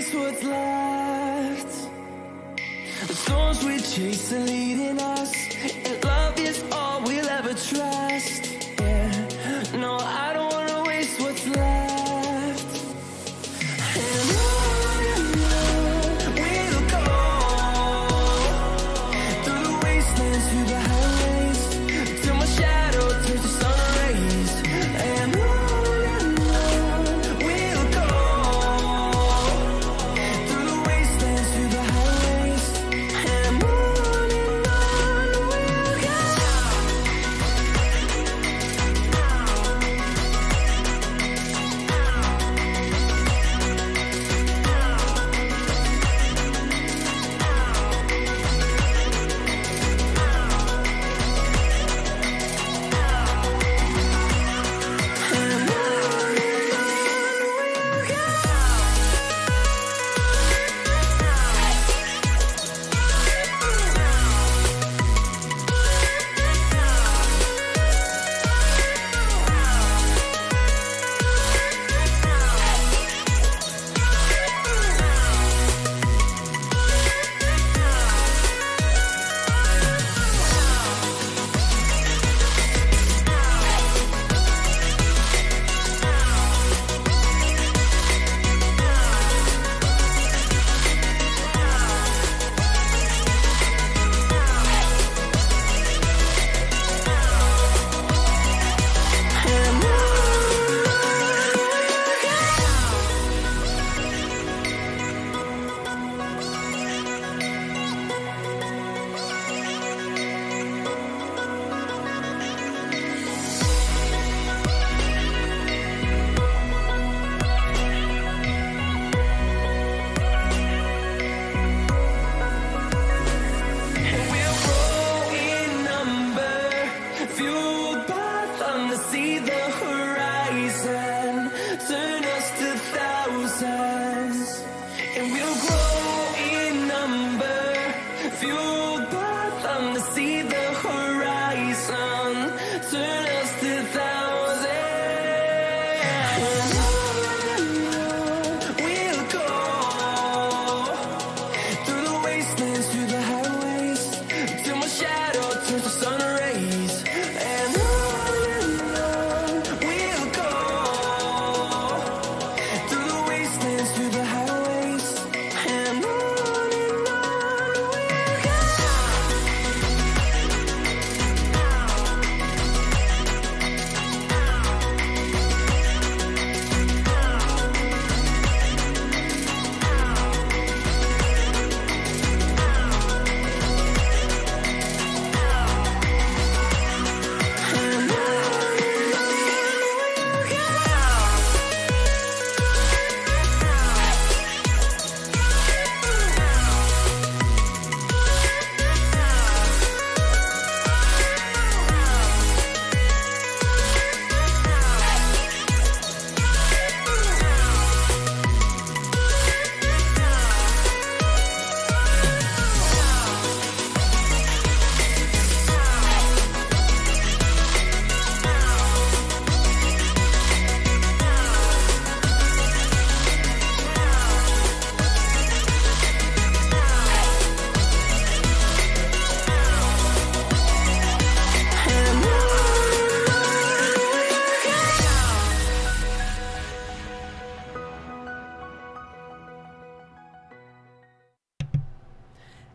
waste what's left. The storms we chase are leading us, and love is all we'll ever trust. Yeah, no, I don't wanna waste what's left. And on we'll go, through the wastelands, through the highways, till my shadow turns to sun rays. And on we'll go, through the wastelands, through the highways, and on we'll go.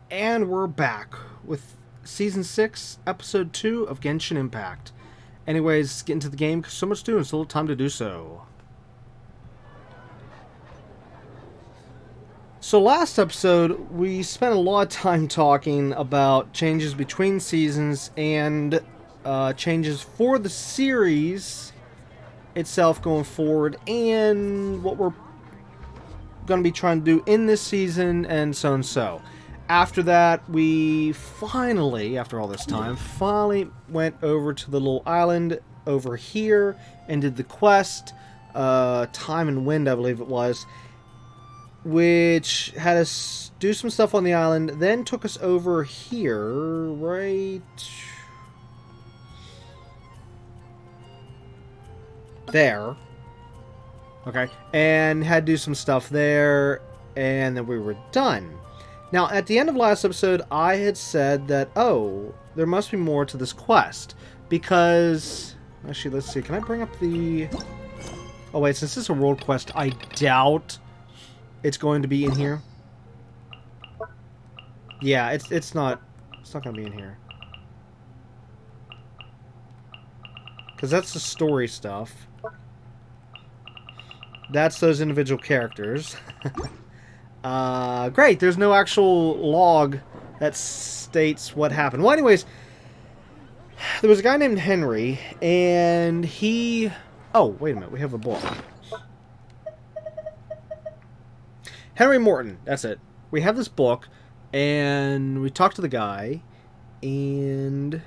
And we're back with Season 6, Episode 2 of Genshin Impact. Anyways, get into the game, because so much to do and so little time to do so. So last episode, we spent a lot of time talking about changes between seasons and changes for the series itself going forward, and what we're going to be trying to do in this season, and so and so. After that, we finally, after all this time, finally went over to the little island over here and did the quest, Time and Wind, I believe it was, which had us do some stuff on the island, then took us over here, right there, okay, and had to do some stuff there, and then we were done. Now, at the end of last episode, I had said that, oh, there must be more to this quest. Because, actually, let's see. Can I bring up the... Oh, wait, since this is a world quest, I doubt it's going to be in here. Yeah, it's not going to be in here. Because that's the story stuff. That's those individual characters. Great, there's no actual log that states what happened. Well, anyways, there was a guy named Henry, and he... Oh, wait a minute, we have a book. Henry Morton, that's it. We have this book, and we talked to the guy, and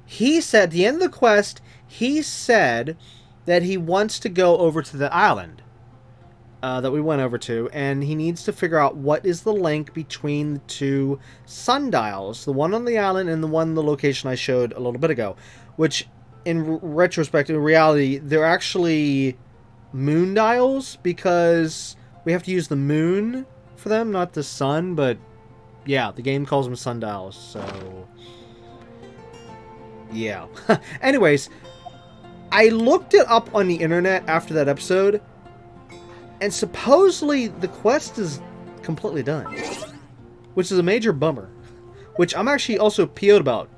he said, at the end of the quest, he said that he wants to go over to the island that we went over to, and he needs to figure out what is the link between the two sundials, the one on the island and the one in the location I showed a little bit ago, which, in retrospect, in reality, they're actually moon dials, because we have to use the moon for them, not the sun, but yeah, the game calls them sundials, so yeah. Anyways, I looked it up on the internet after that episode, and supposedly the quest is completely done, which is a major bummer, which I'm actually also PO'd about.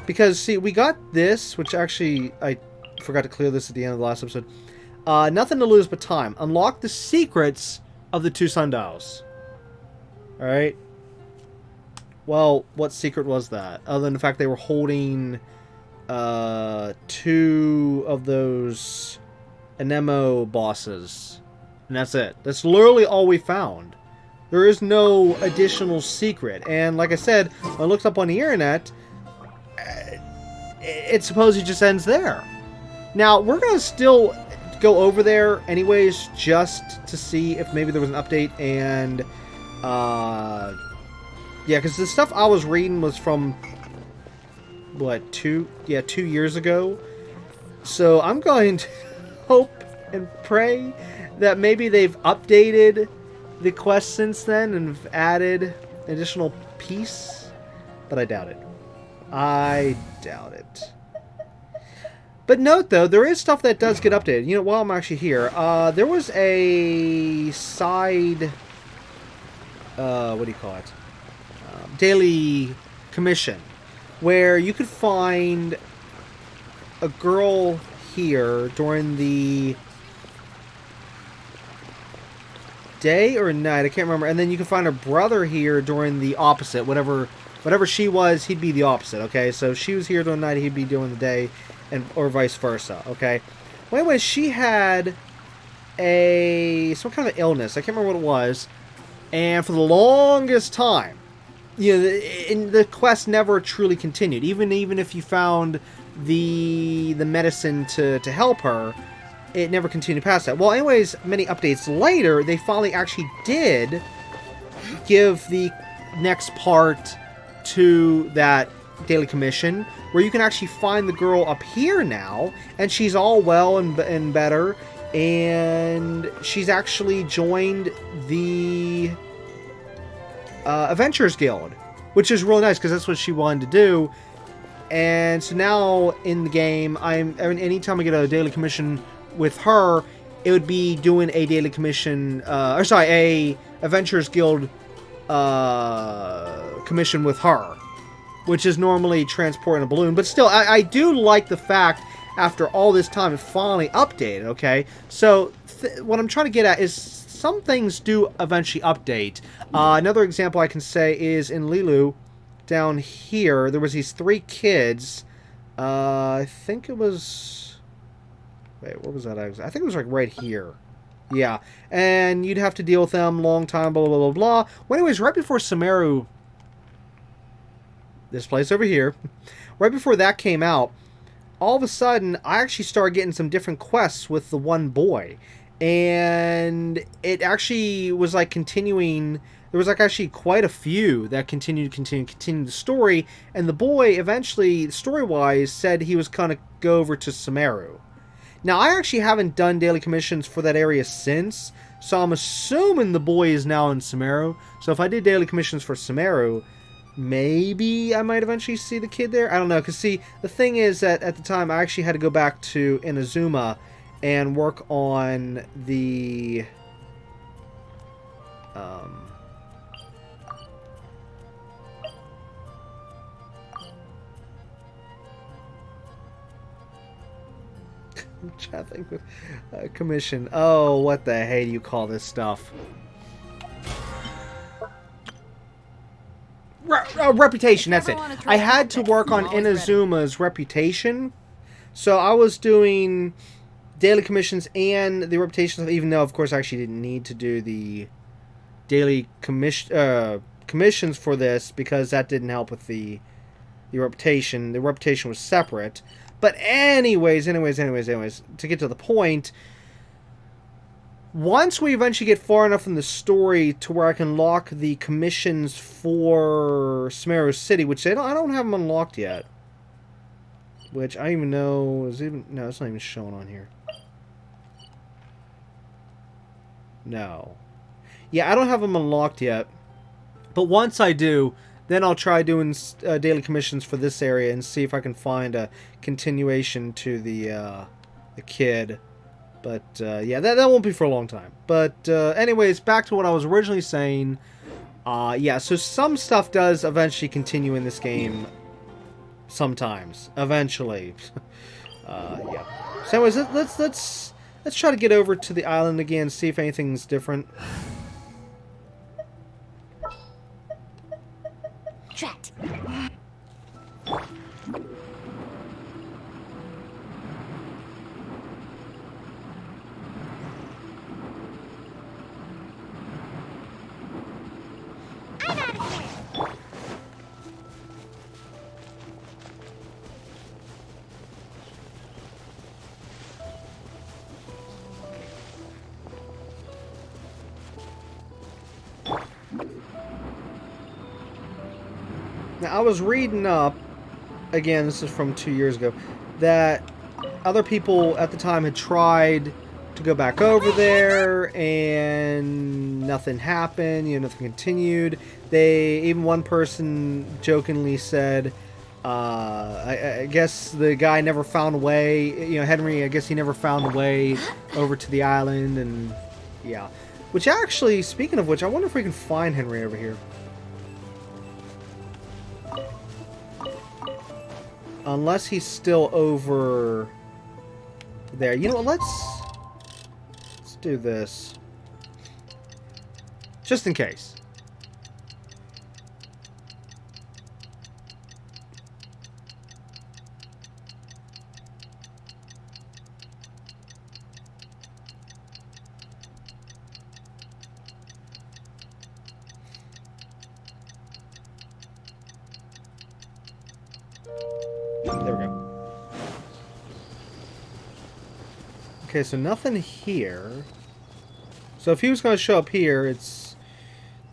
Because, see, we got this, which actually, I forgot to clear this at the end of the last episode. Nothing to lose but time. Unlock the secrets of the two sundials. Alright? Well, what secret was that? Other than the fact they were holding two of those Anemo bosses. And that's it. That's literally all we found. There is no additional secret. And like I said, when I looked up on the internet, it supposedly just ends there. Now, we're going to still go over there anyways, just to see if maybe there was an update. And, yeah, because the stuff I was reading was from, what, 2 years ago. So I'm going to hope and pray that maybe they've updated the quest since then and have added an additional piece. But I doubt it. I doubt it. But note, though, there is stuff that does get updated. You know, while I'm actually here, there was a side... what do you call it? Daily commission, where you could find a girl here during the day or night, I can't remember, and then you can find her brother here during the opposite, whatever she was, he'd be the opposite, okay? So she was here during the night, he'd be doing the day, and or vice versa, okay? Well, anyway, she had some kind of illness, I can't remember what it was, and for the longest time, you know, the quest never truly continued. Even if you found the medicine to help her, it never continued past that. Well, anyways, many updates later, they finally actually did give the next part to that daily commission, where you can actually find the girl up here now, and she's all well and better, and she's actually joined the Adventurers Guild, which is really nice because that's what she wanted to do. And so now in the game, anytime I get a daily commission with her, it would be doing a daily commission, a Adventurers Guild commission with her, which is normally transporting a balloon. But still, I do like the fact after all this time it finally updated. Okay, so what I'm trying to get at is, some things do eventually update. Another example I can say is in Lilu, down here, there was these 3 kids. I think it was... Wait, what was that? I think it was like right here. Yeah, and you'd have to deal with them long time, blah, blah, blah, blah. Well, anyways, right before Sumeru... This place over here. Right before that came out, all of a sudden, I actually started getting some different quests with the one boy. And it actually was like continuing. There was like actually quite a few that continued the story. And the boy eventually, story-wise, said he was going to go over to Sumeru. Now, I actually haven't done daily commissions for that area since. So I'm assuming the boy is now in Sumeru. So if I did daily commissions for Sumeru, maybe I might eventually see the kid there. I don't know. Because, see, the thing is that at the time I actually had to go back to Inazuma and work on the... I'm trying to think of commission. Oh, what the hey do you call this stuff? Reputation, that's it. I had to work on Inazuma's reputation. So I was doing daily commissions and the reputation stuff, even though, of course, I actually didn't need to do the daily commissions for this because that didn't help with the reputation. The reputation was separate. But anyways, to get to the point, once we eventually get far enough in the story to where I can lock the commissions for Sumeru City, which I don't have them unlocked yet. Which I don't even know is even... No, it's not even showing on here. No. Yeah, I don't have them unlocked yet. But once I do, then I'll try doing daily commissions for this area and see if I can find a continuation to the kid. But, yeah, that won't be for a long time. But, anyways, back to what I was originally saying. Yeah, so some stuff does eventually continue in this game. Sometimes. Eventually. Yeah. So anyways, let's try to get over to the island again, see if anything's different. Trapped. I'm out of here. Now, I was reading up, again, this is from 2 years ago, that other people at the time had tried to go back over there, and nothing happened, nothing continued. Even one person jokingly said, I guess the guy never found a way, Henry, I guess he never found a way over to the island, and yeah. Which actually, speaking of which, I wonder if we can find Henry over here. Unless he's still over there. You know what, let's do this. Just in case. There we go. Okay, so nothing here. So if he was going to show up here, it's...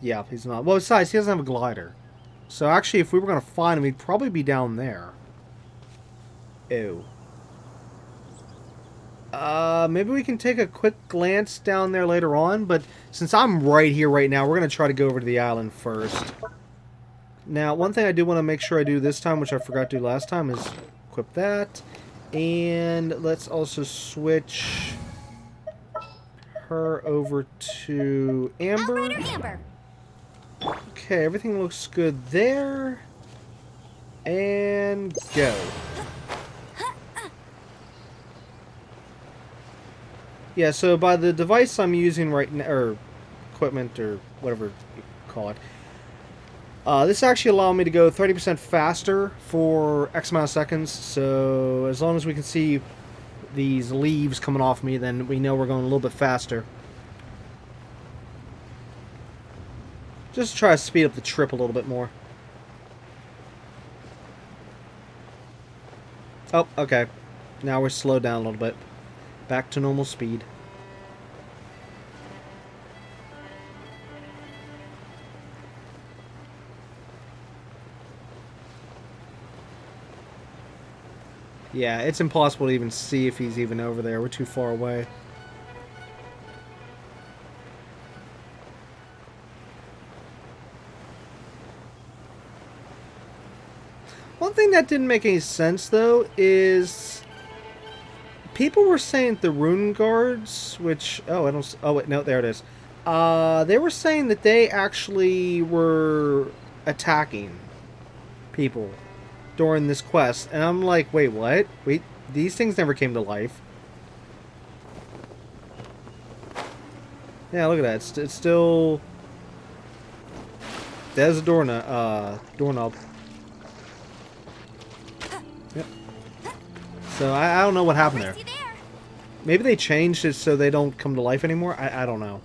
Yeah, he's not. Well, besides, he doesn't have a glider. So actually, if we were going to find him, he'd probably be down there. Ew. Maybe we can take a quick glance down there later on, but since I'm right here right now, we're going to try to go over to the island first. Now, one thing I do want to make sure I do this time, which I forgot to do last time, is equip that. And let's also switch her over to Amber. Outrider Amber. Okay, everything looks good there. And go. Yeah, so by the device I'm using right now, or equipment, or whatever you call it, this actually allowed me to go 30% faster for X amount of seconds, so as long as we can see these leaves coming off me, then we know we're going a little bit faster. Just try to speed up the trip a little bit more. Oh, okay. Now we're slowed down a little bit. Back to normal speed. Yeah, it's impossible to even see if he's even over there. We're too far away. One thing that didn't make any sense, though, is people were saying the rune guards, which... Oh, I don't... Oh, wait, no, there it is. They were saying that they actually were attacking people during this quest. And I'm like, wait, what? Wait, these things never came to life. Yeah, look at that. It's still... There's a doorknob. Yep. So I don't know what happened there. Maybe they changed it so they don't come to life anymore? I don't know.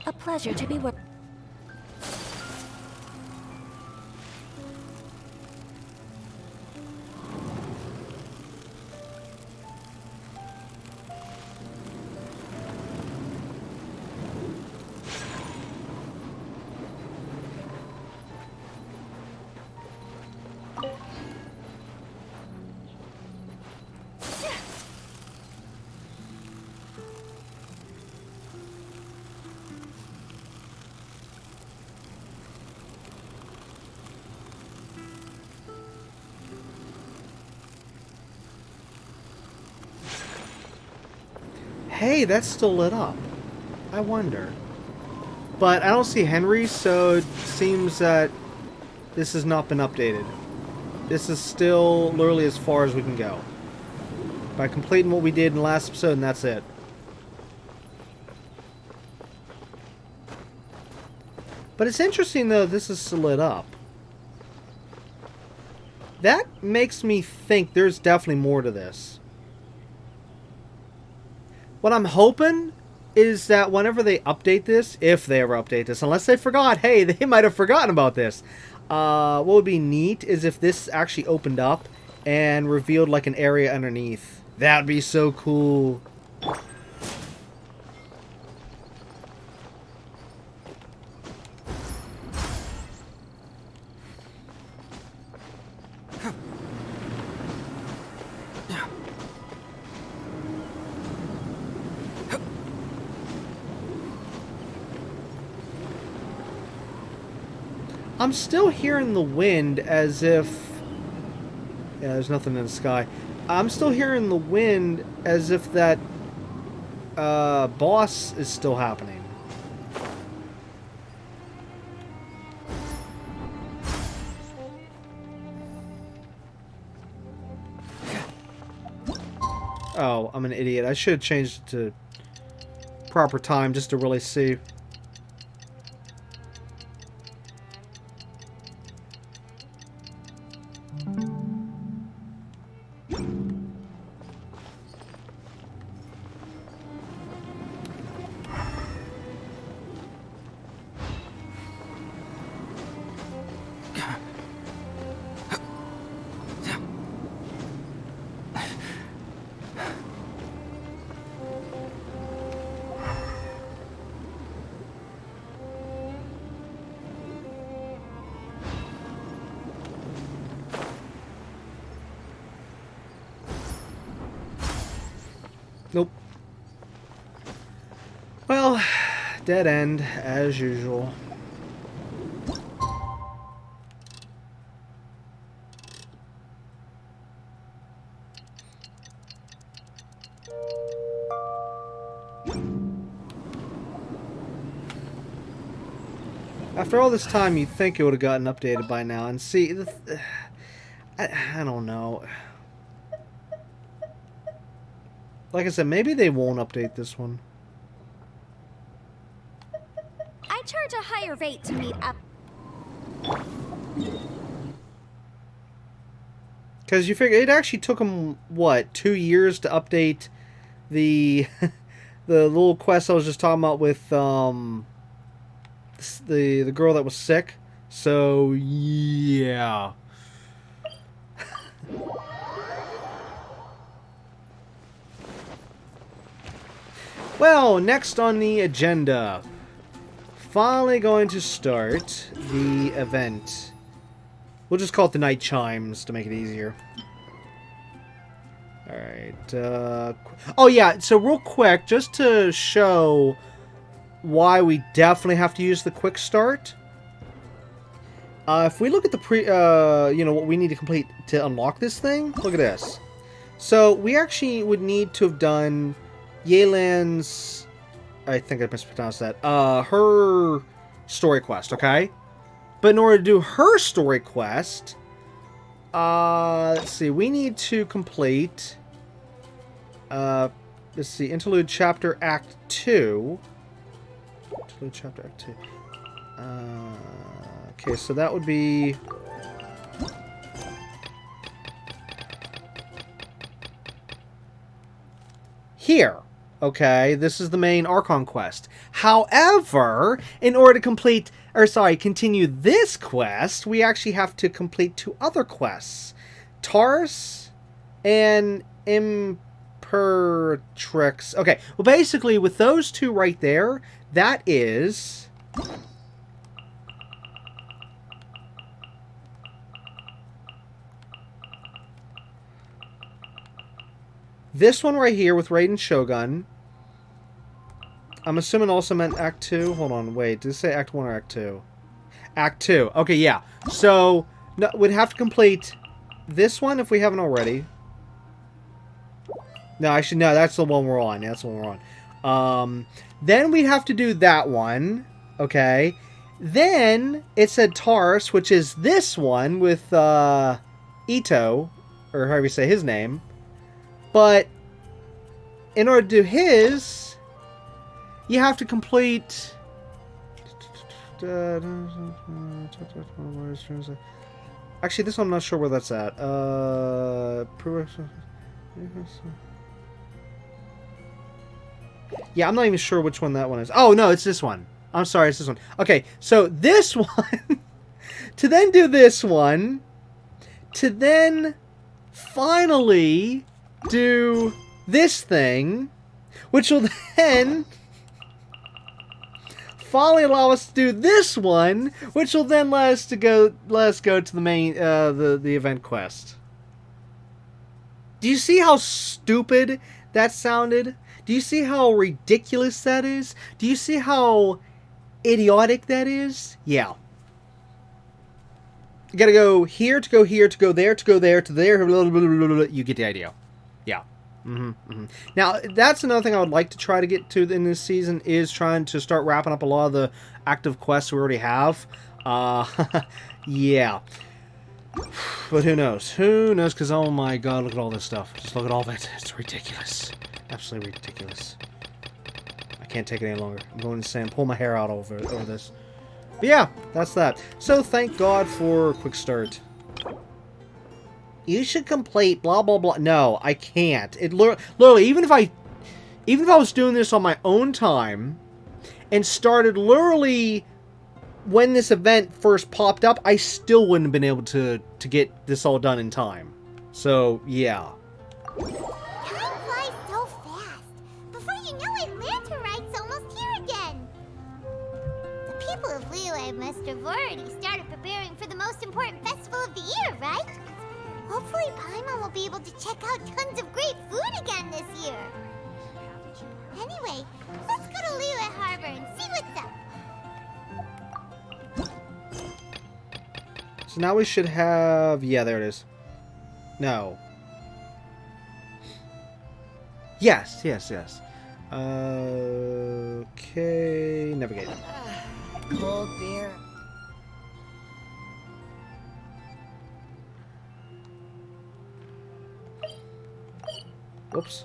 A pleasure to be with. Hey, that's still lit up. I wonder. But I don't see Henry, so it seems that this has not been updated. This is still literally as far as we can go. By completing what we did in the last episode, and that's it. But it's interesting, though, this is still lit up. That makes me think there's definitely more to this. What I'm hoping is that whenever they update this, if they ever update this, unless they forgot, hey, they might have forgotten about this. What would be neat is if this actually opened up and revealed like an area underneath. That would be so cool. I'm still hearing the wind as if... Yeah, there's nothing in the sky. I'm still hearing the wind as if that boss is still happening. Oh, I'm an idiot. I should have changed it to proper time just to really see. Nope. Well, dead end, as usual. After all this time, you'd think it would have gotten updated by now. And see, I don't know. Like I said, maybe they won't update this one. I charge a higher rate to meet up. Because you figure it actually took them, what, 2 years to update the the little quest I was just talking about with the girl that was sick. So yeah. Well, next on the agenda, finally going to start the event. We'll just call it the night chimes to make it easier. All right. Oh yeah. So real quick, just to show why we definitely have to use the quick start. If we look at the you know, what we need to complete to unlock this thing. Look at this. So we actually would need to have done Yelan's. I think I mispronounced that. Her story quest. Okay. But in order to do her story quest, let's see, we need to complete, let's see, Interlude Chapter Act 2. Interlude Chapter Act 2. Okay, so that would be... here. Okay, this is the main Archon quest. However, in order to complete, or sorry, continue this quest, we actually have to complete 2 other quests. Taurus and Imperatrix. Okay, well basically with those 2 right there, that is... this one right here with Raiden Shogun. I'm assuming also meant Act 2. Hold on, wait. Did it say Act 1 or Act 2? Act 2. Okay, yeah. So, no, we'd have to complete this one if we haven't already. No, actually, no, that's the one we're on. Yeah, that's the one we're on. Then we'd have to do that one. Okay. Then, it said Taurus, which is this one with Ito, or however you say his name. But in order to do his, you have to complete... actually, this one I'm not sure where that's at. Yeah, I'm not even sure which one that one is. Oh, no, it's this one. I'm sorry, it's this one. Okay, so this one... to then do this one... to then finally... do this thing, which will then finally allow us to do this one, which will then let us go to the main the event quest. Do you see how stupid that sounded? Do you see how ridiculous that is? Do you see how idiotic that is? Yeah. You gotta go here to go here to go there to go there to there. Blah, blah, blah, blah, blah. You get the idea. Yeah. Now, that's another thing I would like to try to get to in this season, is trying to start wrapping up a lot of the active quests we already have. Yeah. But who knows? Who knows? Because, oh my god, look at all this stuff. Just look at all that. It's ridiculous. Absolutely ridiculous. I can't take it any longer. I'm going insane. Pull my hair out over this. But yeah, that's that. So, thank God for Quick Start. You should complete blah blah blah. No, I can't. It literally, even if I was doing this on my own time and started literally when this event first popped up, I still wouldn't have been able to get this all done in time. So yeah. Time flies so fast. Before you know it, Electro-Light's almost here again. The people of Liyue must have already started preparing for the most important festival of the year, right? Hopefully Paimon will be able to check out tons of great food again this year. Anyway, let's go to Liyue Harbor and see what's up. So now we should have... yeah, there it is. No. Yes. Okay, navigate. Cold beer. Whoops.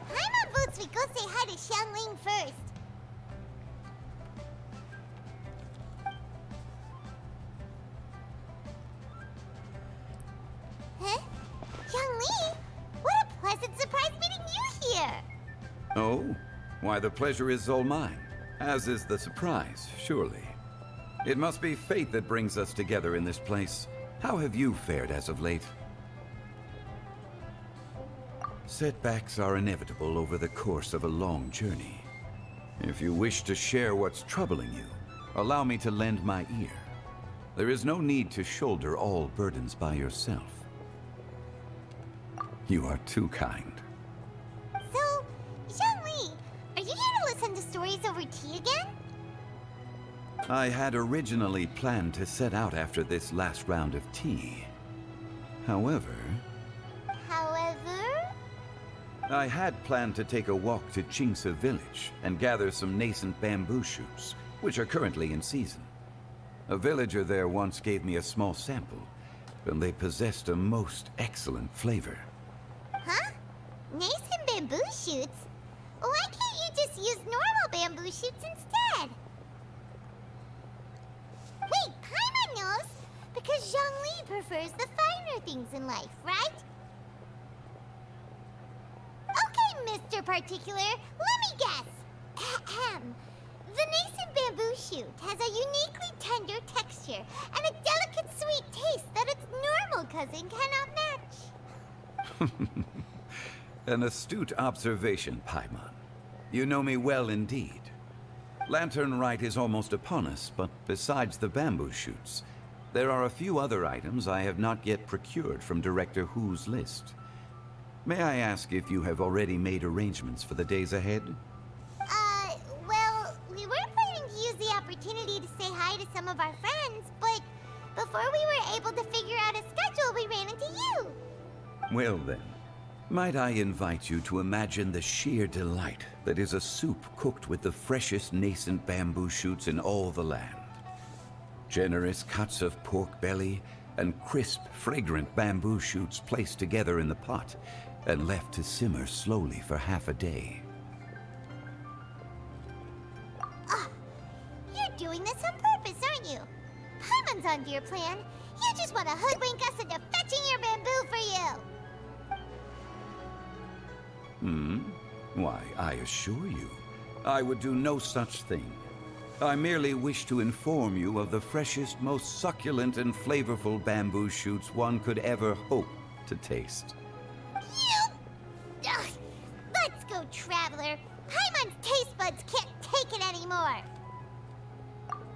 Paimon votes we go say hi to Xiangling first. Huh? Xiangling? What a pleasant surprise meeting you here! Oh? Why, the pleasure is all mine. As is the surprise, surely. It must be fate that brings us together in this place. How have you fared as of late? Setbacks are inevitable over the course of a long journey. If you wish to share what's troubling you, allow me to lend my ear. There is no need to shoulder all burdens by yourself. You are too kind. So, Zhongli, are you here to listen to stories over tea again? I had originally planned to set out after this last round of tea. However, I had planned to take a walk to Chimes village and gather some nascent bamboo shoots, which are currently in season. A villager there once gave me a small sample, and they possessed a most excellent flavor. Huh? Nascent bamboo shoots? Why can't you just use normal bamboo shoots instead? Wait, Paimon knows! Because Zhongli prefers the finer things in life, right? Okay, Mr. Particular, let me guess. Ahem. The nascent bamboo shoot has a uniquely tender texture and a delicate sweet taste that its normal cousin cannot match. An astute observation, Paimon. You know me well indeed. Lantern Rite is almost upon us, but besides the bamboo shoots, there are a few other items I have not yet procured from Director Hu's list. May I ask if you have already made arrangements for the days ahead? Well, we were planning to use the opportunity to say hi to some of our friends, but before we were able to figure out a schedule, we ran into you. Well then, might I invite you to imagine the sheer delight that is a soup cooked with the freshest nascent bamboo shoots in all the land. Generous cuts of pork belly and crisp, fragrant bamboo shoots placed together in the pot and left to simmer slowly for half a day. You're doing this on purpose, aren't you? Paimon's onto your plan. You just want to hoodwink us into fetching your bamboo for you. Why, I assure you, I would do no such thing. I merely wish to inform you of the freshest, most succulent and flavorful bamboo shoots one could ever hope to taste. Ugh. Let's go, Traveler. Paimon's taste buds can't take it anymore.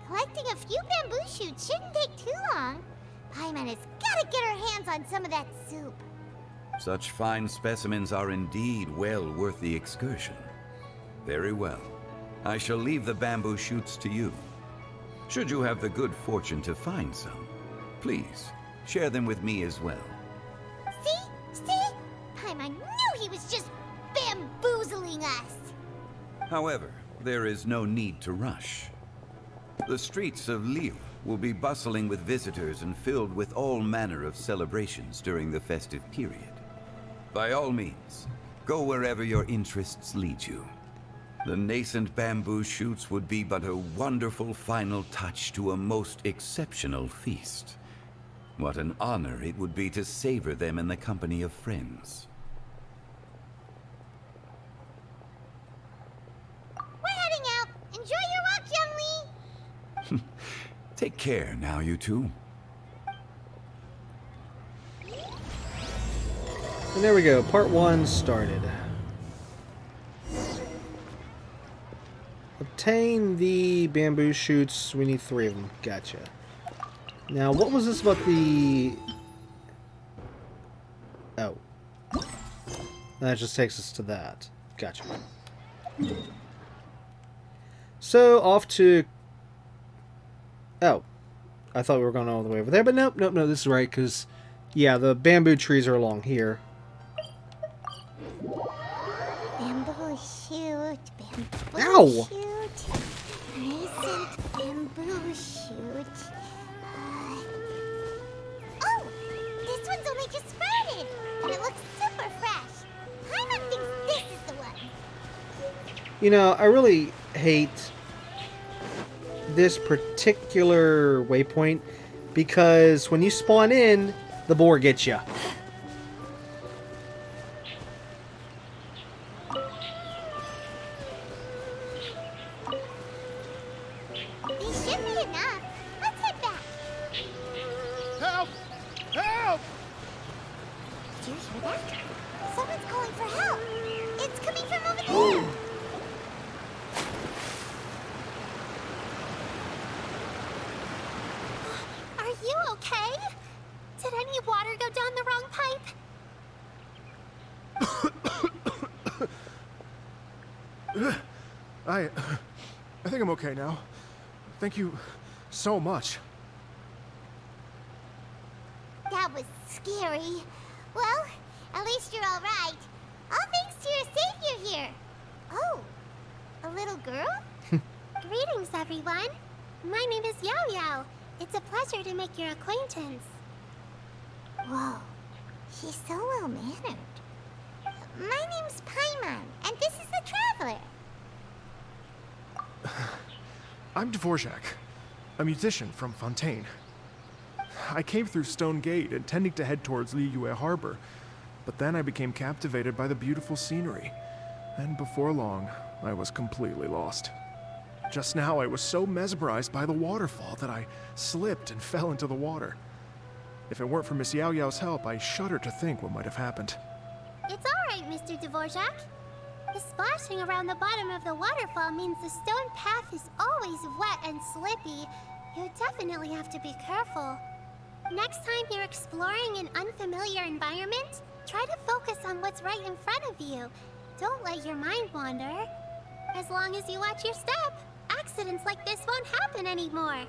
Collecting a few bamboo shoots shouldn't take too long. Paimon has got to get her hands on some of that soup. Such fine specimens are indeed well worth the excursion. Very well. I shall leave the bamboo shoots to you. Should you have the good fortune to find some, please share them with me as well. See? Paimon knew he was just bamboozling us. However, there is no need to rush. The streets of Lille will be bustling with visitors and filled with all manner of celebrations during the festive period. By all means, go wherever your interests lead you. The nascent bamboo shoots would be but a wonderful final touch to a most exceptional feast. What an honor it would be to savor them in the company of friends. We're heading out. Enjoy your walk, Youngly. Take care now, you two. And there we go, part 1 started. Obtain the bamboo shoots. We need 3 of them. Gotcha. Now, what was this about the... Oh. That just takes us to that. Gotcha. So, off to... Oh. I thought we were going all the way over there, but nope, this is right, because... Yeah, the bamboo trees are along here. Bamboo shoot, bamboo Ow! shoot, nascent bamboo shoot. Oh, this one's only just sprouted, and it looks super fresh. Paimon thinks this is the one. You know, I really hate this particular waypoint because when you spawn in, the boar gets you. These should be enough. Let's head back. Help! Help! Did you hear that? Someone's calling for help. It's coming from over there. I think I'm okay now. Thank you so much. That was scary. Well, at least you're all right. All thanks to your savior here. Oh, a little girl? Greetings, everyone. My name is Yao Yao. It's a pleasure to make your acquaintance. Whoa, she's so well-mannered. My name's Paimon, and this is the Traveler. I'm Dvorak, a musician from Fontaine. I came through Stone Gate, intending to head towards Liyue Harbor, but then I became captivated by the beautiful scenery, and before long, I was completely lost. Just now, I was so mesmerized by the waterfall that I slipped and fell into the water. If it weren't for Miss Yao Yao's help, I shudder to think what might have happened. It's all right, Mr. Dvorak. The splashing around the bottom of the waterfall means the stone path is always wet and slippy. You definitely have to be careful. Next time you're exploring an unfamiliar environment, try to focus on what's right in front of you. Don't let your mind wander. As long as you watch your step, accidents like this won't happen anymore.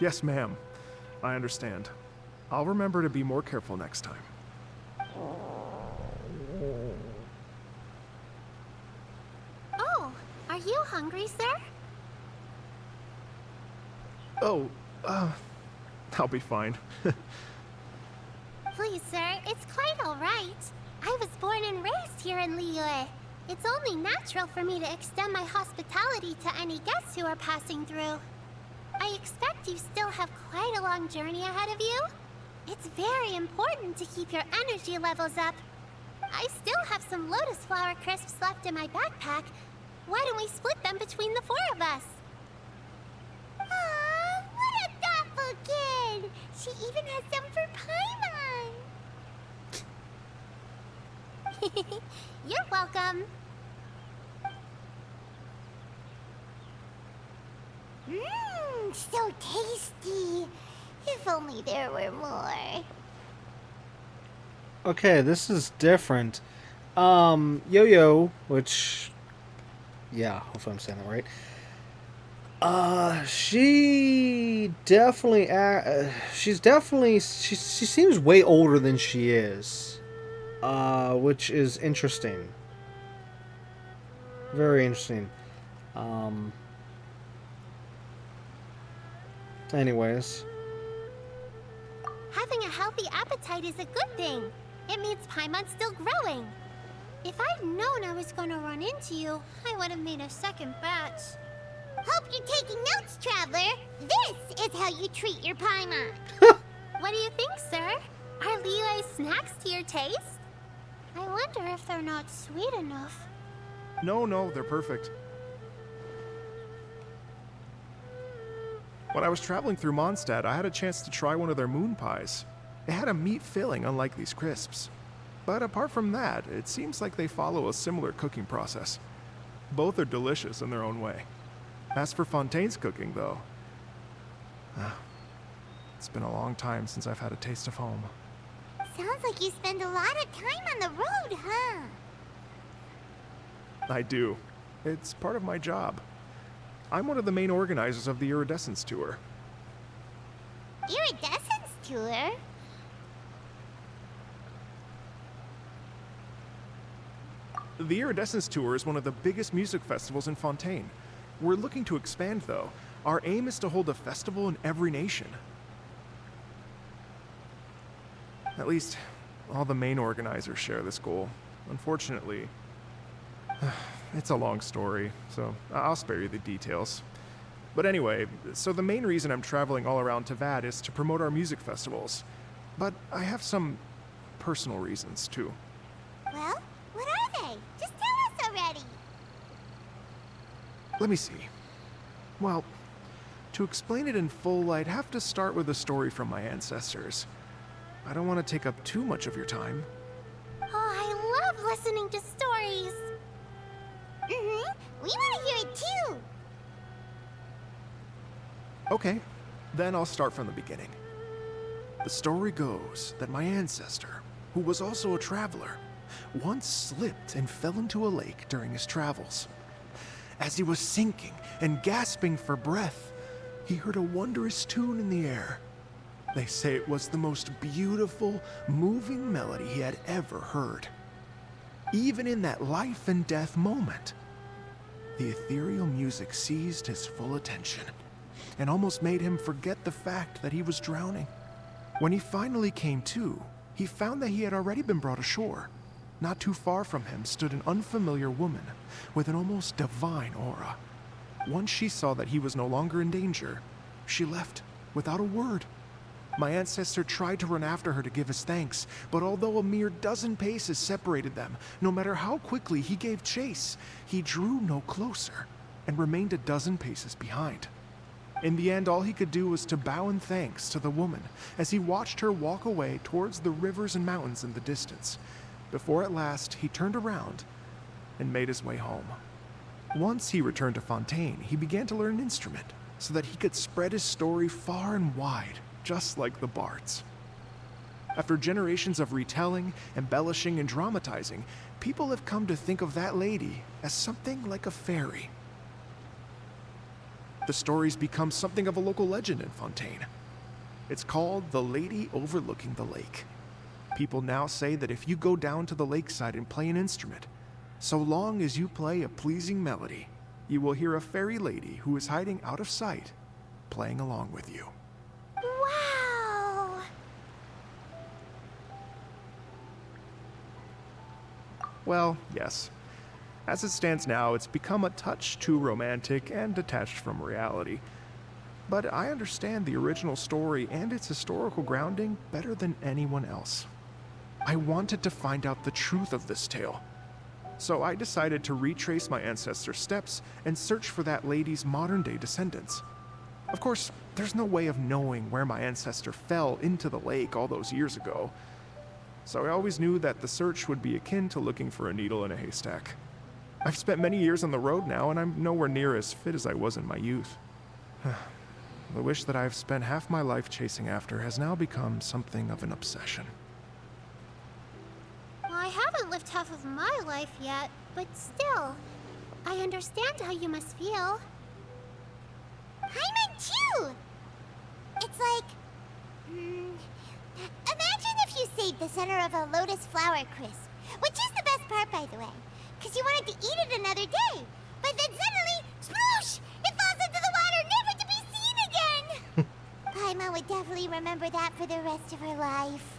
Yes, ma'am. I understand. I'll remember to be more careful next time. Oh, are you hungry, sir? Oh, I'll be fine. Please, sir, it's quite all right. I was born and raised here in Liyue. It's only natural for me to extend my hospitality to any guests who are passing through. I expect you still have quite a long journey ahead of you. It's very important to keep your energy levels up. I still have some lotus flower crisps left in my backpack. Why don't we split them between the four of us? Aw, what a thoughtful kid! She even has some for Paimon! You're welcome. Mmm, so tasty. If only there were more. Okay, this is different. Yo-Yo, which, yeah, hopefully I'm saying that right. She definitely, she seems way older than she is, which is interesting. Very interesting. Anyways. Having a healthy appetite is a good thing. It means Paimon's still growing. If I'd known I was gonna run into you, I would have made a second batch. Hope you're taking notes, Traveler. This is how you treat your Paimon. What do you think, sir? Are Liyue snacks to your taste? I wonder if they're not sweet enough. No, they're perfect. When I was traveling through Mondstadt, I had a chance to try one of their moon pies. It had a meat filling, unlike these crisps. But apart from that, it seems like they follow a similar cooking process. Both are delicious in their own way. As for Fontaine's cooking, though, it's been a long time since I've had a taste of home. Sounds like you spend a lot of time on the road, huh? I do. It's part of my job. I'm one of the main organizers of the Iridescence Tour. Iridescence Tour? The Iridescence Tour is one of the biggest music festivals in Fontaine. We're looking to expand, though. Our aim is to hold a festival in every nation. At least, all the main organizers share this goal. Unfortunately, it's a long story, so I'll spare you the details. But anyway, so the main reason I'm traveling all around Tavad is to promote our music festivals. But I have some personal reasons, too. Well, what are they? Just tell us already. Let me see. Well, to explain it in full, I'd have to start with a story from my ancestors. I don't want to take up too much of your time. Oh, I love listening to stories. Mm-hmm. We want to hear it too. Okay, then I'll start from the beginning. The story goes that my ancestor, who was also a traveler, once slipped and fell into a lake during his travels. As he was sinking and gasping for breath, he heard a wondrous tune in the air. They say it was the most beautiful, moving melody he had ever heard. Even in that life and death moment, the ethereal music seized his full attention and almost made him forget the fact that he was drowning. When he finally came to, he found that he had already been brought ashore. Not too far from him stood an unfamiliar woman with an almost divine aura. Once she saw that he was no longer in danger, she left without a word. My ancestor tried to run after her to give his thanks, but although a mere dozen paces separated them, no matter how quickly he gave chase, he drew no closer and remained a dozen paces behind. In the end, all he could do was to bow in thanks to the woman as he watched her walk away towards the rivers and mountains in the distance, before at last he turned around and made his way home. Once he returned to Fontaine, he began to learn an instrument so that he could spread his story far and wide, just like the bards. After generations of retelling, embellishing, and dramatizing, people have come to think of that lady as something like a fairy. The story's become something of a local legend in Fontaine. It's called the Lady Overlooking the Lake. People now say that if you go down to the lakeside and play an instrument, so long as you play a pleasing melody, you will hear a fairy lady who is hiding out of sight, playing along with you. Wow! Well, yes. As it stands now, it's become a touch too romantic and detached from reality. But I understand the original story and its historical grounding better than anyone else. I wanted to find out the truth of this tale. So I decided to retrace my ancestors' steps and search for that lady's modern-day descendants. Of course, there's no way of knowing where my ancestor fell into the lake all those years ago. So I always knew that the search would be akin to looking for a needle in a haystack. I've spent many years on the road now, and I'm nowhere near as fit as I was in my youth. The wish that I've spent half my life chasing after has now become something of an obsession. Well, I haven't lived half of my life yet, but still, I understand how you must feel. Paimon too! It's like... imagine if you saved the center of a lotus flower crisp, which is the best part, by the way, because you wanted to eat it another day, but then suddenly, sploosh! It falls into the water, never to be seen again! Paimon would definitely remember that for the rest of her life.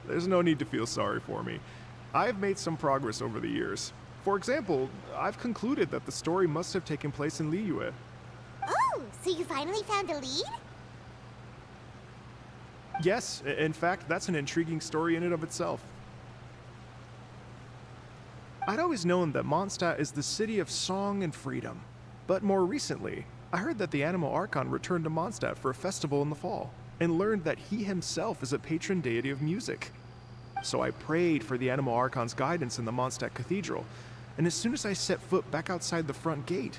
There's no need to feel sorry for me. I've made some progress over the years. For example, I've concluded that the story must have taken place in Liyue. Oh, so you finally found a lead? Yes, in fact, that's an intriguing story in and of itself. I'd always known that Mondstadt is the city of song and freedom, but more recently, I heard that the Animal Archon returned to Mondstadt for a festival in the fall, and learned that he himself is a patron deity of music. So I prayed for the Animal Archon's guidance in the Mondstadt Cathedral, and as soon as I set foot back outside the front gate,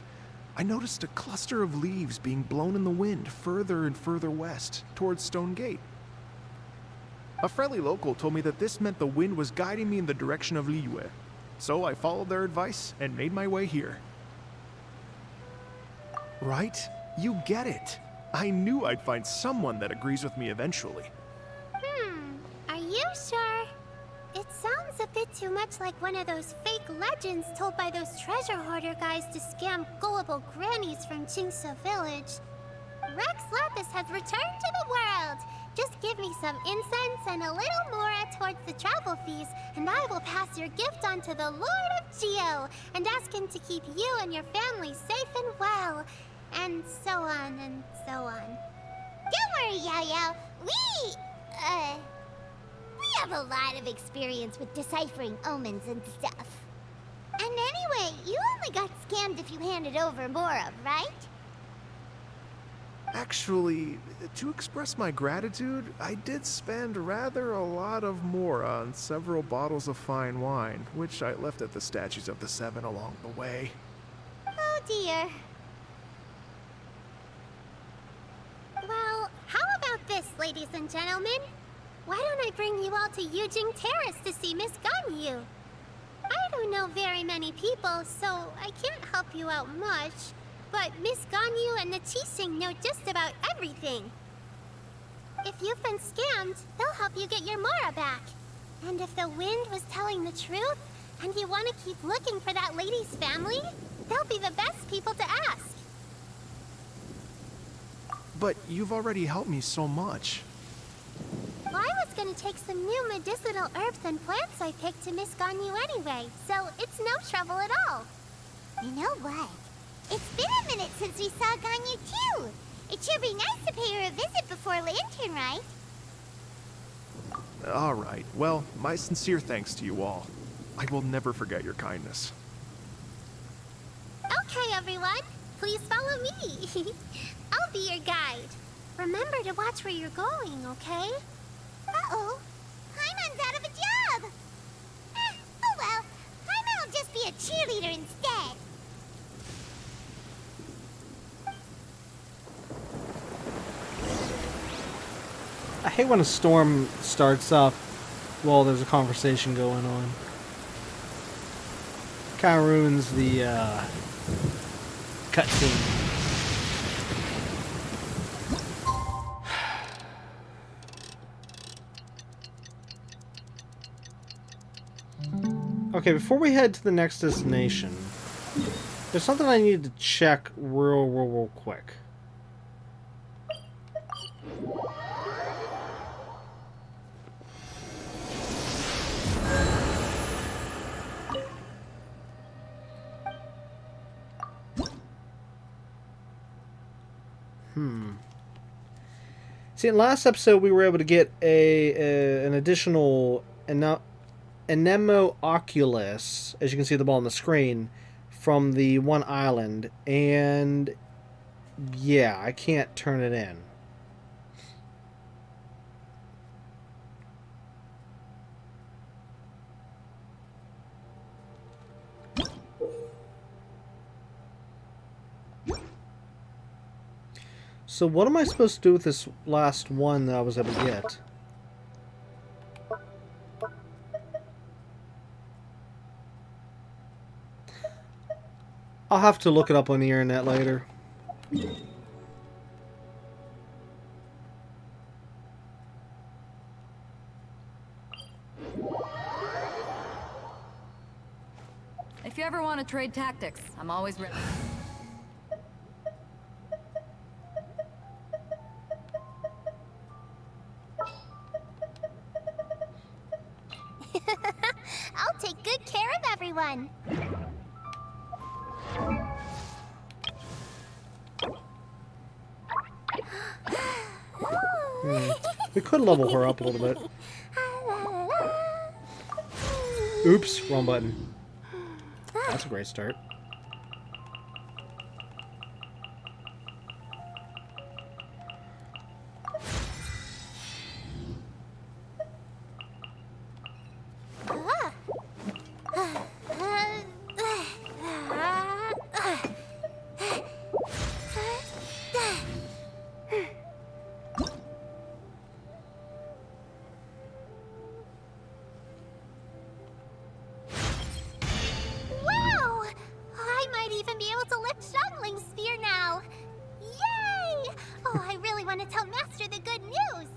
I noticed a cluster of leaves being blown in the wind further and further west, towards Stone Gate. A friendly local told me that this meant the wind was guiding me in the direction of Liyue, so I followed their advice and made my way here. Right? You get it. I knew I'd find someone that agrees with me eventually. Are you sure? It sounds a bit too much like one of those fake legends told by those treasure hoarder guys to scam gullible grannies from Jingsa Village. Rex Lapis has returned to the world! Just give me some incense and a little more towards the travel fees, and I will pass your gift on to the Lord of Geo, and ask him to keep you and your family safe and well, and so on and so on. Don't worry, Yao Yao. We have a lot of experience with deciphering omens and stuff. And anyway, you only got scammed if you handed over Mora, right? Actually, to express my gratitude, I did spend rather a lot of Mora on several bottles of fine wine, which I left at the Statues of the Seven along the way. Oh dear. Well, how about this, ladies and gentlemen? Why don't I bring you all to Yujing Terrace to see Miss Ganyu? I don't know very many people, so I can't help you out much. But Miss Ganyu and the Qixing know just about everything. If you've been scammed, they'll help you get your Mora back. And if the wind was telling the truth, and you want to keep looking for that lady's family, they'll be the best people to ask. But you've already helped me so much. Well, I was gonna take some new medicinal herbs and plants I picked to Miss Ganyu anyway, so it's no trouble at all. You know what? It's been a minute since we saw Ganyu too. It should be nice to pay her a visit before Lantern, right? All right. Well, my sincere thanks to you all. I will never forget your kindness. Okay, everyone, please follow me. I'll be your guide. Remember to watch where you're going, okay? Uh-oh. Paimon's out of a job. Oh well. Paimon will just be a cheerleader instead. I hate when a storm starts up while there's a conversation going on. Kind of ruins the cutscene. Okay, before we head to the next destination, there's something I need to check real quick. See, in last episode we were able to get an additional Anemo Oculus, as you can see the ball on the screen, from the one island, and yeah, I can't turn it in. So what am I supposed to do with this last one that I was able to get? I'll have to look it up on the internet later. If you ever want to trade tactics, I'm always ready. I'll take good care of everyone. We could level her up a little bit. Oops, wrong button. That's a great start. Wow! I might even be able to lift Xiangling's spear now. Yay! Oh, I really want to tell Master the good news.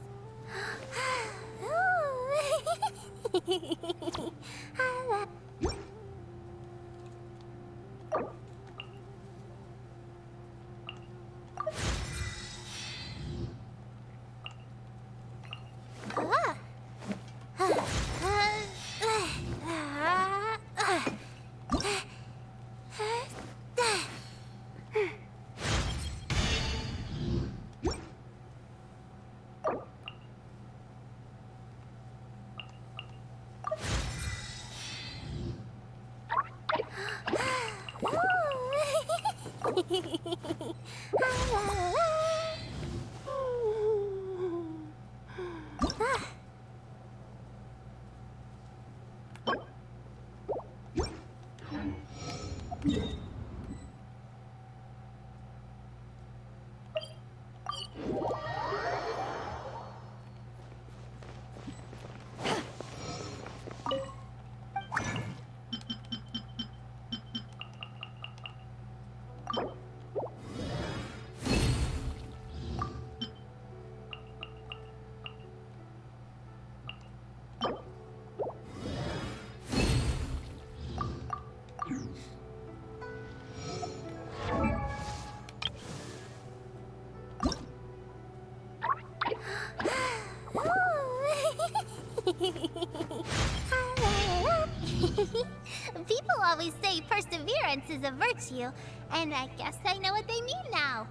People always say perseverance is a virtue, and I guess I know what they mean now.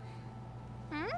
Hmm?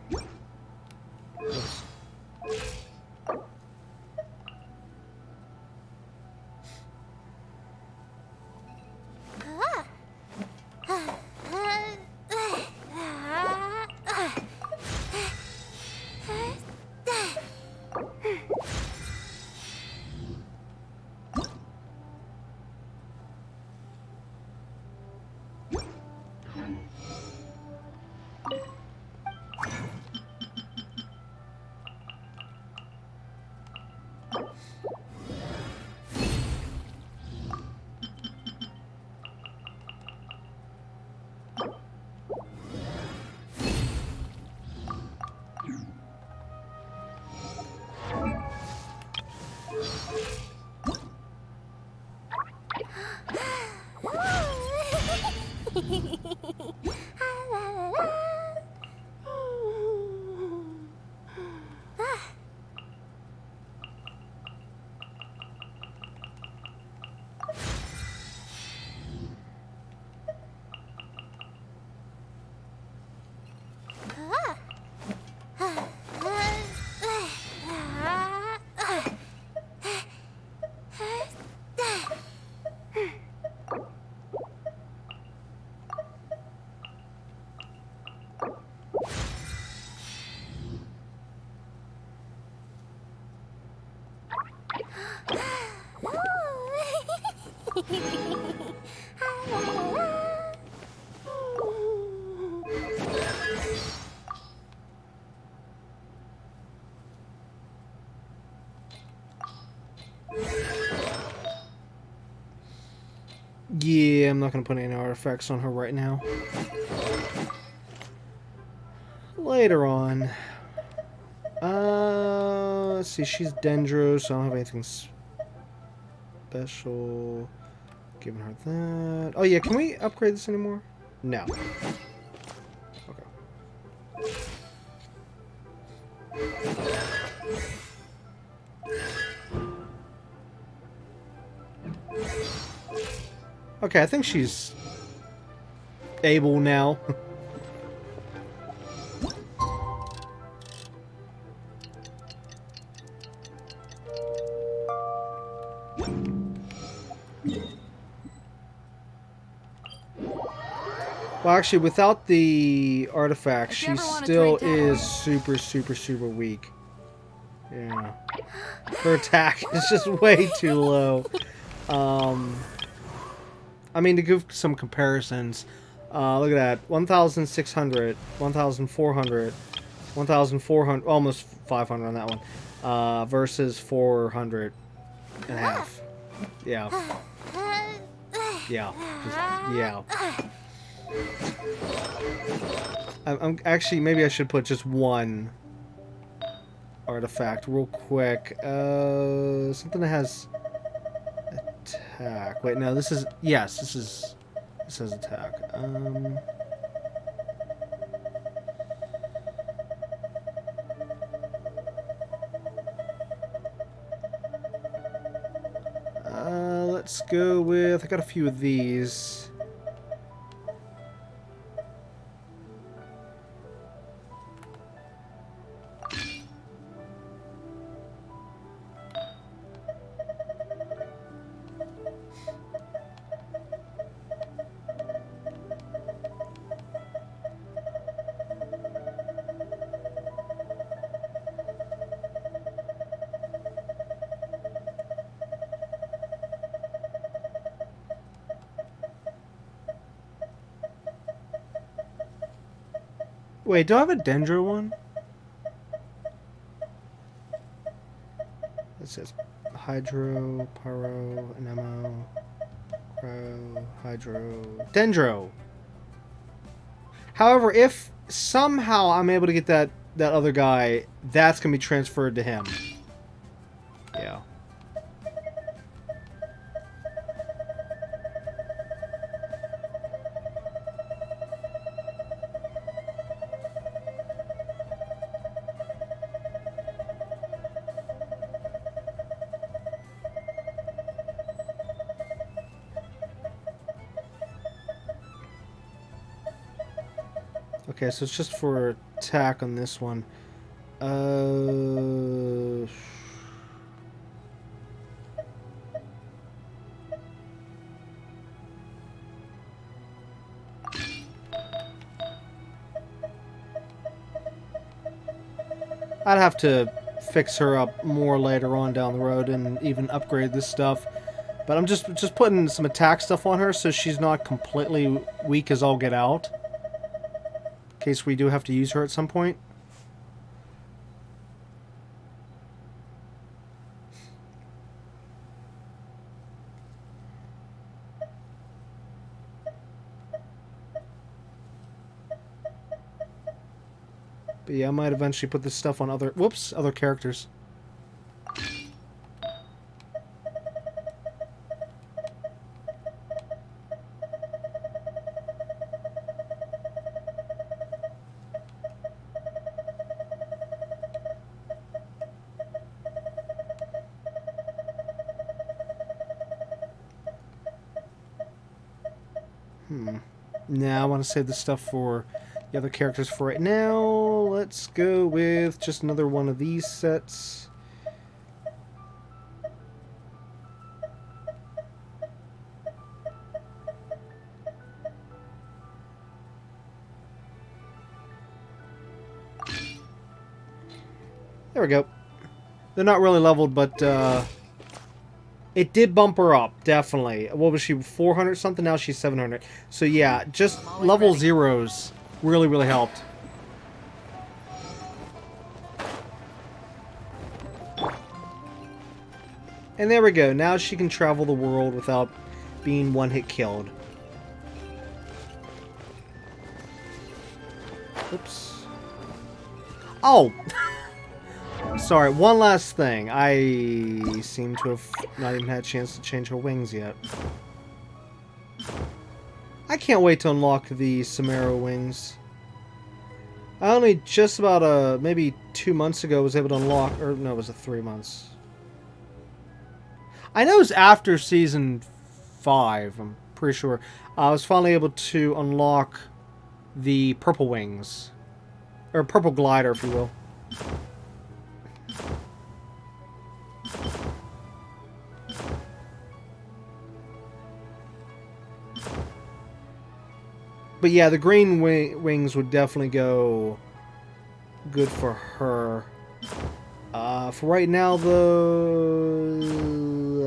Yeah, I'm not gonna put any artifacts on her right now. Later on. Let's see, she's Dendro, so I don't have anything special. Giving her that. Oh yeah, can we upgrade this anymore? No. Okay. Okay, I think she's able now. Well, actually, without the artifact, she still is super, super, super weak. Yeah. Her attack is just way too low. I mean, to give some comparisons, look at that. 1,600, 1,400, 1,400, almost 500 on that one, versus 400 and a half. Yeah. Yeah. Just, yeah. I'm actually, maybe I should put just one artifact real quick. Something that has attack. Wait, no, this is, yes, this has attack. Let's go with, I got a few of these. Wait, do I have a Dendro one? It says Hydro, Pyro, Anemo, Cryo, Hydro, Dendro. However, if somehow I'm able to get that other guy, that's gonna be transferred to him. Yeah. Okay, so it's just for attack on this one. I'd have to fix her up more later on down the road and even upgrade this stuff. But I'm just putting some attack stuff on her so she's not completely weak as all get out. In case we do have to use her at some point. But yeah, I might eventually put this stuff on other characters. Now I want to save this stuff for the other characters for right now. Let's go with just another one of these sets. There we go. They're not really leveled, but it did bump her up, definitely. What was she, 400 something? Now she's 700. So yeah, just level zeros really helped. And there we go. Now she can travel the world without being one-hit killed. Oops. Oh! Sorry, one last thing. I seem to have not even had a chance to change her wings yet. I can't wait to unlock the Samara wings. I only just about maybe 2 months ago was able to unlock, or no, it was 3 months. I know it was after season 5, I'm pretty sure. I was finally able to unlock the purple wings. Or purple glider, if you will. But yeah, the green wings would definitely go good for her. For right now, though,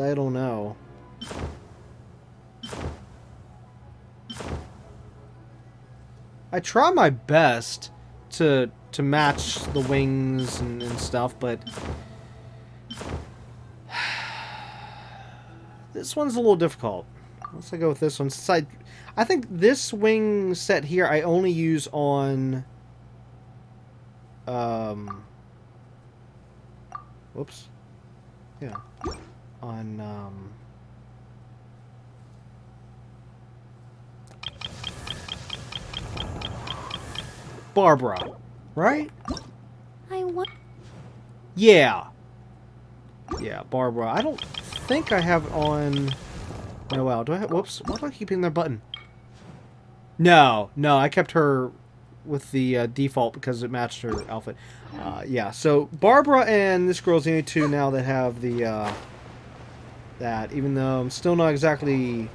I don't know. I try my best to match the wings and stuff, but this one's a little difficult. Let's go with this one. Since I think this wing set here I only use on whoops. Yeah. On Barbara, right? I want. Yeah. Yeah, Barbara. I don't think I have on Noelle. Do I have... Whoops. Why do I keep hitting that button? No. No, I kept her with the default because it matched her outfit. Yeah, so Barbara and this girl's the only two now that have the... that, even though I'm still not exactly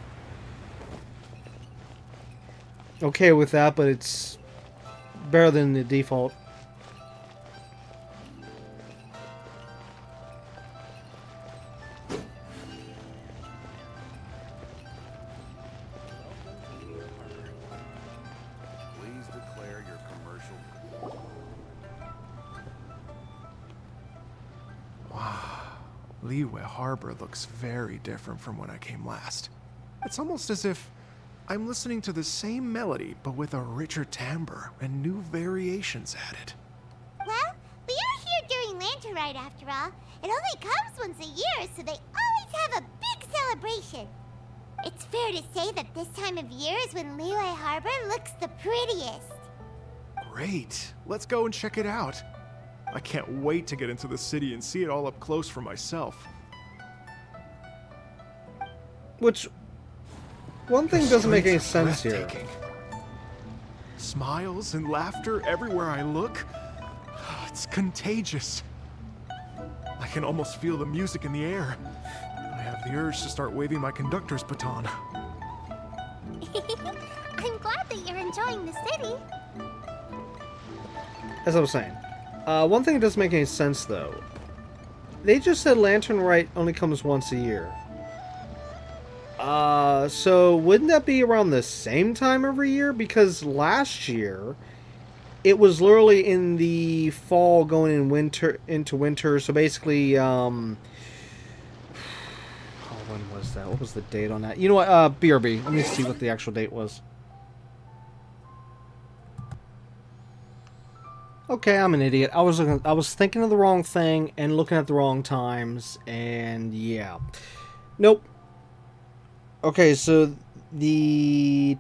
okay with that, but it's better than the default. Please declare your commercial. Liyue Harbor looks very different from when I came last. It's almost as if I'm listening to the same melody, but with a richer timbre and new variations added. Well, we are here during Rite after all. It only comes once a year, so they always have a big celebration. It's fair to say that this time of year is when Liyue Harbor looks the prettiest. Great. Let's go and check it out. I can't wait to get into the city and see it all up close for myself. Which, one thing doesn't make any sense here. Smiles and laughter everywhere I look. It's contagious. I can almost feel the music in the air. I have the urge to start waving my conductor's baton. I'm glad that you're enjoying the city. As I was saying, one thing that doesn't make any sense though. They just said Lantern Rite only comes once a year. So wouldn't that be around the same time every year? Because last year, it was literally in the fall going into winter. So basically, when was that? What was the date on that? You know what? BRB. Let me see what the actual date was. Okay, I'm an idiot. I was thinking of the wrong thing and looking at the wrong times, and yeah. Nope. Okay, so when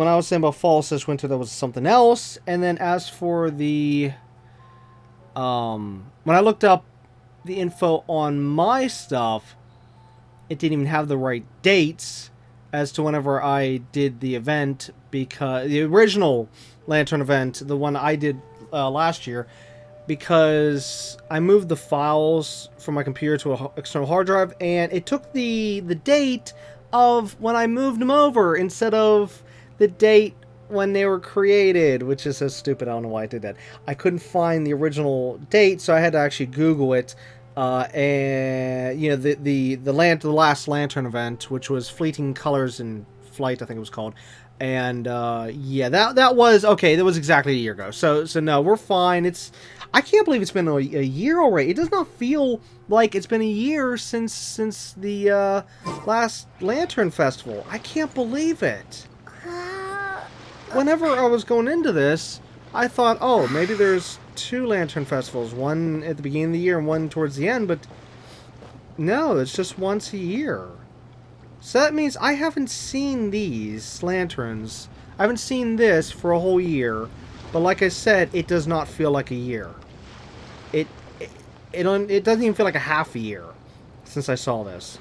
I was saying about fall/winter, that was something else. And then as for the when I looked up the info on my stuff, it didn't even have the right dates as to whenever I did the event, because the original Lantern event, the one I did last year, because I moved the files from my computer to an external hard drive, and it took the date of when I moved them over instead of the date when they were created, which is so stupid. I don't know why I did that. I couldn't find the original date, so I had to actually Google it. And you know, the last Lantern event, which was Fleeting Colors in Flight, I think it was called. And yeah, that was okay. That was exactly a year ago. So no, we're fine. I can't believe it's been a year already. It does not feel like it's been a year since the last Lantern Festival. I can't believe it. Whenever I was going into this, I thought, oh, maybe there's 2 Lantern Festivals, one at the beginning of the year and one towards the end, but no, it's just once a year. So that means I haven't seen these lanterns. I haven't seen this for a whole year, but like I said, it does not feel like a year. It doesn't even feel like a half a year since I saw this.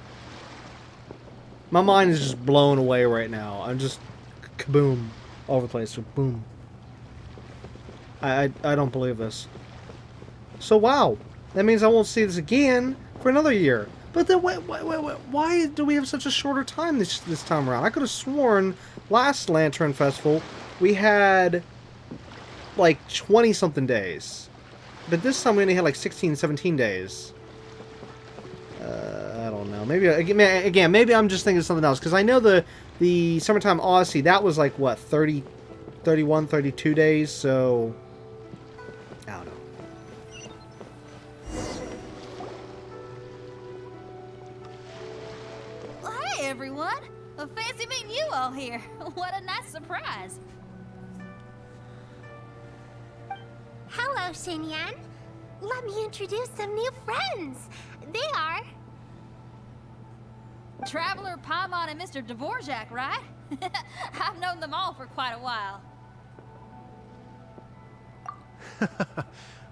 My mind is just blown away right now. I'm just kaboom all over the place. Boom. I don't believe this. So wow, that means I won't see this again for another year. But then why do we have such a shorter time this time around? I could have sworn last Lantern Festival we had like 20-something days. But this time we only had like 16, 17 days. I don't know. Maybe again, maybe I'm just thinking of something else. Because I know the Summertime Odyssey, that was like, what, 30, 31, 32 days? So, I don't know. Hey, everyone. Fancy meeting you all here. What a nice surprise. Hello, Xinyan. Let me introduce some new friends. They are... Traveler, Paimon, and Mr. Dvorak, right? I've known them all for quite a while.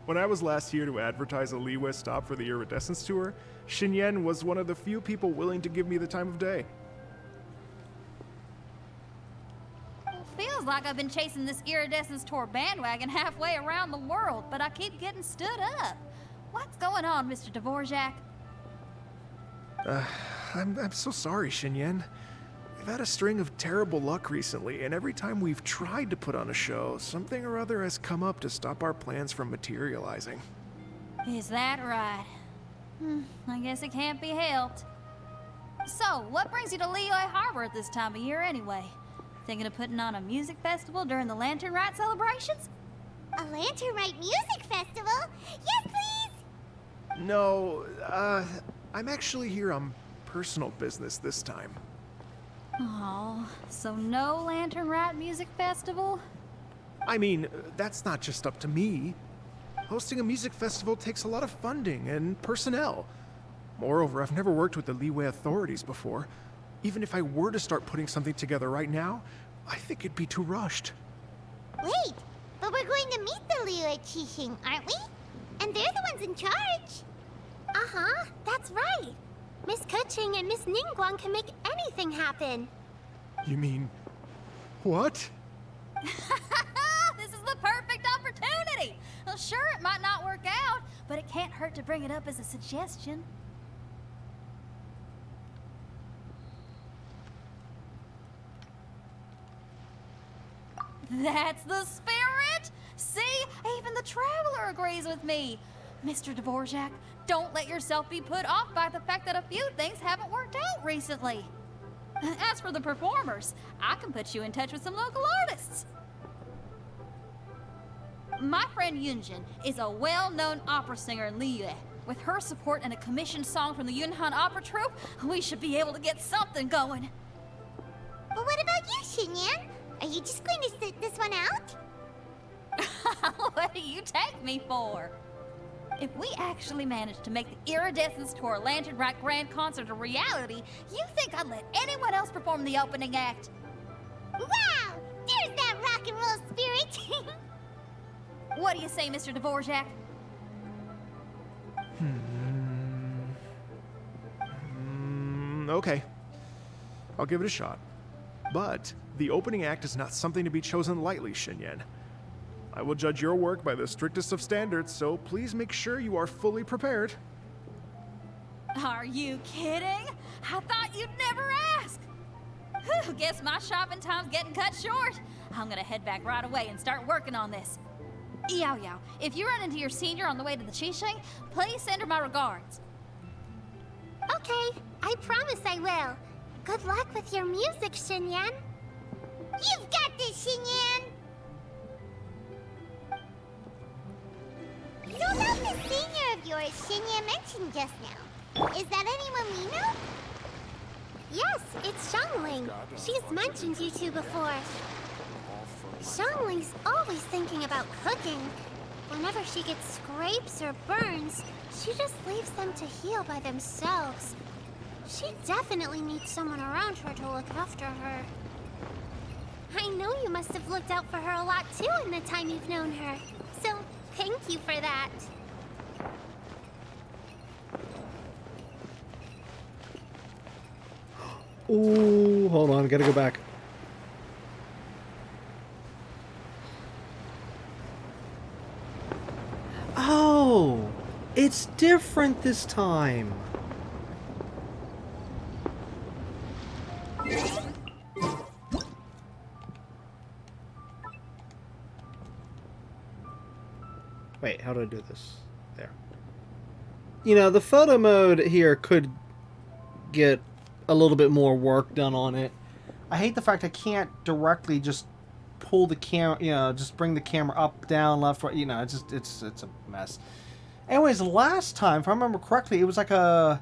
When I was last here to advertise a Liyue stop for the Iridescence Tour, Xinyan was one of the few people willing to give me the time of day. Feels like I've been chasing this Iridescence Tour bandwagon halfway around the world, but I keep getting stood up. What's going on, Mr. Dvorak? I'm so sorry, Xinyan. We've had a string of terrible luck recently, and every time we've tried to put on a show, something or other has come up to stop our plans from materializing. Is that right? I guess it can't be helped. So, what brings you to Liyue Harbor at this time of year anyway? Thinking of putting on a music festival during the Lantern Rite celebrations? A Lantern Rite music festival? Yes, please! No, I'm actually here on personal business this time. Oh, so no Lantern Rite music festival? I mean, that's not just up to me. Hosting a music festival takes a lot of funding and personnel. Moreover, I've never worked with the Liyue authorities before. Even if I were to start putting something together right now, I think it'd be too rushed. Wait, but we're going to meet the Liyue Qixing, aren't we? And they're the ones in charge. Uh-huh, that's right. Miss Keqing and Miss Ningguang can make anything happen. You mean... what? This is the perfect opportunity. Well, sure, it might not work out, but it can't hurt to bring it up as a suggestion. That's the spirit! See? Even the Traveler agrees with me. Mr. Dvorak, don't let yourself be put off by the fact that a few things haven't worked out recently. As for the performers, I can put you in touch with some local artists. My friend Yunjin is a well-known opera singer in Liyue. With her support and a commissioned song from the Yunhan Opera Troupe, we should be able to get something going. But what about you, Xinyan? Are you just going to sit this one out? What do you take me for? If we actually manage to make the iridescence to our Lantern Rite Grand Concert a reality, you think I'd let anyone else perform the opening act? Wow! There's that rock and roll spirit! What do you say, Mr. Dvorak? Okay. I'll give it a shot. But the opening act is not something to be chosen lightly, Xinyan. I will judge your work by the strictest of standards, so please make sure you are fully prepared. Are you kidding? I thought you'd never ask. Whew, guess my shopping time's getting cut short. I'm gonna head back right away and start working on this. Yao Yao, if you run into your senior on the way to the Qixing, please send her my regards. Okay, I promise I will. Good luck with your music, Xinyan. You've got this, Xinyan! So about the senior of yours Xinyan mentioned just now. Is that anyone we know? Yes, it's Xiangling. She's mentioned you two before. Xiangling's always thinking about cooking. Whenever she gets scrapes or burns, she just leaves them to heal by themselves. She definitely needs someone around her to look after her. I know you must have looked out for her a lot too in the time you've known her. So, thank you for that. Ooh, hold on, gotta go back. Oh, it's different this time. Wait, how do I do this? There. You know, the photo mode here could get a little bit more work done on it. I hate the fact I can't directly just pull the camera, you know, just bring the camera up, down, left, right, you know, it's a mess. Anyways, last time, if I remember correctly, it was like a,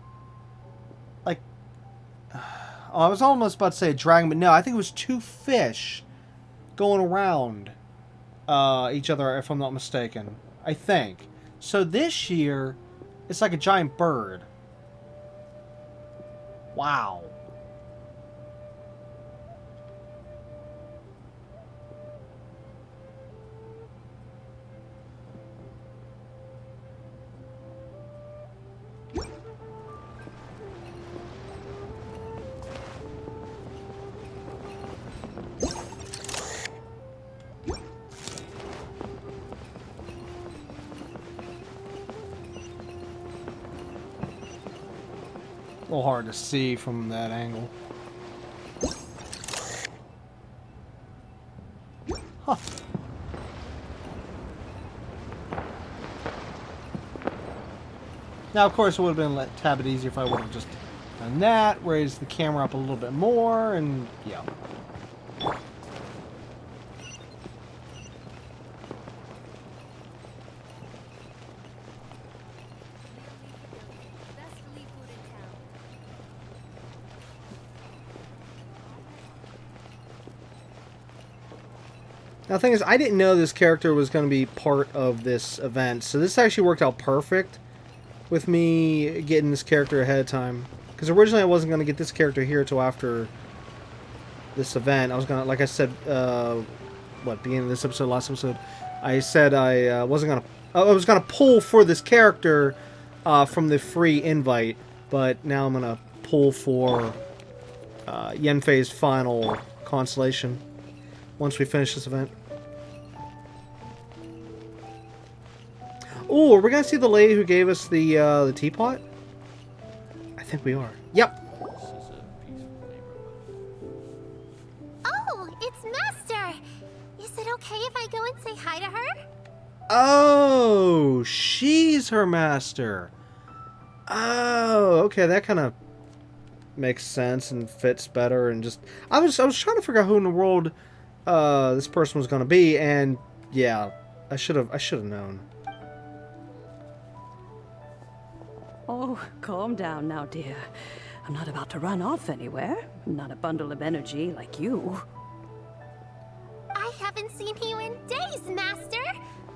I was almost about to say a dragon, but no, I think it was two fish going around each other, if I'm not mistaken. I think. So this year, it's like a giant bird. Wow. A little hard to see from that angle. Huh. Now, of course, it would have been a tad bit easier if I would have just done that, raised the camera up a little bit more, and yeah. Now, the thing is, I didn't know this character was going to be part of this event, so this actually worked out perfect with me getting this character ahead of time. Because originally I wasn't going to get this character here until after this event. I was going to, like I said, beginning of this episode, last episode, I said I wasn't going to, I was going to pull for this character from the free invite, but now I'm going to pull for Yanfei's final constellation. once we finish this event. Oh, are we gonna see the lady who gave us the teapot? I think we are. Yep. Oh, it's Master! Is it okay if I go and say hi to her? Oh, she's her master. Oh, okay, that kind of makes sense and fits better. And just, I was trying to figure out who in the world this person was gonna be, and yeah, I should have known. Oh, calm down now, dear. I'm not about to run off anywhere. I'm not a bundle of energy like you. I haven't seen you in days, Master!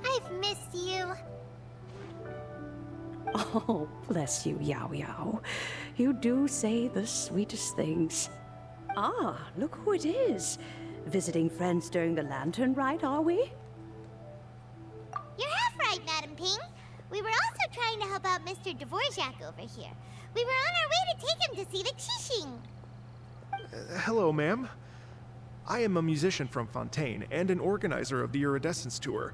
I've missed you. Oh, bless you, Yao Yao. You do say the sweetest things. Ah, look who it is. Visiting friends during the lantern rite, are we? You're half right, Madam Ping. We were also trying to help out Mr. Dvorak over here. We were on our way to take him to see the Qixing. Hello, ma'am. I am a musician from Fontaine and an organizer of the Iridescence Tour.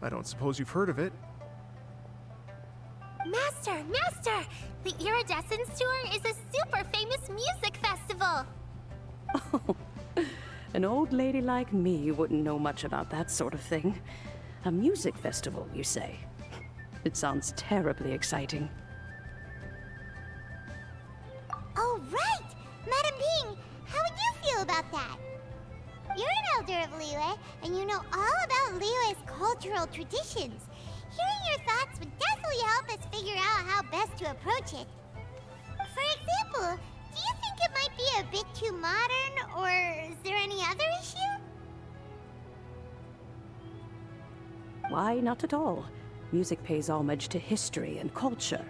I don't suppose you've heard of it. Master! Master! The Iridescence Tour is a super famous music festival! Oh, an old lady like me wouldn't know much about that sort of thing. A music festival, you say? It sounds terribly exciting. Oh, right! Madam Ping, how would you feel about that? You're an elder of Liyue, and you know all about Liyue's cultural traditions. Hearing your thoughts would definitely help us figure out how best to approach it. For example, do you think it might be a bit too modern, or is there any other issue? Why, not at all. Music pays homage to history and culture,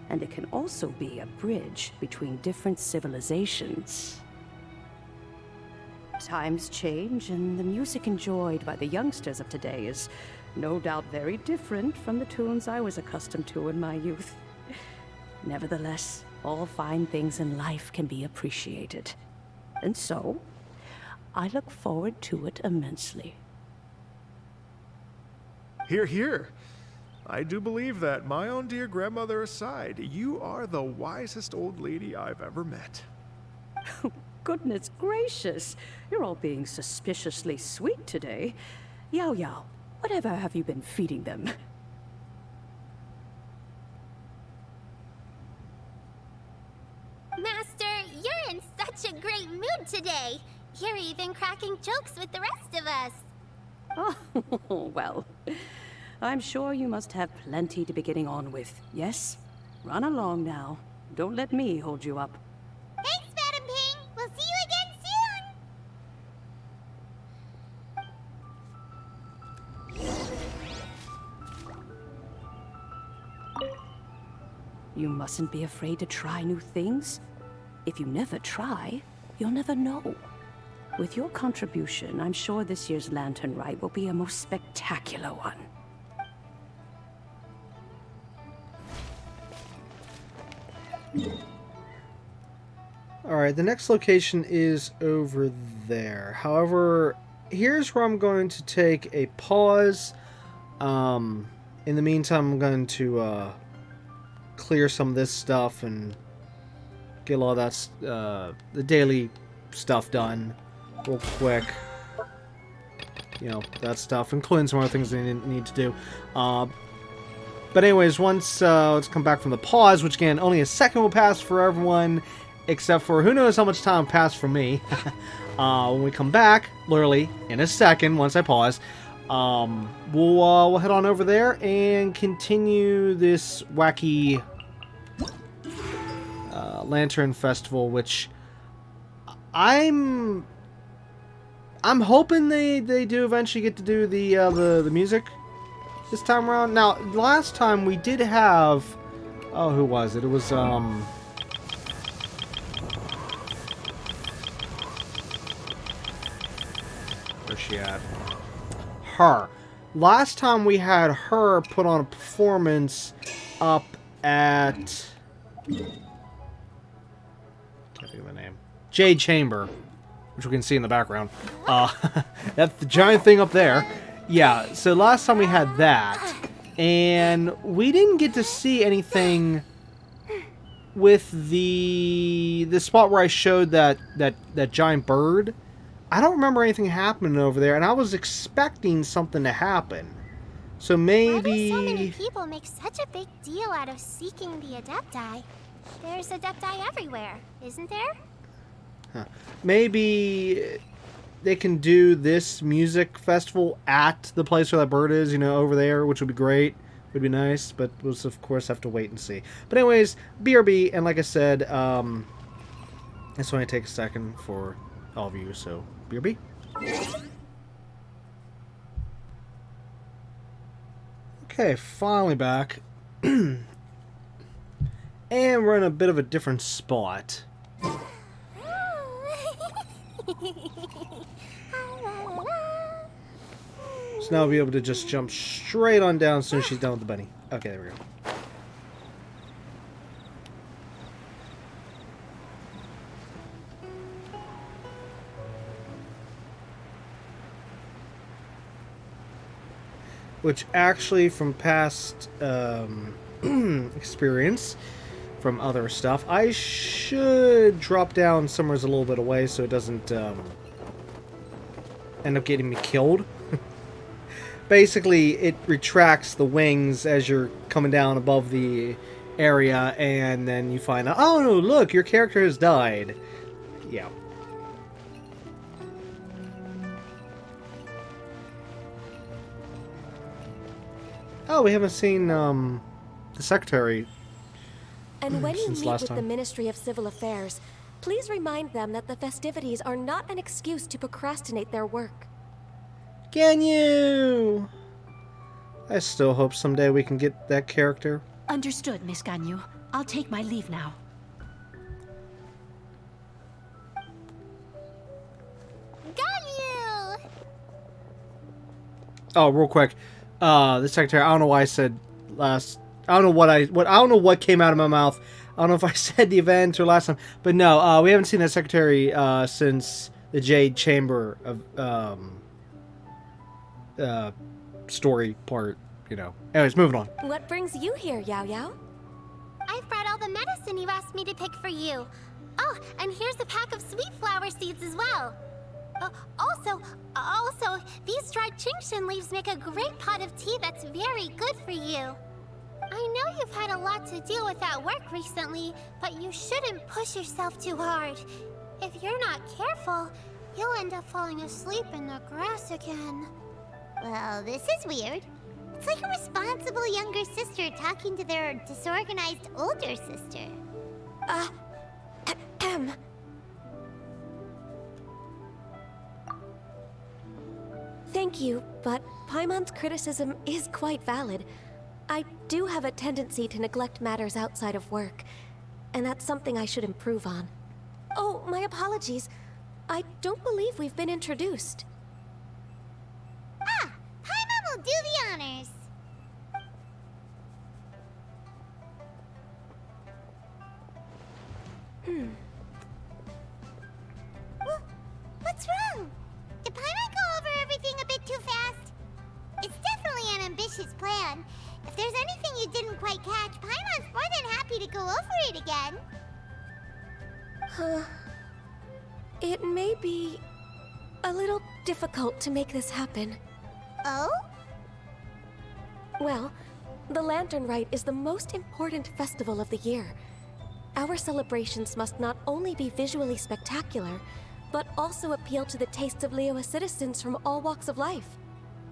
and it can also be a bridge between different civilizations. Times change, and the music enjoyed by the youngsters of today is no doubt very different from the tunes I was accustomed to in my youth. Nevertheless, all fine things in life can be appreciated. And so, I look forward to it immensely. Hear, hear. I do believe that, my own dear grandmother aside, you are the wisest old lady I've ever met. Goodness gracious, you're all being suspiciously sweet today. Yao Yao, whatever have you been feeding them? Master, you're in such a great mood today! You're even cracking jokes with the rest of us! Oh, well, I'm sure you must have plenty to be getting on with, yes? Run along now. Don't let me hold you up. Thanks, Madam Ping. We'll see you again soon. You mustn't be afraid to try new things. If you never try, you'll never know. With your contribution, I'm sure this year's Lantern Rite will be a most spectacular one. Alright, the next location is over there. However, here's where I'm going to take a pause. In the meantime, I'm going to clear some of this stuff and get a lot of that, the daily stuff done real quick. You know, that stuff, including some other things they need to do. But anyways, once let's come back from the pause, which again, only a second will pass for everyone, except for who knows how much time passed for me. When we come back, literally in a second, once I pause, we'll head on over there and continue this wacky Lantern Festival, which I'm hoping they do eventually get to do the music this time around. Now, last time we did have, oh, who was it? It was where's she at? Her. Last time we had her put on a performance up at, can't think of the name, Jade Chamber. which we can see in the background. That's the giant thing up there. Yeah, so last time we had that, and we didn't get to see anything with the spot where I showed that giant bird. I don't remember anything happening over there, and I was expecting something to happen. So maybe... Why do so many people make such a big deal out of seeking the Adepti? There's Adepti everywhere, isn't there? Huh. Maybe they can do this music festival at the place where that bird is, you know, over there, which would be great. Would be nice, but we'll of course have to wait and see. But anyways, BRB, and like I said, it's going to take a second for all of you, so BRB. Okay, finally back. And we're in a bit of a different spot. So now we'll be able to just jump straight on down as soon as she's done with the bunny. Okay, there we go. Which actually, from past experience, from other stuff, I should drop down somewhere a little bit away so it doesn't end up getting me killed. Basically, it retracts the wings as you're coming down above the area, and then you find out, oh no, look, your character has died. Yeah. Oh, we haven't seen the secretary And when you since meet last with time. the Ministry of Civil Affairs, please remind them that the festivities are not an excuse to procrastinate their work. Can you? I still hope someday we can get that character. Understood, Miss Ganyu. I'll take my leave now. Ganyu! Oh, real quick. The secretary, I don't know why I said last... I don't know I don't know what came out of my mouth. I don't know if I said the event or last time. But no, we haven't seen that secretary since the Jade Chamber of... story part, you know. Anyways, moving on. What brings you here, Yao Yao? I've brought all the medicine you asked me to pick for you. Oh, and here's a pack of sweet flower seeds as well. Also, these dried Chingshin leaves make a great pot of tea that's very good for you. I know you've had a lot to deal with at work recently, but you shouldn't push yourself too hard. If you're not careful, you'll end up falling asleep in the grass again. Well, this is weird. It's like a responsible younger sister talking to their disorganized older sister. Thank you, but Paimon's criticism is quite valid. I do have a tendency to neglect matters outside of work, and that's something I should improve on. Oh, my apologies. I don't believe we've been introduced. Ah, Paimon will do the honors. What's wrong? Did Paimon go over everything a bit too fast? It's definitely an ambitious plan. If there's anything you didn't quite catch, Paimon's more than happy to go over it again. It may be a little difficult to make this happen. Oh? Well, the Lantern Rite is the most important festival of the year. Our celebrations must not only be visually spectacular, but also appeal to the tastes of Liyue citizens from all walks of life.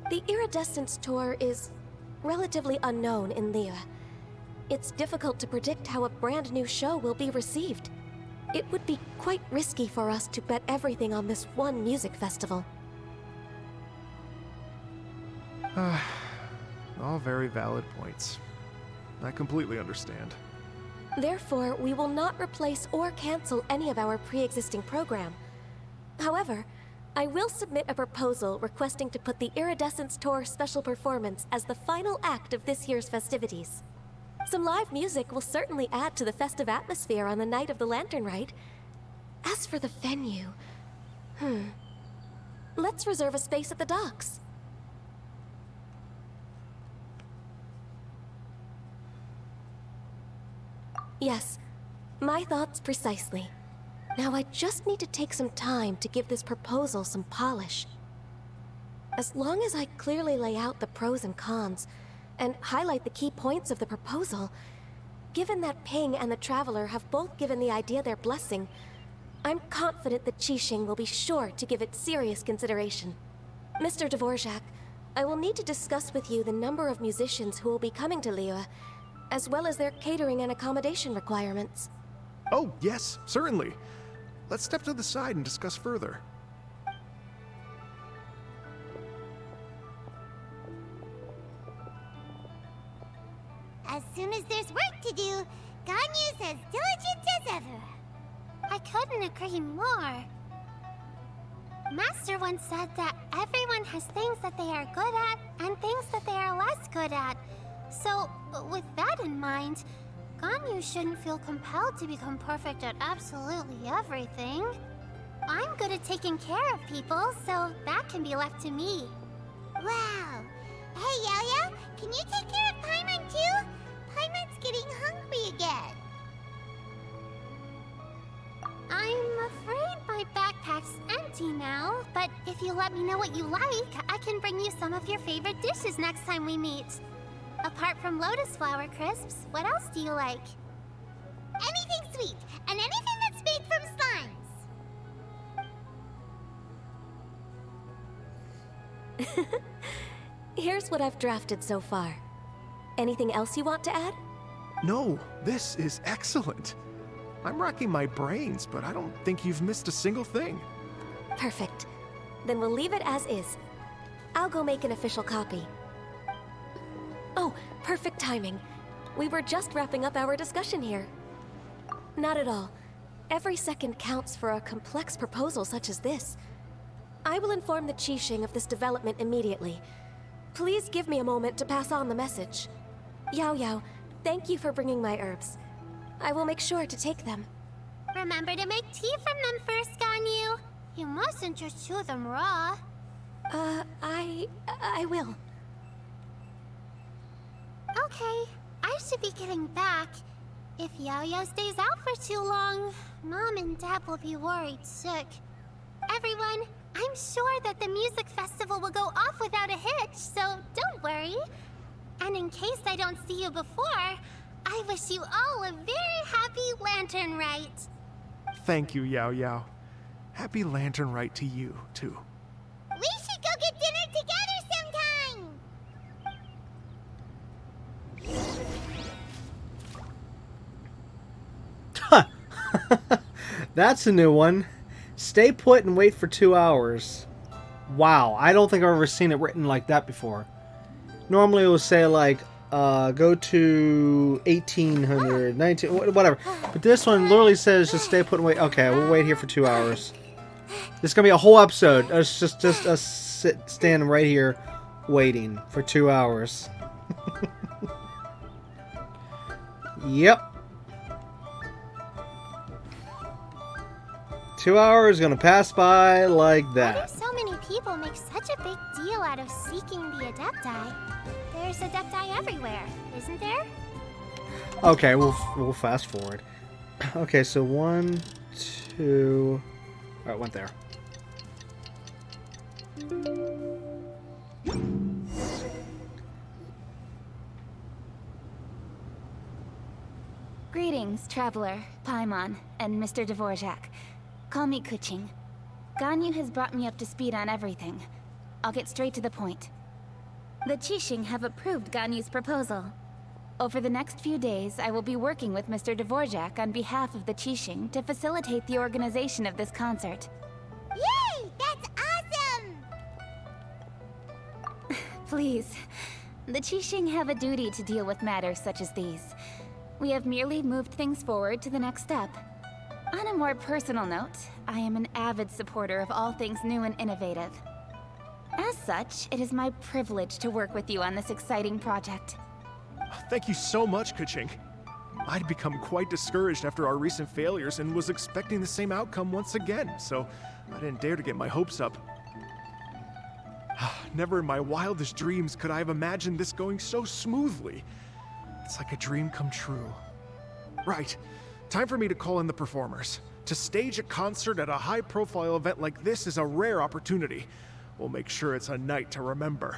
The Iridescence Tour is relatively unknown in Liyue. It's difficult to predict how a brand new show will be received. It would be quite risky for us to bet everything on this one music festival. All very valid points. I completely understand. Therefore, we will not replace or cancel any of our pre-existing program. However, I will submit a proposal requesting to put the Iridescence Tour special performance as the final act of this year's festivities. Some live music will certainly add to the festive atmosphere on the night of the Lantern Rite. As for the venue, Let's reserve a space at the docks. Yes, my thoughts precisely. Now I just need to take some time to give this proposal some polish. As long as I clearly lay out the pros and cons, and highlight the key points of the proposal, given that Ping and the Traveler have both given the idea their blessing, I'm confident that Qixing will be sure to give it serious consideration. Mr. Dvorak, I will need to discuss with you the number of musicians who will be coming to Liyue, as well as their catering and accommodation requirements. Oh, yes, certainly. Let's step to the side and discuss further. As soon as there's work to do, Ganyu's as diligent as ever. I couldn't agree more. Master once said that everyone has things that they are good at and things that they are less good at. So, with that in mind, Ganyu shouldn't feel compelled to become perfect at absolutely everything. I'm good at taking care of people, so that can be left to me. Wow. Hey, Yo-Yo, can you take care of Paimon too? Paimon's getting hungry again. I'm afraid my backpack's empty now, but if you let me know what you like, I can bring you some of your favorite dishes next time we meet. Apart from lotus flower crisps, what else do you like? Anything sweet, and anything that's made from slimes. Here's what I've drafted so far. Anything else you want to add? No, this is excellent. I'm racking my brains, but I don't think you've missed a single thing. Perfect. Then we'll leave it as is. I'll go make an official copy. Oh, perfect timing. We were just wrapping up our discussion here. Not at all. Every second counts for a complex proposal such as this. I will inform the Qixing of this development immediately. Please give me a moment to pass on the message. Yao Yao, thank you for bringing my herbs. I will make sure to take them. Remember to make tea from them first, Ganyu. You mustn't just chew them raw. I will. Okay, I should be getting back. If Yao-Yao stays out for too long, Mom and Dad will be worried sick. Everyone, I'm sure that the music festival will go off without a hitch, so don't worry. And in case I don't see you before, I wish you all a very happy Lantern Rite. Thank you, Yao Yao. Happy Lantern Rite to you, too. We should go get dinner together sometime. That's a new one. Stay put and wait for 2 hours. Wow, I don't think I've ever seen it written like that before. Normally it will say like, go to 1800, 19, whatever. But this one literally says just stay put and wait. Okay, we'll wait here for 2 hours. This is going to be a whole episode. It's just us standing right here waiting for 2 hours. Yep. 2 hours gonna pass by like Why that. do so many people make such a big deal out of seeking the Adepti? There's Adepti everywhere, isn't there? Okay, we'll fast forward. Okay, so 1, 2. All right, went there. Greetings, Traveler, Paimon, and Mr. Dvorak. Call me Kuching. Ganyu has brought me up to speed on everything. I'll get straight to the point. The Qixing have approved Ganyu's proposal. Over the next few days, I will be working with Mr. Dvorak on behalf of the Qixing to facilitate the organization of this concert. Yay! That's awesome! Please. The Qixing have a duty to deal with matters such as these. We have merely moved things forward to the next step. On a more personal note, I am an avid supporter of all things new and innovative. As such, it is my privilege to work with you on this exciting project. Thank you so much, Kuching. I'd become quite discouraged after our recent failures and was expecting the same outcome once again, so I didn't dare to get my hopes up. Never in my wildest dreams could I have imagined this going so smoothly. It's like a dream come true. Right. Time for me to call in the performers. To stage a concert at a high-profile event like this is a rare opportunity. We'll make sure it's a night to remember.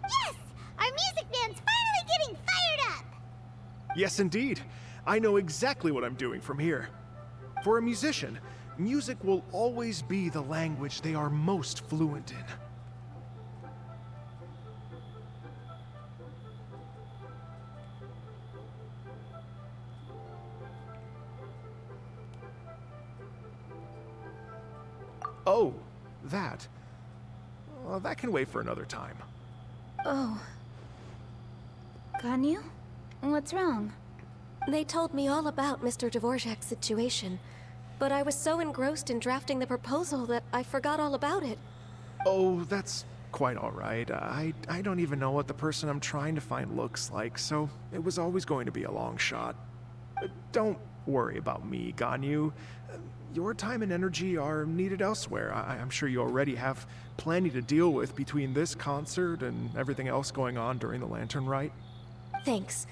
Yes! Our music band's finally getting fired up! Yes, indeed. I know exactly what I'm doing from here. For a musician, music will always be the language they are most fluent in. Oh, that. Well, that can wait for another time. Oh. Ganyu? What's wrong? They told me all about Mr. Dvorak's situation, but I was so engrossed in drafting the proposal that I forgot all about it. Oh, that's quite all right. I don't even know what the person I'm trying to find looks like, so it was always going to be a long shot. Don't worry about me, Ganyu. Your time and energy are needed elsewhere. I'm sure you already have plenty to deal with between this concert and everything else going on during the Lantern Rite. Thanks.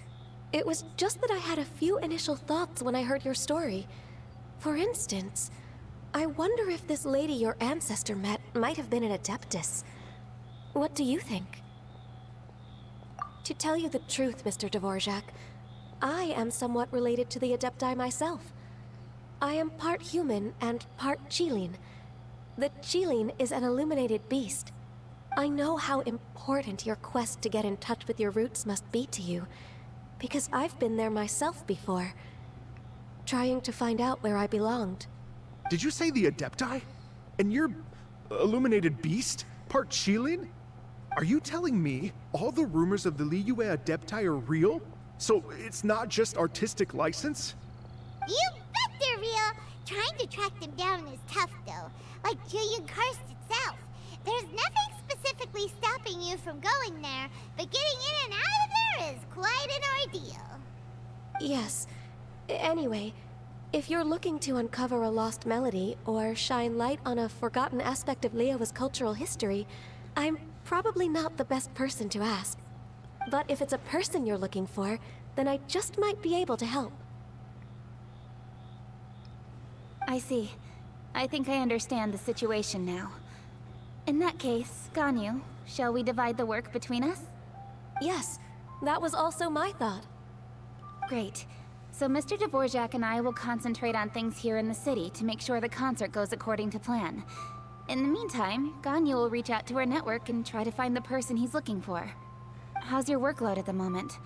It was just that I had a few initial thoughts when I heard your story. For instance, I wonder if this lady your ancestor met might have been an Adeptus. What do you think? To tell you the truth, Mr. Dvorak, I am somewhat related to the Adepti myself. I am part human and part Qilin. The Qilin is an illuminated beast. I know how important your quest to get in touch with your roots must be to you, because I've been there myself before, trying to find out where I belonged. Did you say the Adepti? And you're illuminated beast? Part Qilin? Are you telling me all the rumors of the Liyue Adepti are real? So it's not just artistic license? You bet they're real! Trying to track them down is tough, though. Like Julian Karst itself. There's nothing specifically stopping you from going there, but getting in and out of there is quite an ordeal. Yes. Anyway, if you're looking to uncover a lost melody or shine light on a forgotten aspect of Liyue's cultural history, I'm probably not the best person to ask. But if it's a person you're looking for, then I just might be able to help. I see. I think I understand the situation now. In that case, Ganyu, shall we divide the work between us? Yes, that was also my thought. Great. So Mr. Dvorak and I will concentrate on things here in the city to make sure the concert goes according to plan. In the meantime, Ganyu will reach out to our network and try to find the person he's looking for. How's your workload at the moment?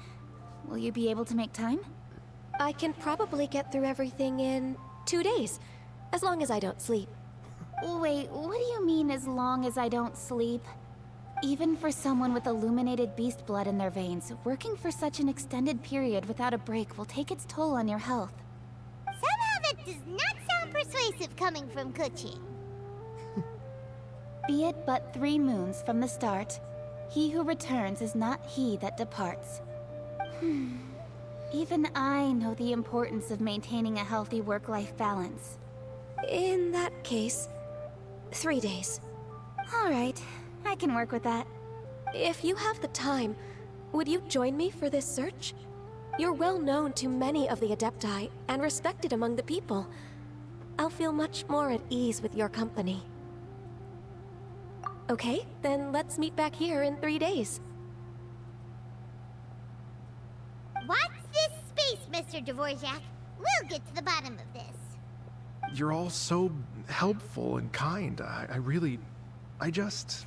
Will you be able to make time? I can probably get through everything in 2 days, as long as I don't sleep. Wait, what do you mean as long as I don't sleep? Even for someone with illuminated beast blood in their veins, working for such an extended period without a break will take its toll on your health. Somehow that does not sound persuasive coming from Kuching. Be it but 3 moons from the start, he who returns is not he that departs. Even I know the importance of maintaining a healthy work-life balance. In that case, 3 days. All right, I can work with that. If you have the time, would you join me for this search? You're well known to many of the Adepti and respected among the people. I'll feel much more at ease with your company. Okay, then let's meet back here in 3 days. Watch this space, Mr. Dvorak. We'll get to the bottom of this. You're all so helpful and kind. I just...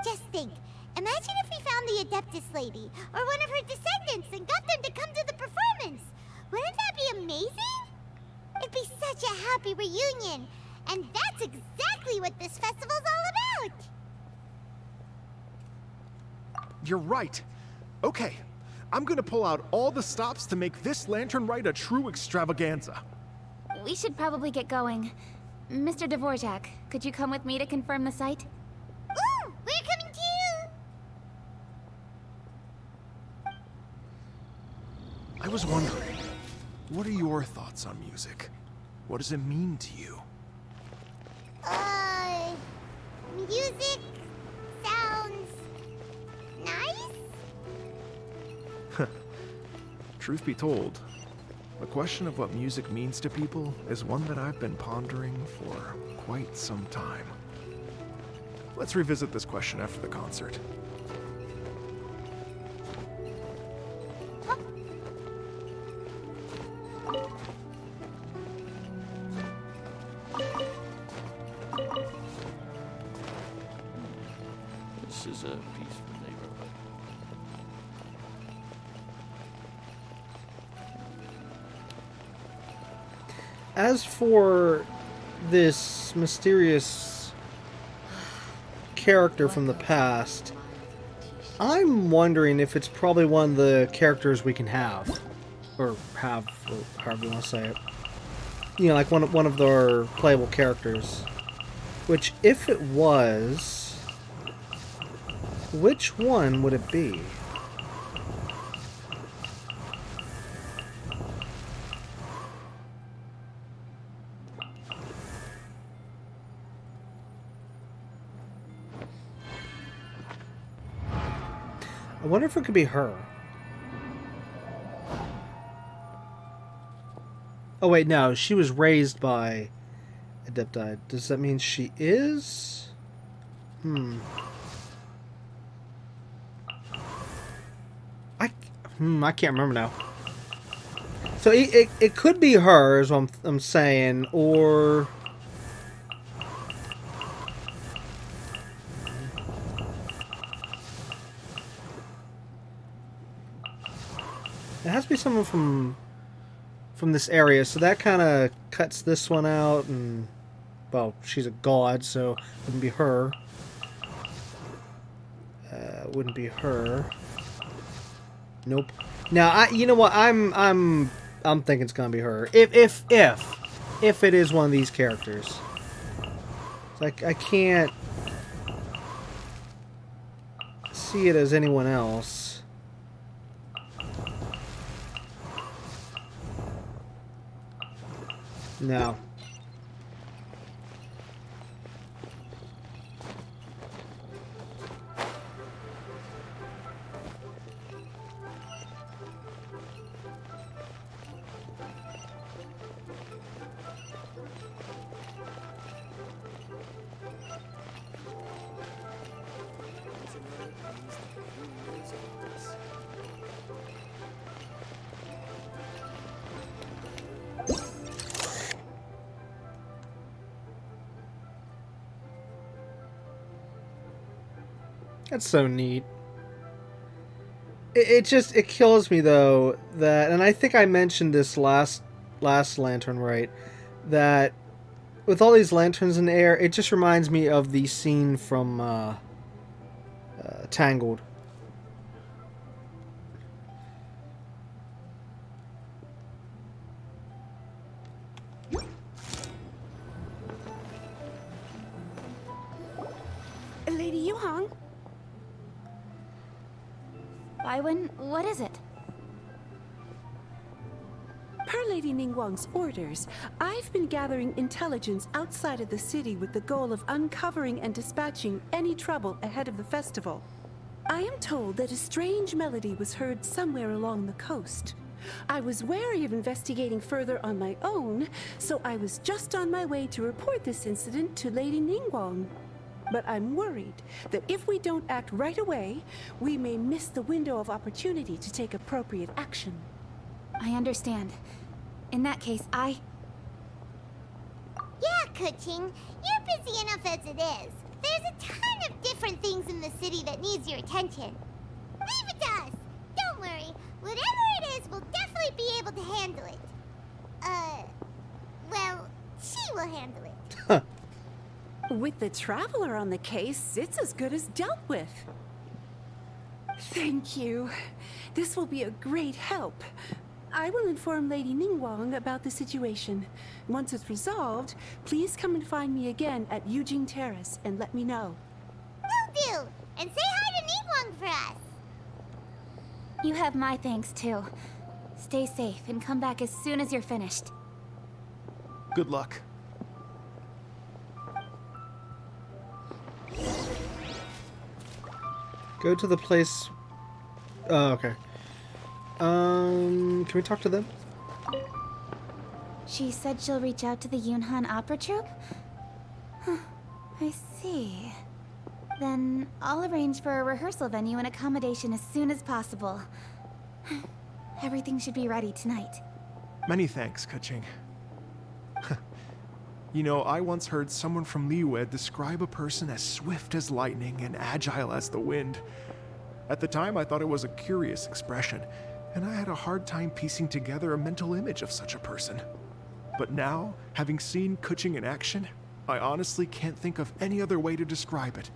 Just think. Imagine if we found the Adeptus lady, or one of her descendants, and got them to come to the performance. Wouldn't that be amazing? It'd be such a happy reunion. And that's exactly what this festival's all about. You're right. Okay, I'm gonna pull out all the stops to make this Lantern Rite a true extravaganza. We should probably get going. Mr. Dvorak, could you come with me to confirm the site? Ooh, we're coming too! I was wondering, what are your thoughts on music? What does it mean to you? Truth be told, the question of what music means to people is one that I've been pondering for quite some time. Let's revisit this question after the concert. This is a peaceful neighborhood. As for this mysterious character from the past, I'm wondering if it's probably one of the characters we can have. Or however you want to say it. You know, like one of their playable characters. Which, if it was, which one would it be? I wonder if it could be her. Oh wait, no, she was raised by Adepti. Does that mean she is? I can't remember now. So it could be her, is what I'm saying, or it has to be someone from this area. So that kind of cuts this one out, and well, she's a god, so it wouldn't be her. Wouldn't be her. Nope. Now, you know what? I'm thinking it's gonna be her. If it is one of these characters, like I can't see it as anyone else. No. That's so neat. It kills me though that, and I think I mentioned this last lantern, right? That with all these lanterns in the air, it just reminds me of the scene from Tangled. Lady Yuhang? Baiwen, what is it? Per Lady Ningguang's orders, I've been gathering intelligence outside of the city with the goal of uncovering and dispatching any trouble ahead of the festival. I am told that a strange melody was heard somewhere along the coast. I was wary of investigating further on my own, so I was just on my way to report this incident to Lady Ningguang. But I'm worried that if we don't act right away, we may miss the window of opportunity to take appropriate action. I understand. In that case, Yeah, Kuching, you're busy enough as it is. There's a ton of different things in the city that needs your attention. Leave it to us. Don't worry. Whatever it is, we'll definitely be able to handle it. Well, she will handle it. With the Traveler on the case, it's as good as dealt with. Thank you. This will be a great help. I will inform Lady Ningguang about the situation. Once it's resolved, please come and find me again at Yujing Terrace and let me know. Will do! And say hi to Ningguang for us! you have my thanks too. Stay safe and come back as soon as you're finished. Good luck. Go to the place... Oh, okay. Can we talk to them? She said she'll reach out to the Yunhan Opera Troupe? Huh, I see. Then I'll arrange for a rehearsal venue and accommodation as soon as possible. Everything should be ready tonight. Many thanks, Kuching. You know, I once heard someone from Liyue describe a person as swift as lightning and agile as the wind. At the time, I thought it was a curious expression, and I had a hard time piecing together a mental image of such a person. But now, having seen Kuching in action, I honestly can't think of any other way to describe it.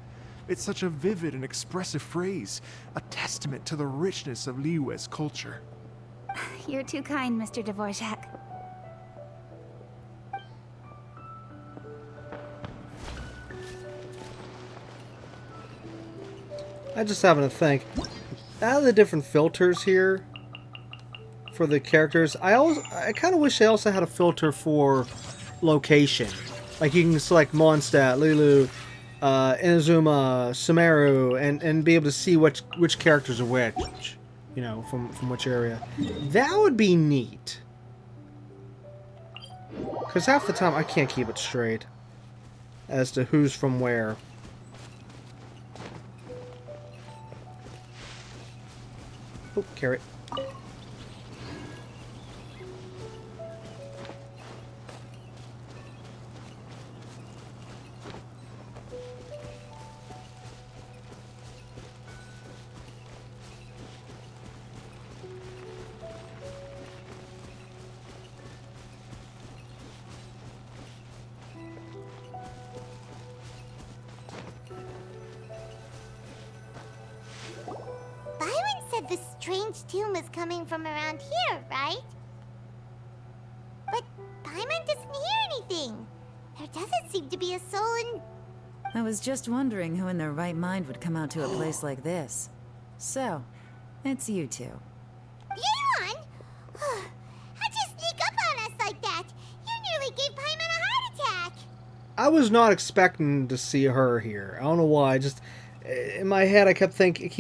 It's such a vivid and expressive phrase, a testament to the richness of Liyue's culture. You're too kind, Mr. Dvorak. I just having to think. Out of the different filters here for the characters, I kind of wish they also had a filter for location. Like you can select Mondstadt, Lulu, Inazuma, Sumeru, and be able to see which characters are which, you know, from which area. That would be neat. Because half the time I can't keep it straight as to who's from where. Oh, carrot. The strange tomb is coming from around here, right? But Paimon doesn't hear anything. There doesn't seem to be a soul in... I was just wondering who in their right mind would come out to a place like this. So, it's you two. Yeon! How'd you sneak up on us like that? You nearly gave Paimon a heart attack! I was not expecting to see her here. I don't know why. Just in my head, I keep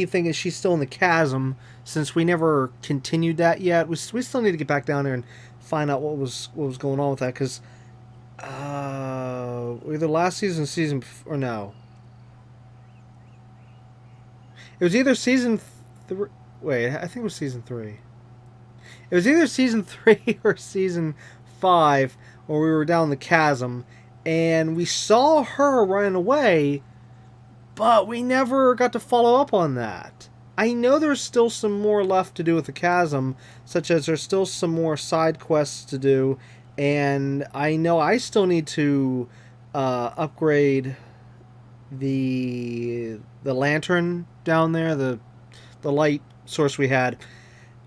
thinking she's still in the chasm, since we never continued that yet. We still need to get back down there and find out what was going on with that, because either last season or no, it was either season 3. Wait, I think it was season 3. It was either season 3 or season 5 where we were down the chasm, and we saw her running away. But we never got to follow up on that. I know there's still some more left to do with the chasm, such as there's still some more side quests to do, and I know I still need to upgrade the lantern down there, the light source we had,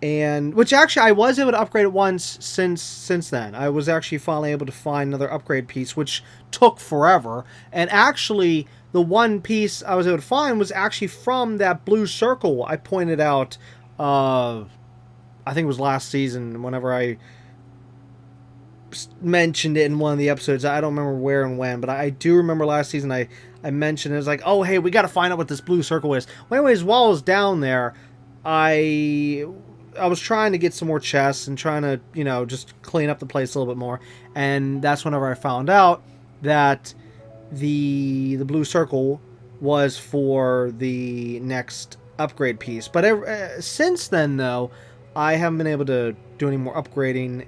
and which actually I was able to upgrade it once since then. I was actually finally able to find another upgrade piece, which took forever, and actually the one piece I was able to find was actually from that blue circle I pointed out, I think it was last season, whenever I mentioned it in one of the episodes. I don't remember where and when, but I do remember last season I mentioned it. It was like, oh, hey, we got to find out what this blue circle is. Well, anyways, while I was down there, I was trying to get some more chests and trying to, you know, just clean up the place a little bit more. And that's whenever I found out that the blue circle was for the next upgrade piece. But since then, though, I haven't been able to do any more upgrading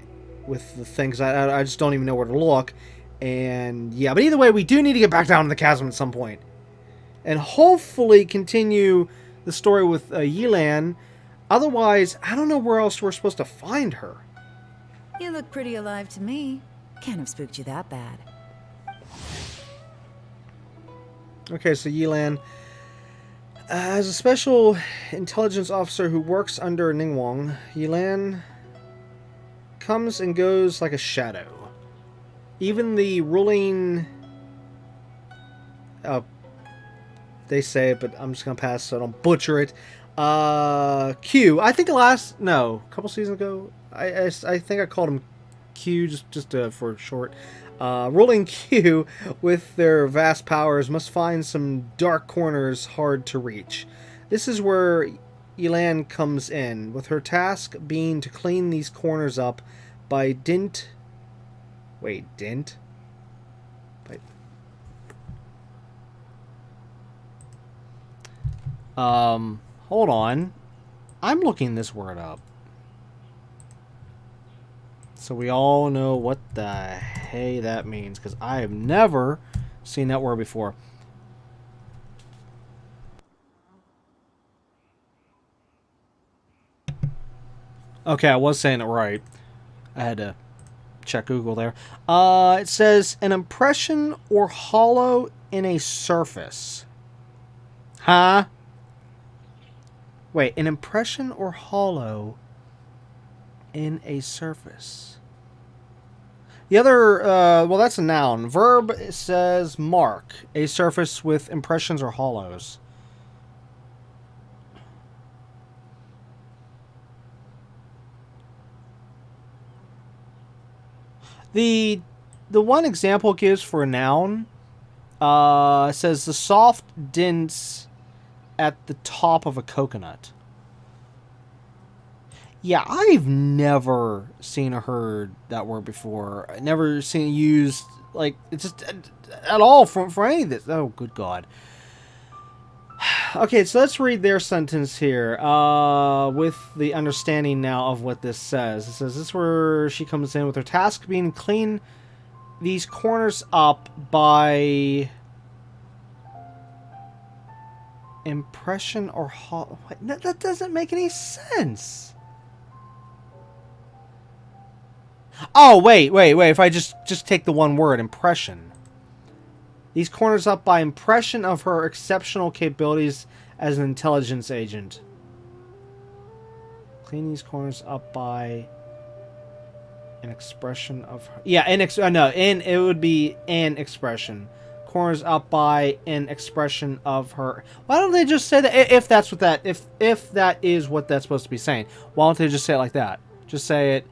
with the things. I just don't even know where to look. And yeah, but either way, we do need to get back down to the chasm at some point, and hopefully continue the story with Yelan. Otherwise, I don't know where else we're supposed to find her. You look pretty alive to me. Can't have spooked you that bad. Okay, so Yelan, as a special intelligence officer who works under Ningguang, Yelan comes and goes like a shadow. Even the ruling... they say it, but I'm just going to pass so I don't butcher it. Q. I think a couple seasons ago, I think I called him Q just for short. Ruling Q, with their vast powers, must find some dark corners hard to reach. This is where Elan comes in, with her task being to clean these corners up by dint... Wait, dint? Hold on. I'm looking this word up. So we all know what the hey that means, because I have never seen that word before. Okay, I was saying it right. I had to check Google there. It says an impression or hollow in a surface. Huh? Wait, an impression or hollow in a surface. The other, well, that's a noun. Verb says mark, a surface with impressions or hollows. The one example it gives for a noun says the soft dints at the top of a coconut. Yeah, I've never seen or heard that word before. I never seen it used, like, it's just at all for any of this. Oh, good God. Okay, so let's read their sentence here with the understanding now of what this says. It says, this is where she comes in with her task being clean these corners up by impression or hollow. That doesn't make any sense. Oh, wait. If I just take the one word, impression. These corners up by impression of her exceptional capabilities as an intelligence agent. Clean these corners up by an expression of her... Yeah, it would be an expression. Corners up by an expression of her... Why don't they just say that, if that's what that... If that is what that's supposed to be saying? Why don't they just say it like that? Just say it...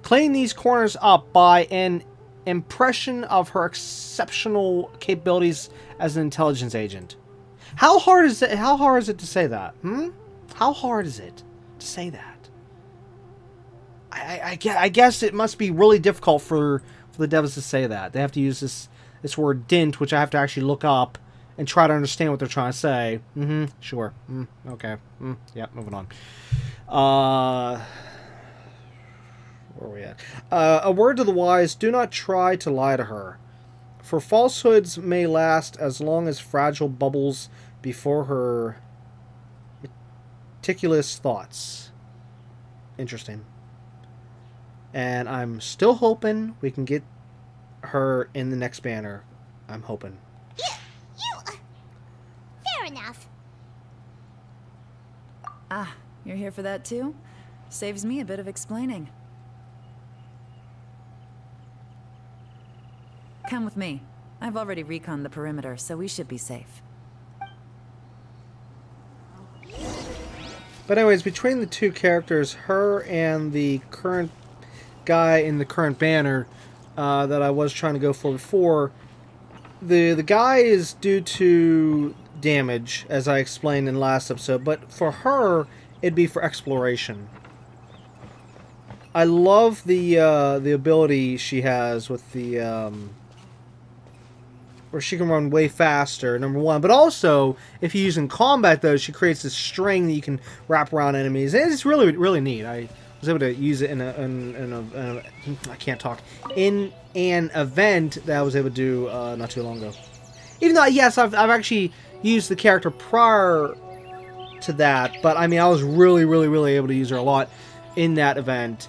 Clean these corners up by an impression of her exceptional capabilities as an intelligence agent. How hard is it? How hard is it to say that? How hard is it to say that? I guess it must be really difficult for the devs to say that. They have to use this word dint, which I have to actually look up and try to understand what they're trying to say. Sure. Okay. Yeah. Moving on. Where are we at? A word to the wise, do not try to lie to her. For falsehoods may last as long as fragile bubbles before her meticulous thoughts. Interesting. And I'm still hoping we can get her in the next banner. I'm hoping. Fair enough. Ah, you're here for that too? Saves me a bit of explaining. Come with me. I've already reconned the perimeter, so we should be safe. But anyways, between the two characters, her and the current guy in the current banner that I was trying to go for before, the guy is due to damage, as I explained in last episode, but for her, it'd be for exploration. I love the ability she has with the where she can run way faster, number one. But also, if you use in combat, though, she creates this string that you can wrap around enemies. And it's really, really neat. I was able to use it in I can't talk. In an event that I was able to do not too long ago. Even though, yes, I've actually used the character prior to that. But, I mean, I was really, really, really able to use her a lot in that event.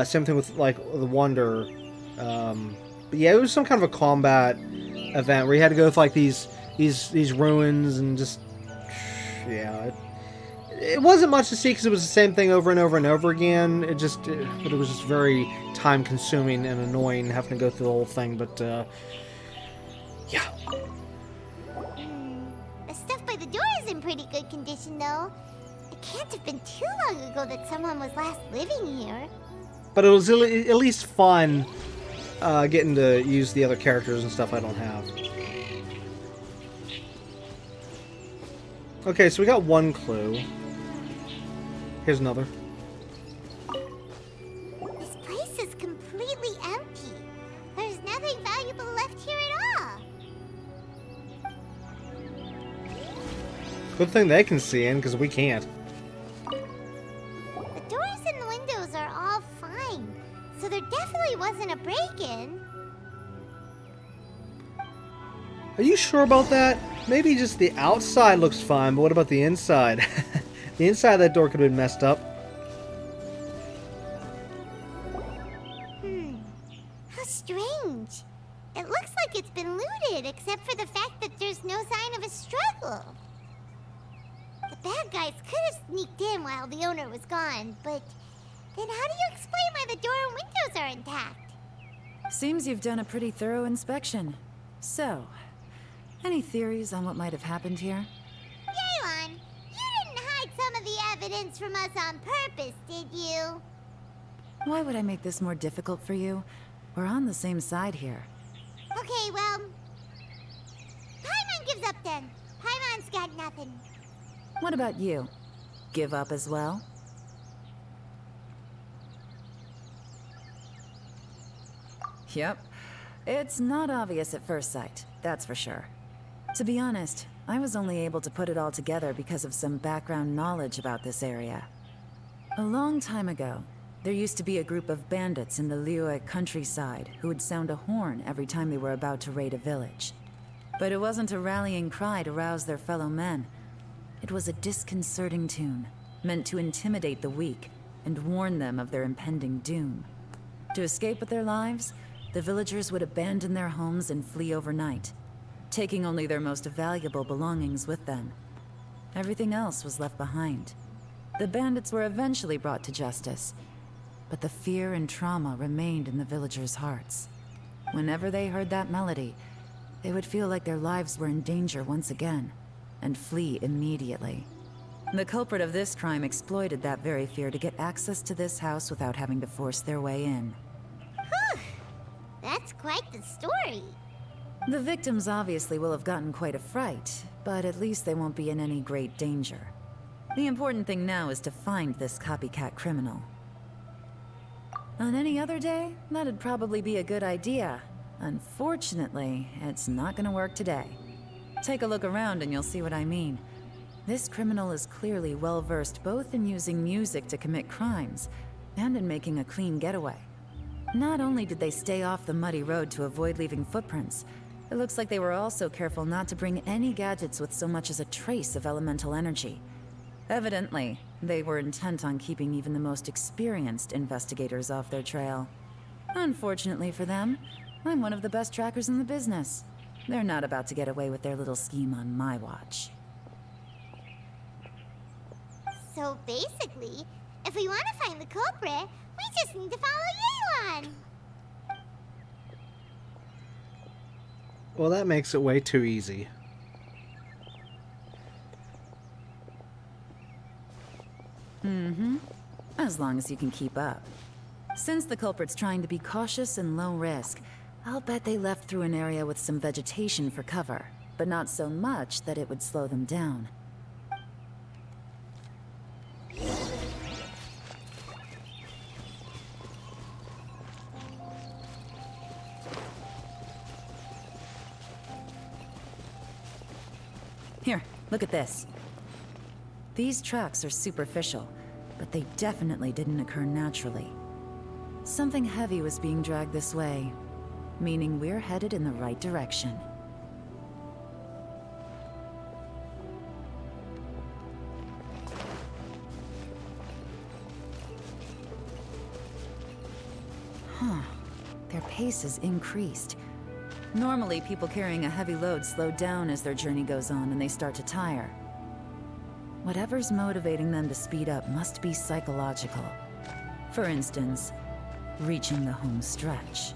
Same thing with, like, the Wonder. But, yeah, it was some kind of a combat event where you had to go with like these ruins and just it wasn't much to see because it was the same thing over and over and over again. But it was just very time consuming and annoying having to go through the whole thing. But yeah. The stuff by the door is in pretty good condition though. It can't have been too long ago that someone was last living here. But it was at least fun. Getting to use the other characters and stuff I don't have. Okay, so we got one clue. Here's another. This place is completely empty. There's nothing valuable left here at all. Good thing they can see in, because we can't. The doors and the windows are all fine, so there definitely wasn't a break-in. Are you sure about that? Maybe just the outside looks fine, but what about the inside? The inside of that door could have been messed up. How strange. It looks like it's been looted, except for the fact that there's no sign of a struggle. The bad guys could have sneaked in while the owner was gone, but then how do you explain why the door and windows are intact? Seems you've done a pretty thorough inspection. So, any theories on what might have happened here? Yaylon, you didn't hide some of the evidence from us on purpose, did you? Why would I make this more difficult for you? We're on the same side here. Okay, well, Paimon gives up then. Paimon's got nothing. What about you? Give up as well? Yep. It's not obvious at first sight, that's for sure. To be honest, I was only able to put it all together because of some background knowledge about this area. A long time ago, there used to be a group of bandits in the Liyue countryside who would sound a horn every time they were about to raid a village. But it wasn't a rallying cry to rouse their fellow men. It was a disconcerting tune, meant to intimidate the weak and warn them of their impending doom. To escape with their lives, the villagers would abandon their homes and flee overnight, taking only their most valuable belongings with them. Everything else was left behind. The bandits were eventually brought to justice, but the fear and trauma remained in the villagers' hearts. Whenever they heard that melody, they would feel like their lives were in danger once again, and flee immediately. The culprit of this crime exploited that very fear to get access to this house without having to force their way in. That's quite the story. The victims obviously will have gotten quite a fright, but at least they won't be in any great danger. The important thing now is to find this copycat criminal. On any other day, that'd probably be a good idea. Unfortunately, it's not gonna work today. Take a look around and you'll see what I mean. This criminal is clearly well-versed both in using music to commit crimes and in making a clean getaway. Not only did they stay off the muddy road to avoid leaving footprints, it looks like they were also careful not to bring any gadgets with so much as a trace of elemental energy. Evidently, they were intent on keeping even the most experienced investigators off their trail. Unfortunately for them, I'm one of the best trackers in the business. They're not about to get away with their little scheme on my watch. So basically, if we want to find the culprit, we just need to follow Yaylon. Well, that makes it way too easy. Mm-hmm. As long as you can keep up. Since the culprit's trying to be cautious and low risk, I'll bet they left through an area with some vegetation for cover, but not so much that it would slow them down. Here, look at this. These tracks are superficial, but they definitely didn't occur naturally. Something heavy was being dragged this way, meaning we're headed in the right direction. Huh. Their pace has increased. Normally, people carrying a heavy load slow down as their journey goes on and they start to tire. Whatever's motivating them to speed up must be psychological. For instance, reaching the home stretch.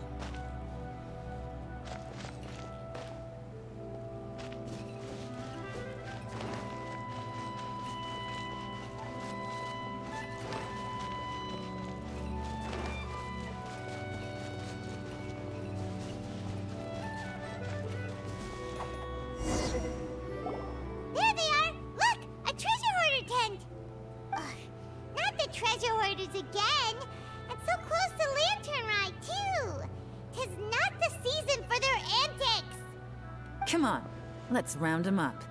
There they are! Look! A treasure hoarder tent! Ugh, not headquarters again! And so close to Lantern Rite, too! 'Tis not the season for their antics! Come on, let's round them up.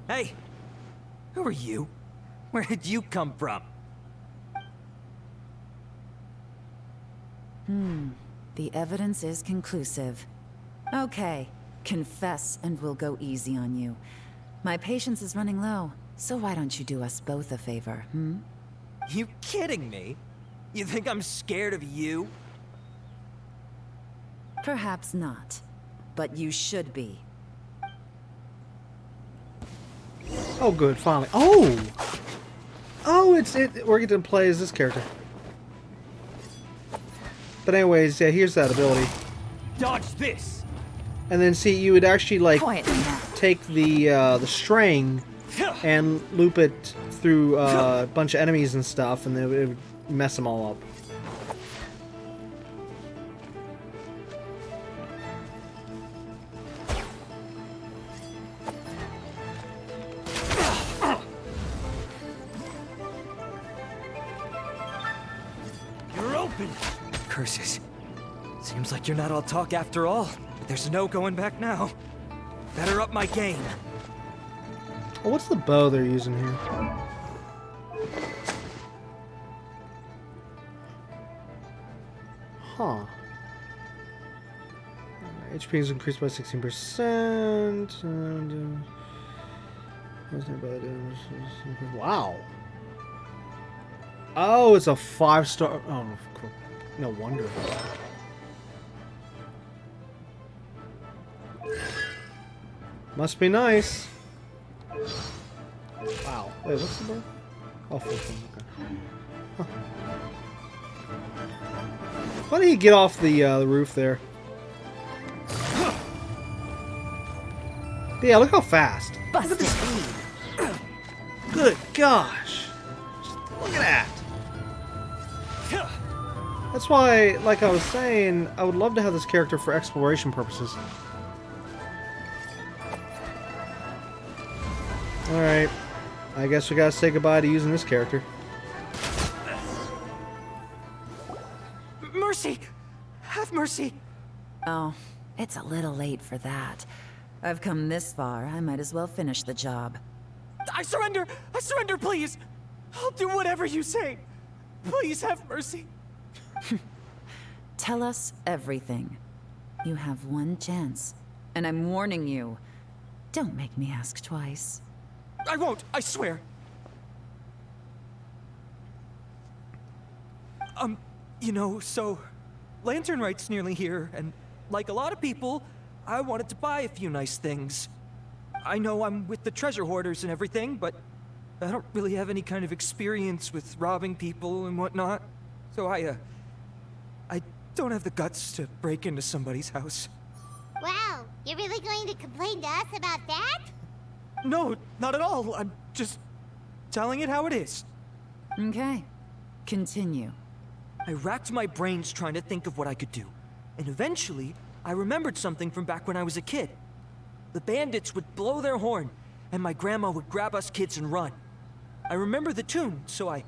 Hey! Who are you? Where did you come from? The evidence is conclusive. Okay, confess and we'll go easy on you. My patience is running low, so why don't you do us both a favor, You kidding me? You think I'm scared of you? Perhaps not, but you should be. Oh, good, finally. Oh! Oh, we're getting to play as this character. But anyways, yeah, here's that ability. Dodge this! And then see, you would actually, like, Quiet now. take the string and loop it through a bunch of enemies and stuff, and then it would mess them all up. You're open! Curses. Seems like you're not all talk after all. There's no going back now. Better up my game. Oh, what's the bow they're using here? Huh. HP is increased by 16%. And, wow. Oh, it's a 5-star. Oh, cool. No wonder. Must be nice. Wow. Wait, what's the bar? Oh, 14. Okay. Huh. Why did he get off the roof there? Yeah, look how fast. Look at the speed. Good gosh. Just look at that. That's why, like I was saying, I would love to have this character for exploration purposes. Alright. I guess we gotta say goodbye to using this character. Mercy! Have mercy! Oh, it's a little late for that. I've come this far, I might as well finish the job. I surrender! I surrender, please! I'll do whatever you say! Please have mercy! Tell us everything. You have one chance. And I'm warning you. Don't make me ask twice. I won't, I swear! You know, so... Lantern Rite's nearly here, and like a lot of people, I wanted to buy a few nice things. I know I'm with the treasure hoarders and everything, but I don't really have any kind of experience with robbing people and whatnot. So I don't have the guts to break into somebody's house. Wow, you're really going to complain to us about that? No, not at all. I'm just telling it how it is. Okay. Continue. I racked my brains trying to think of what I could do. And eventually, I remembered something from back when I was a kid. The bandits would blow their horn, and my grandma would grab us kids and run. I remember the tune, so I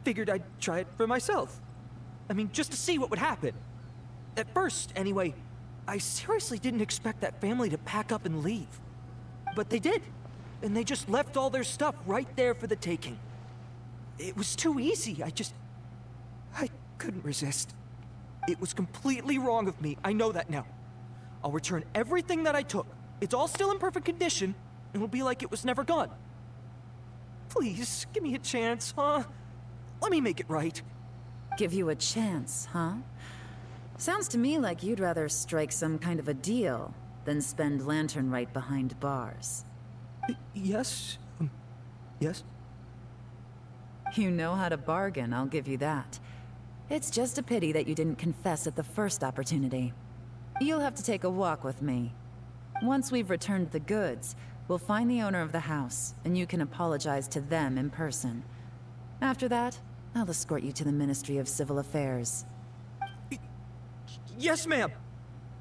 figured I'd try it for myself. I mean, just to see what would happen. At first, anyway, I seriously didn't expect that family to pack up and leave. But they did. And they just left all their stuff right there for the taking. It was too easy. I couldn't resist. It was completely wrong of me. I know that now. I'll return everything that I took. It's all still in perfect condition, and it'll be like it was never gone. Please, give me a chance, huh? Let me make it right. Give you a chance, huh? Sounds to me like you'd rather strike some kind of a deal than spend Lantern Rite behind bars. Yes? Yes? You know how to bargain, I'll give you that. It's just a pity that you didn't confess at the first opportunity. You'll have to take a walk with me. Once we've returned the goods, we'll find the owner of the house, and you can apologize to them in person. After that, I'll escort you to the Ministry of Civil Affairs. Yes, ma'am!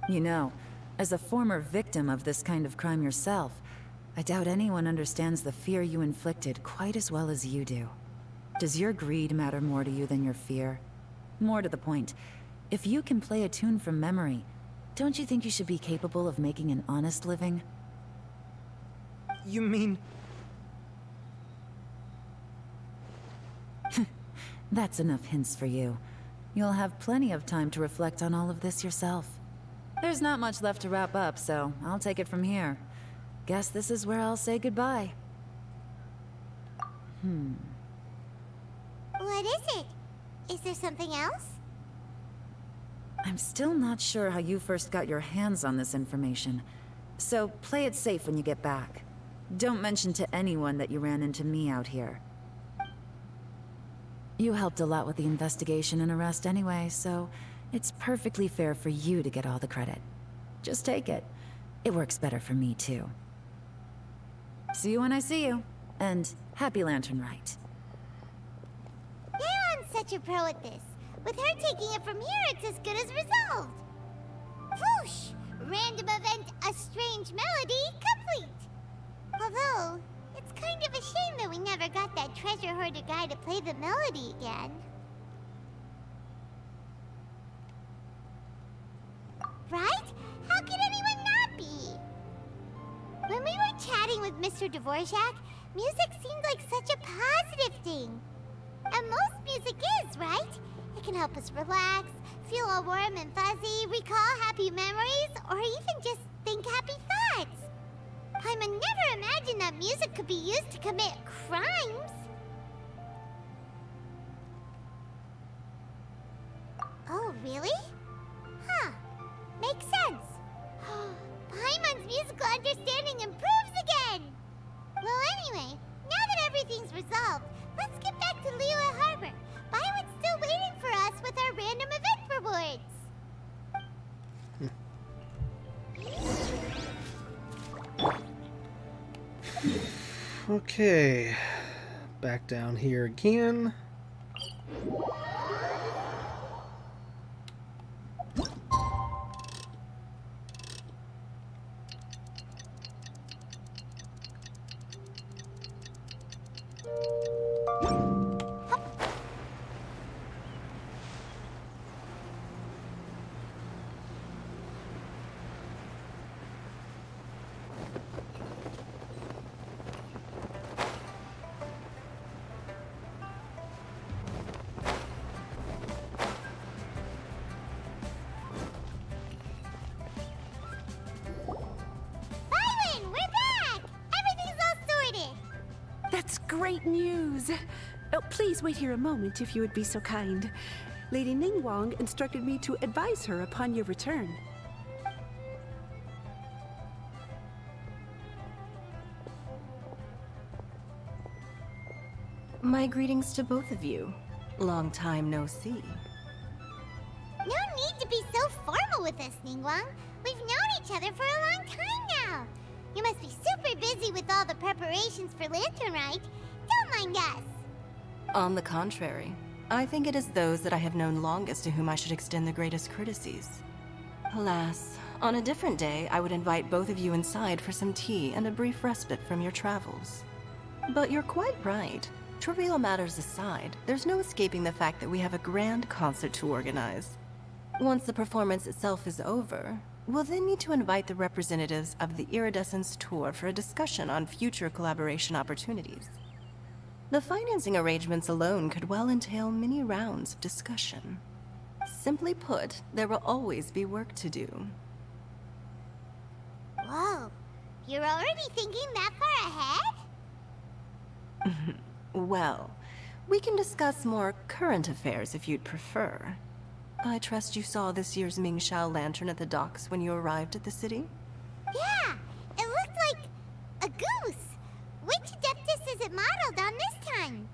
You know, as a former victim of this kind of crime yourself, I doubt anyone understands the fear you inflicted quite as well as you do. Does your greed matter more to you than your fear? More to the point, if you can play a tune from memory, don't you think you should be capable of making an honest living? You mean... That's enough hints for you. You'll have plenty of time to reflect on all of this yourself. There's not much left to wrap up, so I'll take it from here. Guess this is where I'll say goodbye. What is it? Is there something else? I'm still not sure how you first got your hands on this information, so play it safe when you get back. Don't mention to anyone that you ran into me out here. You helped a lot with the investigation and arrest anyway, so it's perfectly fair for you to get all the credit. Just take it. It works better for me, too. See you when I see you, and happy Lantern Rite. Leon's such a pro at this. With her taking it from here, it's as good as resolved. Whoosh! Random event, a strange melody, complete! Although, it's kind of a shame that we never got that treasure hoarder guy to play the melody again. Right? How could anyone not be? When we were chatting with Mr. Dvorak, music seemed like such a positive thing. And most music is, right? It can help us relax, feel all warm and fuzzy, recall happy memories, or even just think happy thoughts. Paimon never imagined that music could be used to commit crimes. Oh, really? Huh. Makes sense. Paimon's musical understanding improves again! Well, anyway, now that everything's resolved, let's get back to Liyue Harbor. Byron's still waiting for us with our random event rewards. Okay, back down here again. That's great news! Oh, please wait here a moment if you would be so kind. Lady Ningguang instructed me to advise her upon your return. My greetings to both of you. Long time no see. No need to be so formal with us, Ningguang. We've known each other for a long time now. You must be super busy with all the preparations for Lantern Rite. Don't mind us. On the contrary, I think it is those that I have known longest to whom I should extend the greatest courtesies. Alas, on a different day, I would invite both of you inside for some tea and a brief respite from your travels. But you're quite right. Trivial matters aside, there's no escaping the fact that we have a grand concert to organize. Once the performance itself is over, we'll then need to invite the representatives of the Iridescence Tour for a discussion on future collaboration opportunities. The financing arrangements alone could well entail many rounds of discussion. Simply put, there will always be work to do. Whoa, you're already thinking that far ahead? Well, we can discuss more current affairs if you'd prefer. I trust you saw this year's Mingxiao lantern at the docks when you arrived at the city? Yeah, it looked like a goose. Which Adeptus is it modeled on this time?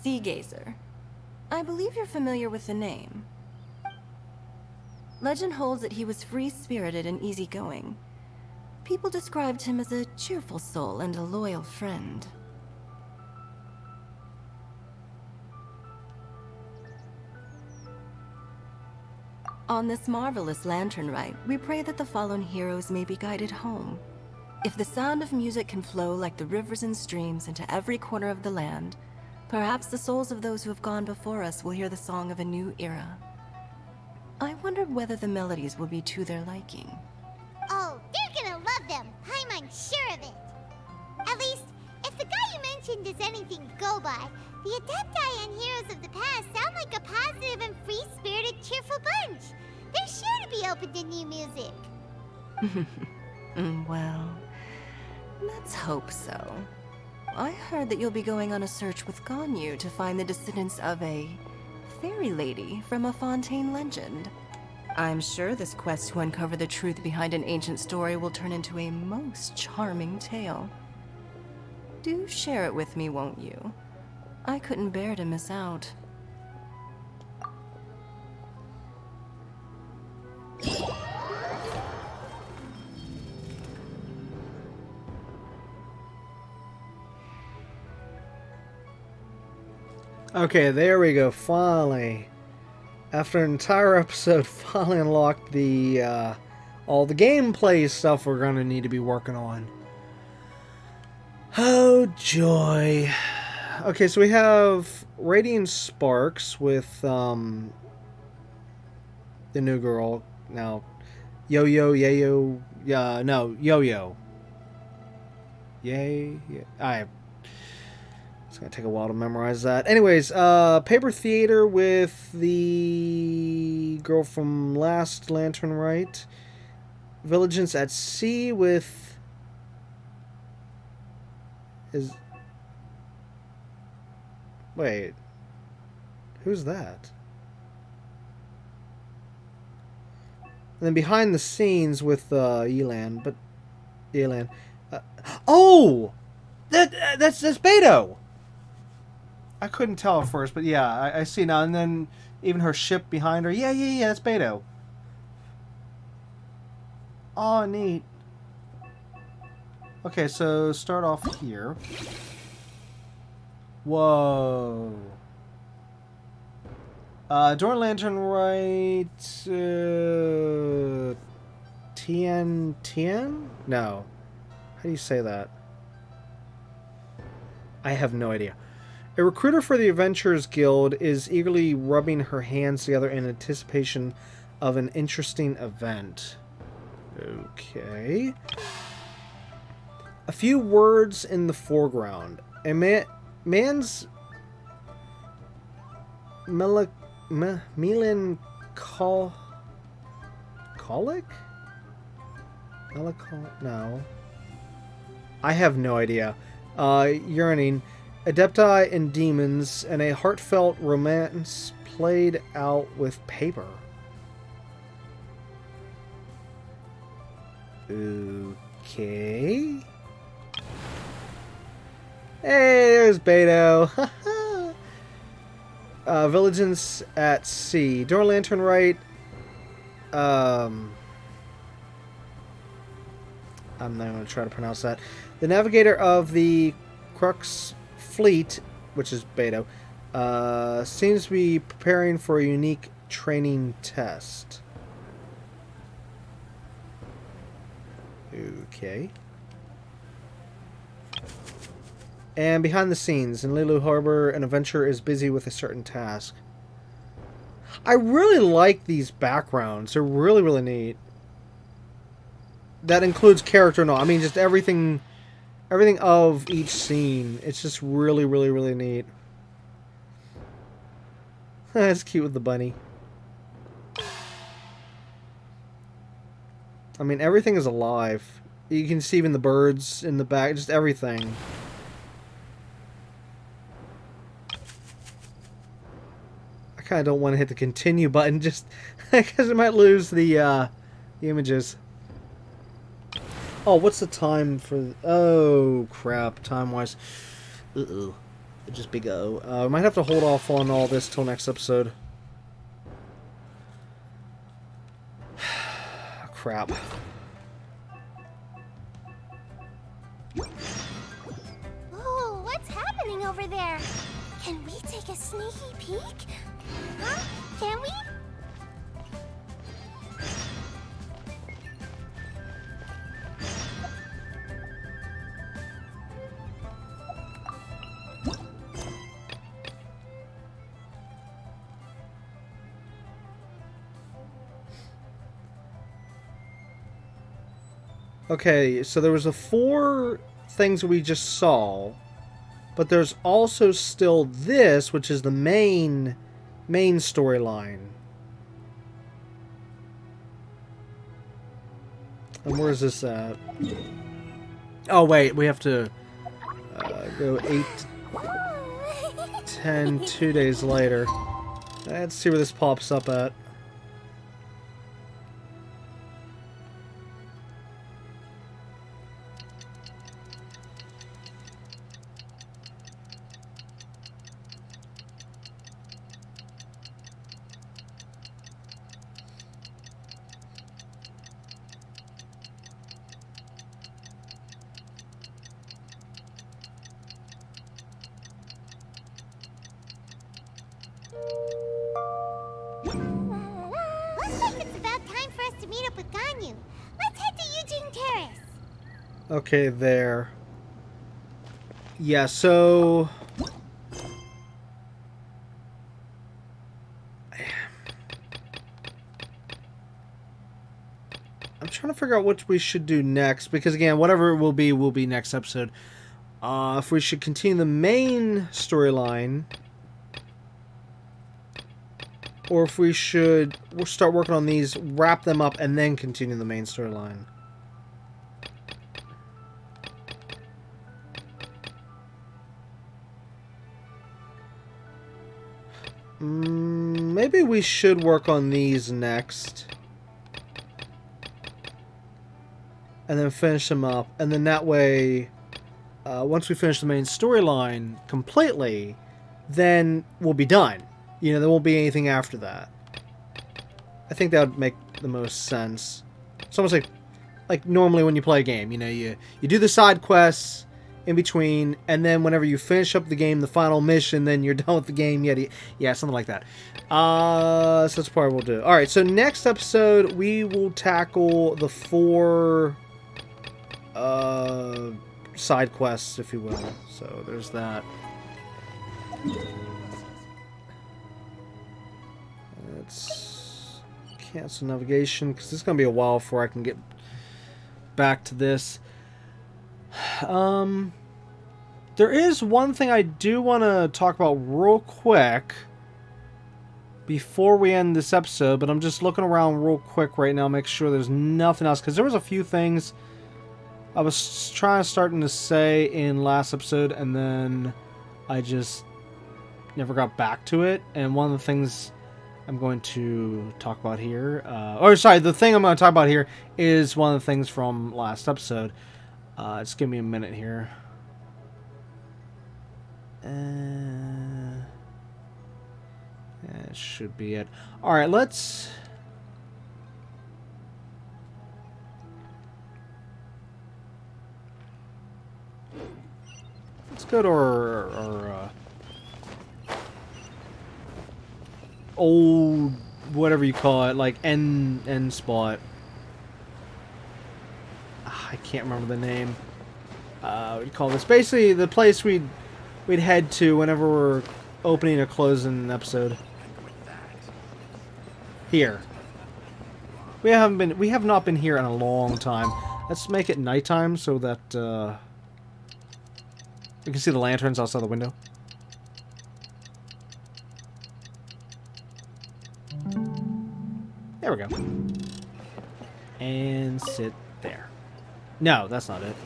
Sea Gazer. I believe you're familiar with the name. Legend holds that he was free-spirited and easygoing. People described him as a cheerful soul and a loyal friend. On this marvelous lantern rite, we pray that the fallen heroes may be guided home. If the sound of music can flow like the rivers and streams into every corner of the land, perhaps the souls of those who have gone before us will hear the song of a new era. I wonder whether the melodies will be to their liking. Oh, they're gonna love them. I'm sure of it. At least, if the guy you mentioned is anything to go by, the Adepti and Heroes of the Past sound like a positive and free-spirited, cheerful bunch. They're sure to be open to new music. Well, let's hope so. I heard that you'll be going on a search with Ganyu to find the descendants of a fairy lady from a Fontaine legend. I'm sure this quest to uncover the truth behind an ancient story will turn into a most charming tale. Do share it with me, won't you? I couldn't bear to miss out. Okay, there we go. Finally, after an entire episode, finally unlocked the all the gameplay stuff we're gonna need to be working on. Oh joy! Okay, so we have Radiant Sparks with the new girl now. Yo-yo, yayo, no, yo-yo. Yay, yeah. It's gonna take a while to memorize that. Anyways, Paper Theater with the girl from last Lantern Rite. Vigilance at Sea with wait, who's that? And then behind the scenes with Elan, but Elan. Oh, that's Beto. I couldn't tell at first, but yeah, I see now. And then even her ship behind her. Yeah, that's Beto. Oh, neat. Okay, so start off here. Whoa. Door Lantern Rite. Tien? No. How do you say that? I have no idea. A recruiter for the Adventurers Guild is eagerly rubbing her hands together in anticipation of an interesting event. Okay. A few words in the foreground. A man's melancholic? No. I have no idea. Yearning. Adepti and demons, and a heartfelt romance played out with paper. Okay. Hey, there's Beto. Vigilance at Sea. Door Lantern Rite. I'm not going to try to pronounce that. The navigator of the Crux Fleet, which is Beto, seems to be preparing for a unique training test. Okay. And behind the scenes, in Lilu Harbor, an adventurer is busy with a certain task. I really like these backgrounds. They're really, really neat. That includes character, no, I mean just everything of each scene. It's just really, really, really neat. That's cute with the bunny. I mean, everything is alive. You can see even the birds in the back, just everything. I kind of don't want to hit the continue button, just because I might lose the images. Oh, what's the time for... Oh, crap. Time-wise. Uh-oh. just big O. I might have to hold off on all this till next episode. Crap. Oh, what's happening over there? Can we take a sneaky peek? Huh? Can we? Okay, so there was the 4 things we just saw, but there's also still this, which is the main storyline. And where's this at? Oh wait, we have to go 8 to 10, 2 days later. Let's see where this pops up at. Looks like it's about time for us to meet up with Ganyu. Let's head to Eugene Terrace. Okay, there. Yeah, so... I'm trying to figure out what we should do next, because again, whatever it will be next episode. If we should continue the main storyline, or if we should start working on these, wrap them up, and then continue the main storyline. Maybe we should work on these next. And then finish them up. And then that way, once we finish the main storyline completely, then we'll be done. You know, there won't be anything after that. I think that would make the most sense. It's almost like normally when you play a game. You know, you do the side quests in between, and then whenever you finish up the game, the final mission, then you're done with the game. Yeah, something like that. So that's part we'll do. Alright, so next episode, we will tackle the 4... side quests, if you will. So there's that. Let's cancel navigation, because this is going to be a while before I can get back to this. There is one thing I do want to talk about real quick before we end this episode, but I'm just looking around real quick right now, make sure there's nothing else, because there was a few things I was starting to say in last episode, and then I just never got back to it. And one of the things I'm going to talk about here, the thing I'm going to talk about here is one of the things from last episode. Just give me a minute here. That should be it. Alright, let's go to our old, whatever you call it, like end spot. I can't remember the name. We'd call this basically the place we'd head to whenever we're opening or closing an episode. Here. We have not been here in a long time. Let's make it nighttime so that we can see the lanterns outside the window. There we go. And sit there. No, that's not it.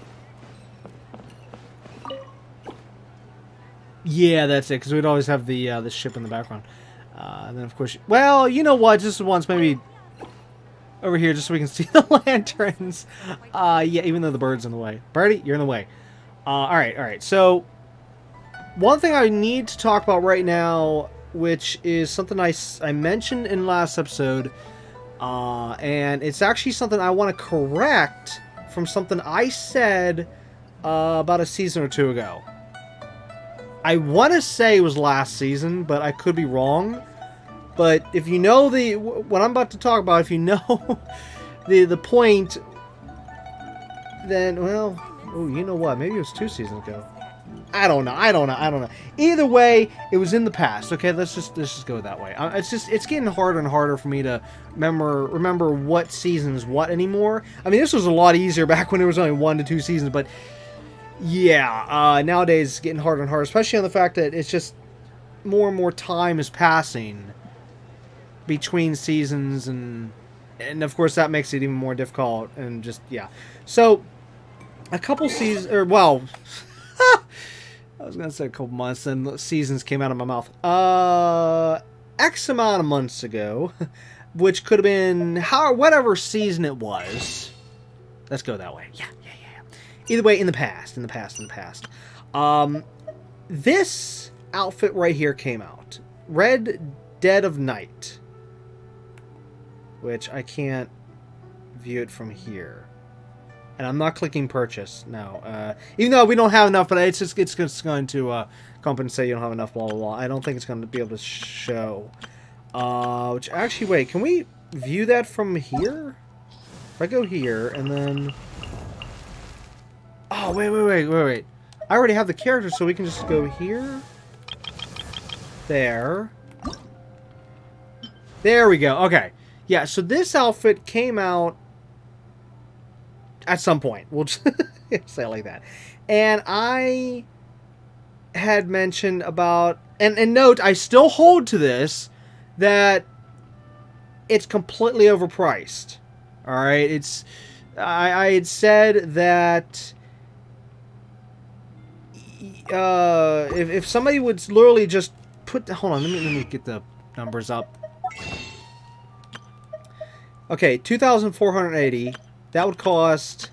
Yeah, that's it, because we'd always have the ship in the background. And then, of course... Well, you know what? Just once, maybe over here, just so we can see the lanterns. Yeah, even though the bird's in the way. Birdie, you're in the way. Alright. So, one thing I need to talk about right now, which is something I mentioned in last episode, and it's actually something I want to correct from something I said about a season or two ago. I want to say it was last season, but I could be wrong. But if you know what I'm about to talk about, if you know the point, then, well, oh, you know what? Maybe it was 2 seasons ago. I don't know. Either way, it was in the past. Okay, let's just go that way. It's getting harder and harder for me to remember what season's what anymore. I mean, this was a lot easier back when there was only 1 to 2 seasons, but yeah, nowadays it's getting harder and harder, especially on the fact that it's just more and more time is passing between seasons, and of course that makes it even more difficult, and just, yeah. So a couple seasons, or well, I was gonna say a couple months, and seasons came out of my mouth. X amount of months ago, which could have been whatever season it was. Let's go that way. Yeah. Either way, in the past. This outfit right here came out. Red Dead of Night. Which I can't view it from here. And I'm not clicking purchase, no. Even though we don't have enough, but it's going to compensate. You don't have enough, blah, blah, blah. I don't think it's going to be able to show. Which, actually, wait, can we view that from here? If I go here, and then... Oh, wait. I already have the character, so we can just go here. There. There we go. Okay. Yeah, so this outfit came out at some point. We'll just say it like that. And I had mentioned about... And note, I still hold to this, that it's completely overpriced. Alright? It's... I had said that... if somebody would literally just put... Hold on, let me get the numbers up. Okay, 2,480. That would cost...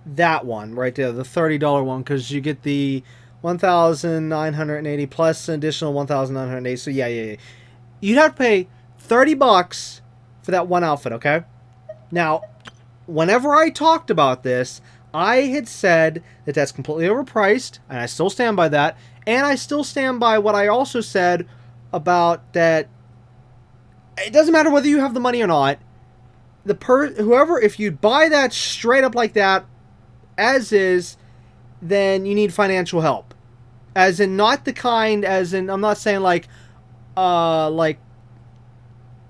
that one right there, the $30 one, because you get the 1,980 plus an additional 1,980. So yeah. You'd have to pay $30 for that one outfit, okay? Now, whenever I talked about this, I had said that that's completely overpriced, and I still stand by that. And I still stand by what I also said about that it doesn't matter whether you have the money or not. Whoever, if you buy that straight up like that, as is, then you need financial help. As in, not the kind, as in, I'm not saying like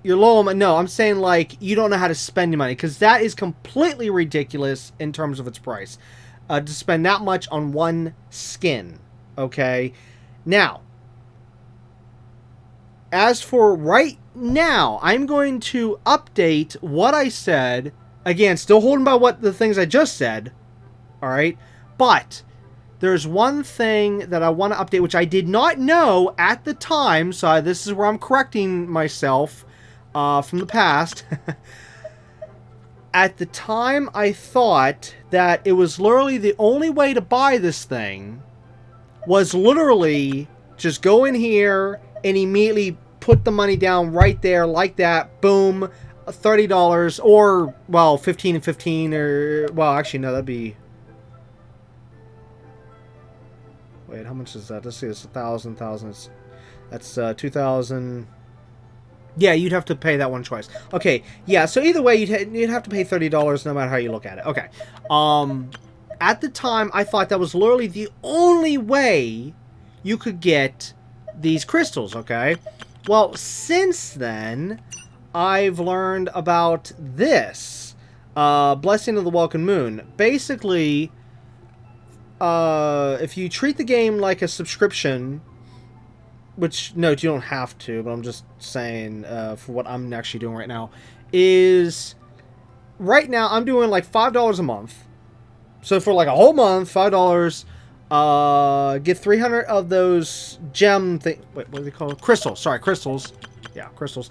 you're low on, no, I'm saying like you don't know how to spend your money, because that is completely ridiculous in terms of its price. To spend that much on one skin. Okay, now, as for right now, I'm going to update what I said. Again, still holding by what the things I just said. Alright, but there's one thing that I want to update, which I did not know at the time, so this is where I'm correcting myself from the past. At the time, I thought that it was literally the only way to buy this thing was literally just go in here and immediately put the money down right there like that. Boom. $30 or, well, 15 and 15 or, well, actually, no, that'd be... Wait, how much is that? Let's see, it's 1,000. That's 2,000. Yeah, you'd have to pay that one twice. Okay, yeah, so either way, you'd have to pay $30 no matter how you look at it. Okay. At the time, I thought that was literally the only way you could get these crystals, okay? Well, since then, I've learned about this. Blessing of the Welcome Moon. Basically, if you treat the game like a subscription, which, note, you don't have to, but I'm just saying for what I'm actually doing right now, is right now I'm doing like $5 a month. So for like a whole month, $5, get 300 of those gem wait, what do they call it? Crystals. Sorry, crystals. Yeah, crystals.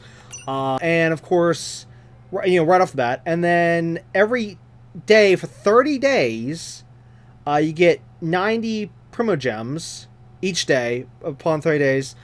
And of course, right off the bat. And then every day for 30 days, you get 90 Primogems each day upon 30 days.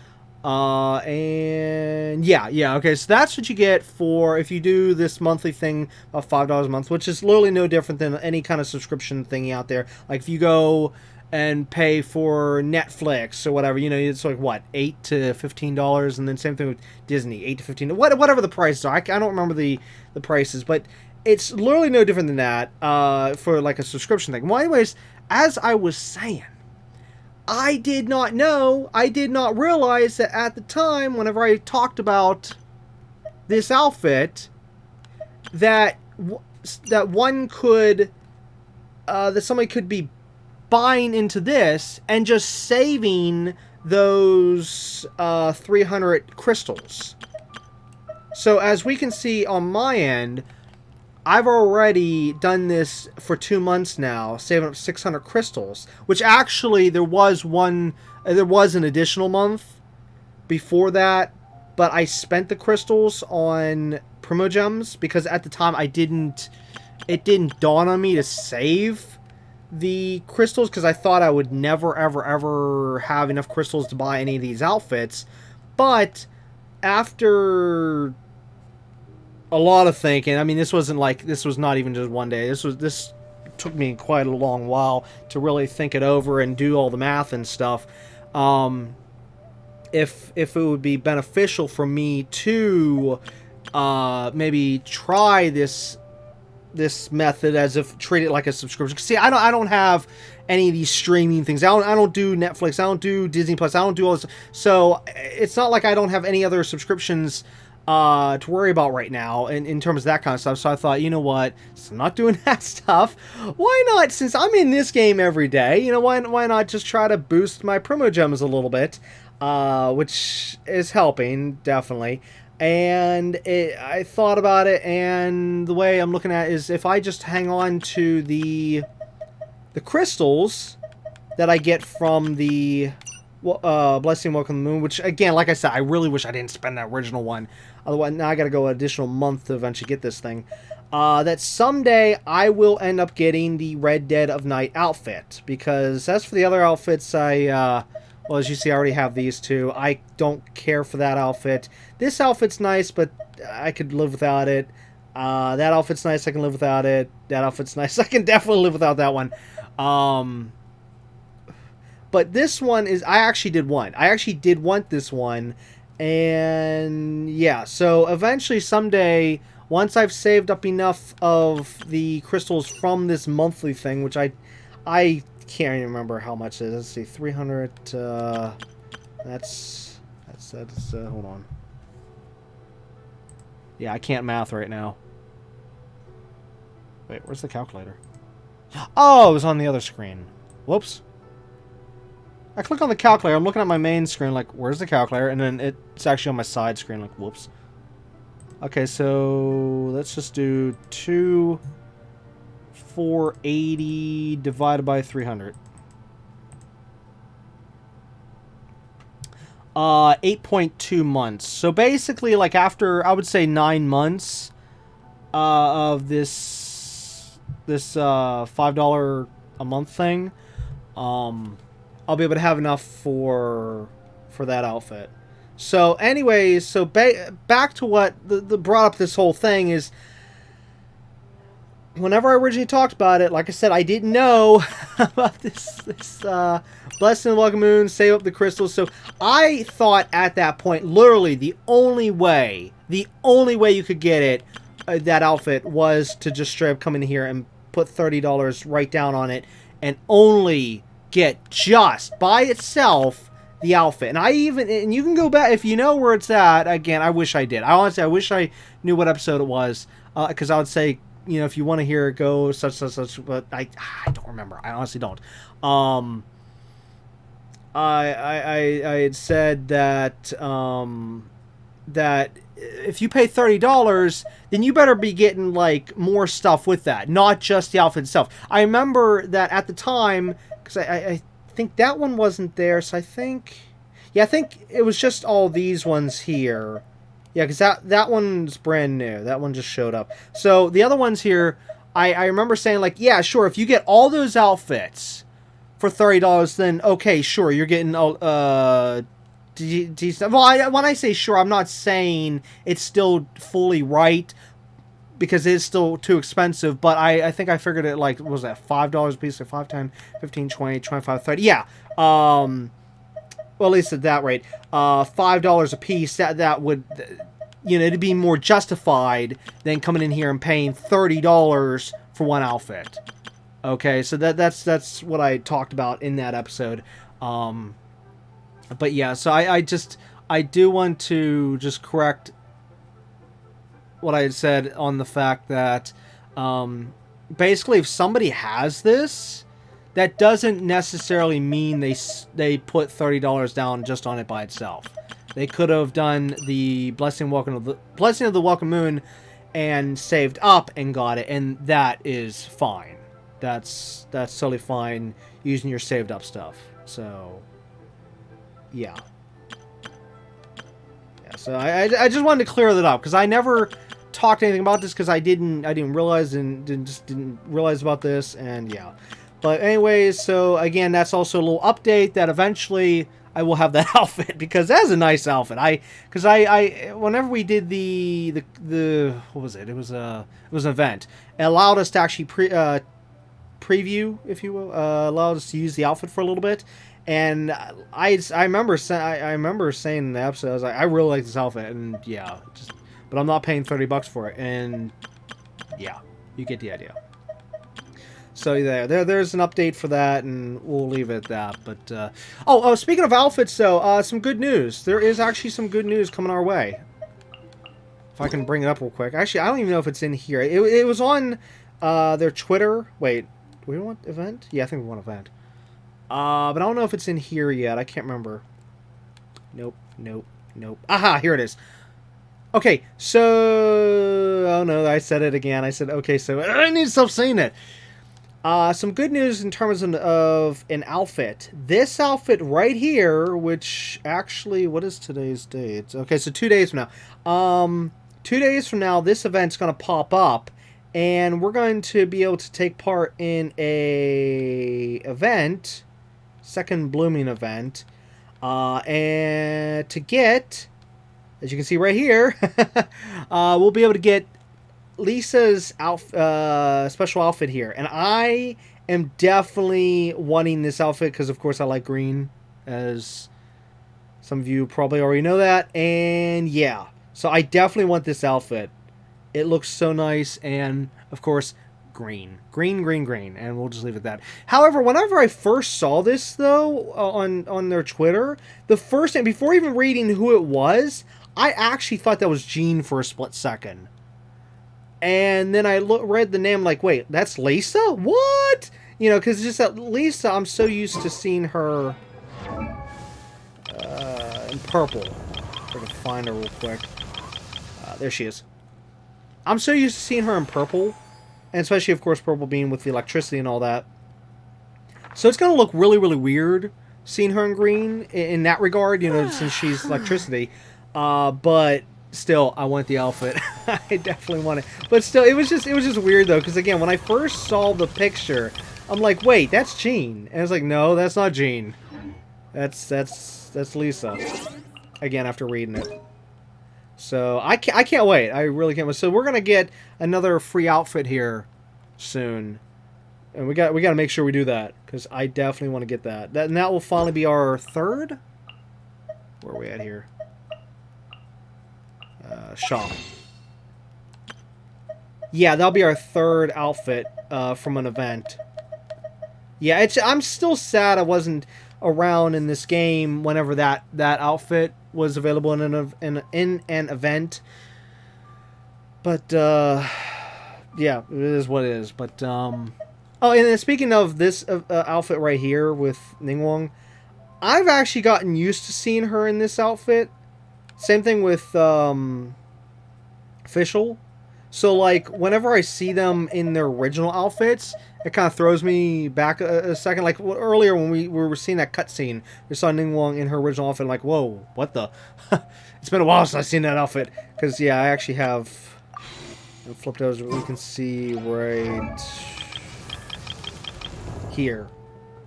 And yeah, okay, so that's what you get for if you do this monthly thing of $5 a month, which is literally no different than any kind of subscription thingy out there. Like if you go and pay for Netflix or whatever, it's like what, $8 to $15, and then same thing with Disney, $8 to $15, whatever the prices are. I don't remember the prices, but it's literally no different than that for like a subscription thing. Well, anyways, as I was saying, I did not realize that at the time, whenever I talked about this outfit, that one could, that somebody could be buying into this and just saving those 300 crystals. So as we can see on my end, I've already done this for 2 months now, saving up 600 crystals, which actually there was an additional month before that, but I spent the crystals on Primogems because at the time it didn't dawn on me to save the crystals because I thought I would never ever have enough crystals to buy any of these outfits. But after a lot of thinking, I mean, this was not even just one day. This took me quite a long while to really think it over and do all the math and stuff. If it would be beneficial for me to maybe try this method as if treat it like a subscription. See, I don't have any of these streaming things. I don't do Netflix. I don't do Disney Plus. I don't do all this. So it's not like I don't have any other subscriptions to worry about right now in terms of that kind of stuff. So I thought, you know what, since I'm not doing that stuff, why not, since I'm in this game every day, why not just try to boost my Primogems a little bit, which is helping, definitely. And I thought about it, and the way I'm looking at it is if I just hang on to the crystals that I get from the Blessing Welcome to the Moon, which again, like I said, I really wish I didn't spend that original one. Otherwise, now I gotta go an additional month to eventually get this thing. That someday I will end up getting the Red Dead of Night outfit, because as for the other outfits, well, as you see, I already have these two. I don't care for that outfit. This outfit's nice, but I could live without it. That outfit's nice, I can live without it. That outfit's nice, I can definitely live without that one. But this one is, I actually did want this one. And yeah, so eventually someday, once I've saved up enough of the crystals from this monthly thing, which I can't even remember how much it is. Let's see, 300, that's hold on. Yeah, I can't math right now. Wait, where's the calculator? Oh, it was on the other screen. Whoops. I click on the calculator, I'm looking at my main screen, like, where's the calculator? And then it's actually on my side screen, like, whoops. Okay, so let's just do 480 divided by 300. 8.2 months. So basically, like, after, I would say 9 months of this $5 a month thing, I'll be able to have enough for that outfit. So anyways, so back to what the brought up this whole thing is, whenever I originally talked about it, like I said, I didn't know about this Blessing and Welcome Moon, save up the crystals. So I thought at that point, literally the only way you could get it, that outfit, was to just straight up come in here and put $30 right down on it and only get just by itself the outfit. And you can go back if you know where it's at. Again, I wish I did. I wish I knew what episode it was, because I would say, if you want to hear it, go such, but I don't remember. I honestly don't. I had said that that if you pay $30, then you better be getting like more stuff with that, not just the outfit itself. I remember that at the time, because I think that one wasn't there, so I think it was just all these ones here Yeah, because that one's brand new. That one just showed up. So the other ones here, I remember saying, like, yeah, sure, if you get all those outfits for $30, then okay, sure, you're getting decent. Well, when I say sure, I'm not saying it's still fully right, because it's still too expensive, but I think I figured it, like, what was that, $5 a piece, or 5, 10, 15, 20, 25, 30, yeah, well, at least at that rate, $5 a piece, that would, you know, it'd be more justified than coming in here and paying $30 for one outfit. Okay, so that's what I talked about in that episode. But yeah, so I do want to just correct what I had said on the fact that basically if somebody has this, that doesn't necessarily mean they put $30 down just on it by itself. They could have done the blessing of the Welcome Moon and saved up and got it, and that is fine. That's totally fine using your saved up stuff. So yeah. So I just wanted to clear that up, because I never talked anything about this, because I didn't realize and didn't realize about this, and yeah. But anyways, so again, that's also a little update that eventually I will have that outfit, because that's a nice outfit. Because I whenever we did the what was it? It was an event. It allowed us to actually preview, if you will, allowed us to use the outfit for a little bit. And I remember saying in the episode, I was like, I really like this outfit, and yeah, but I'm not paying $30 for it, and yeah, you get the idea. So there's an update for that, and we'll leave it at that. But speaking of outfits, though, some good news. There is actually some good news coming our way. If I can bring it up real quick. Actually, I don't even know if it's in here. It was on their Twitter. Wait, do we want event? Yeah, I think we want event. But I don't know if it's in here yet. I can't remember. Nope. Aha, here it is. Okay, so... Oh no, I said it again. I said, okay, so I need to stop saying it. Some good news in terms of an outfit. This outfit right here, which actually... What is today's date? Okay, so 2 days from now. 2 days from now, this event's going to pop up. And we're going to be able to take part in a event... Second blooming event, and to get, as you can see right here, we'll be able to get Lisa's special outfit here, and I am definitely wanting this outfit because, of course, I like green, as some of you probably already know that, and yeah, so I definitely want this outfit. It looks so nice, and of course, green, and we'll just leave it at that. However, whenever I first saw this, though, on their Twitter, the first thing, before even reading who it was, I actually thought that was Jean for a split second. And then I read the name, like, wait, that's Lisa? What? You know, because just that Lisa, I'm so used to seeing her in purple. If I can find her real quick. There she is. I'm so used to seeing her in purple. And especially, of course, purple being with the electricity and all that. So it's going to look really, really weird seeing her in green in that regard, you know, since she's electricity. But still, I want the outfit. I definitely want it. But still, it was just weird, though, because, again, when I first saw the picture, I'm like, wait, that's Jean. And I was like, no, that's not Jean. That's Lisa. Again, after reading it. So I can't wait. I really can't wait. So we're gonna get another free outfit here soon, and we got to make sure we do that, because I definitely want to get that. And that will finally be our third. Where are we at here? Shop. Yeah, that'll be our third outfit from an event. Yeah, I'm still sad I wasn't around in this game whenever that outfit was available in an event. But yeah, it is what it is. But oh, and then speaking of this outfit right here with Ningguang, I've actually gotten used to seeing her in this outfit. Same thing with Official. So, like, whenever I see them in their original outfits, it kind of throws me back a second. Like, earlier when we were seeing that cutscene, we saw Ningguang in her original outfit, like, whoa, what the? It's been a while since I've seen that outfit. Because, yeah, I actually have flipped over. We can see right here.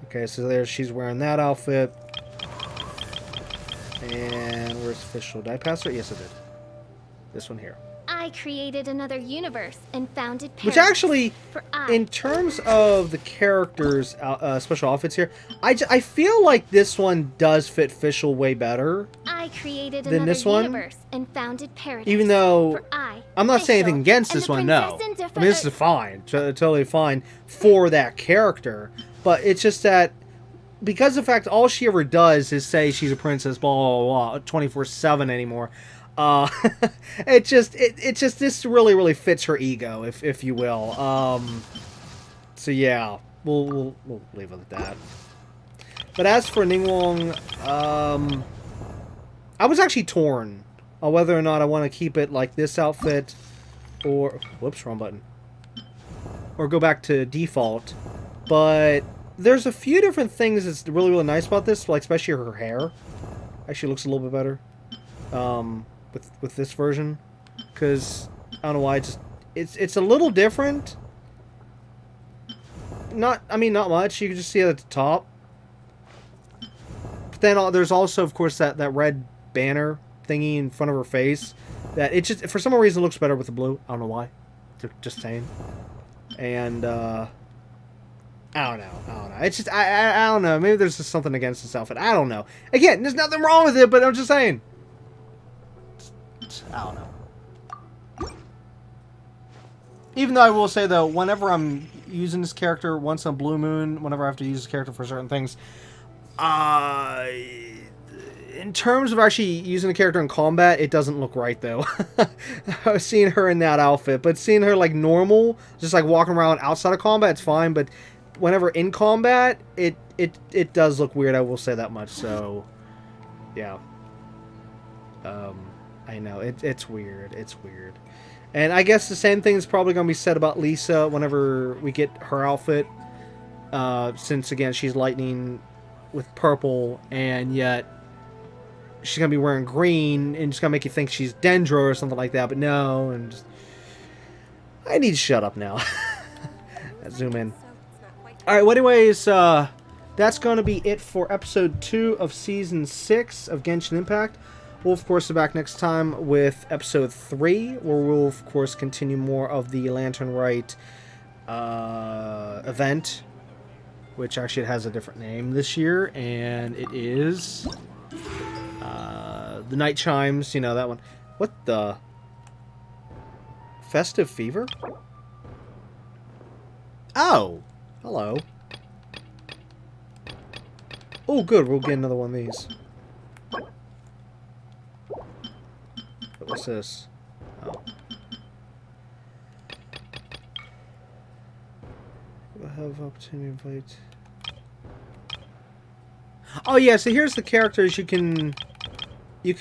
Okay, so there she's wearing that outfit. And where's official? Did I pass her? Yes, I did. This one here. I created another universe and founded Paris. Which actually, in terms of the characters' special outfits here, I feel like this one does fit Fischl way better I created than another this one. universe and founded Paradise. Even though I'm not saying anything against and this the one, no. princess and I mean, this is fine, totally fine for that character. But it's just that because of the fact all she ever does is say she's a princess, blah blah blah, 24/7 anymore. It just this really fits her ego, if you will. So yeah, we'll leave it at that. But as for Ningguang, I was actually torn on whether or not I want to keep it like this outfit, or whoops, wrong button, or go back to default. But there's a few different things that's really nice about this, like especially her hair. Actually, looks a little bit better. With this version, because I don't know why, it's a little different. Not much. You can just see it at the top. But then there's also, of course, that red banner thingy in front of her face. That it just for some reason looks better with the blue. I don't know why. Just saying. And I don't know. It's just I don't know. Maybe there's just something against this outfit. I don't know. Again, there's nothing wrong with it, but I'm just saying. I don't know. Even though I will say, though, whenever I'm using this character, once on Blue Moon, whenever I have to use this character for certain things, in terms of actually using the character in combat, it doesn't look right, though. I was seeing her in that outfit, but seeing her, like, normal, just, like, walking around outside of combat, it's fine, but whenever in combat, it does look weird, I will say that much, so, yeah. I know, it's weird. It's weird. And I guess the same thing is probably going to be said about Lisa whenever we get her outfit. Since, again, she's lightning with purple, and yet she's going to be wearing green, and it's going to make you think she's Dendro or something like that, but no. And just, I need to shut up now. Zoom in. Alright, well, anyways, that's going to be it for episode 2 of Season 6 of Genshin Impact. We'll, of course, be back next time with episode 3, where we'll, of course, continue more of the Lantern Rite event, which actually has a different name this year, and it is the Night Chimes, you know, that one. What the? Festive Fever? Oh! Hello. Oh, good, we'll get another one of these. What's this? Oh. I have opportunity to invite. Oh yeah, so here's the characters you can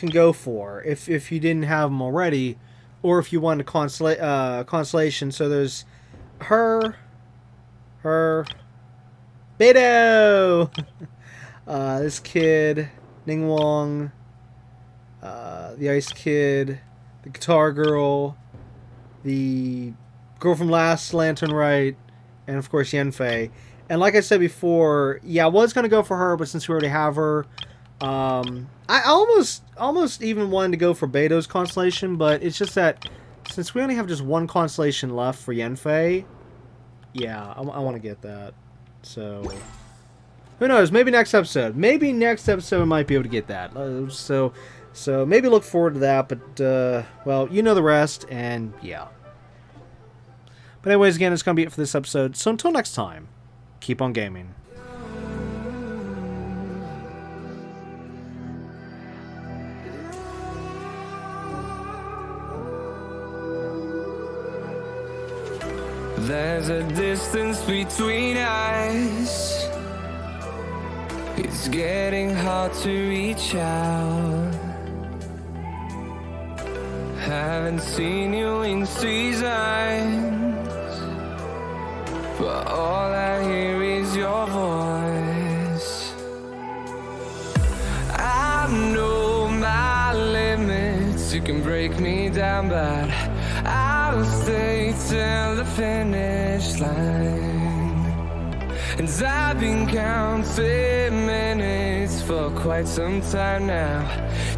go for if you didn't have them already, or if you want a constellation. So there's her, Beto, this kid, Ningguang. The Ice Kid, the Guitar Girl, the girl from last Lantern Rite, and of course Yanfei. And like I said before, yeah, I was gonna go for her, but since we already have her, I almost even wanted to go for Beto's constellation, but it's just that since we only have just one constellation left for Yanfei, yeah, I want to get that. So who knows? Maybe next episode. Maybe next episode we might be able to get that. So maybe look forward to that, but, well, you know the rest, and yeah. But anyways, again, it's going to be it for this episode. So until next time, keep on gaming. There's a distance between us. It's getting hard to reach out. Haven't seen you in seasons, but all I hear is your voice. I know my limits, you can break me down, but I'll stay till the finish line. And I've been counting minutes for quite some time now,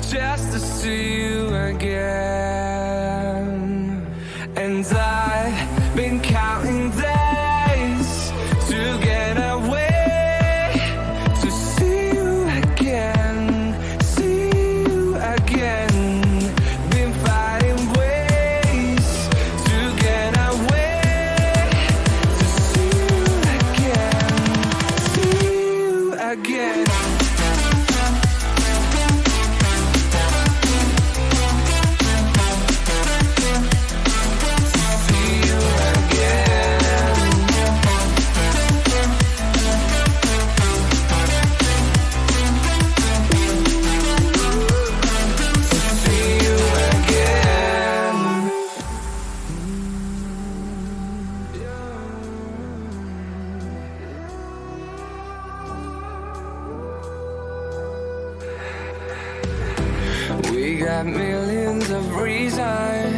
just to see you again. And I've been counting days to get away, to see you again, see you again. Been finding ways to get away, to see you again, see you again. We got millions of reasons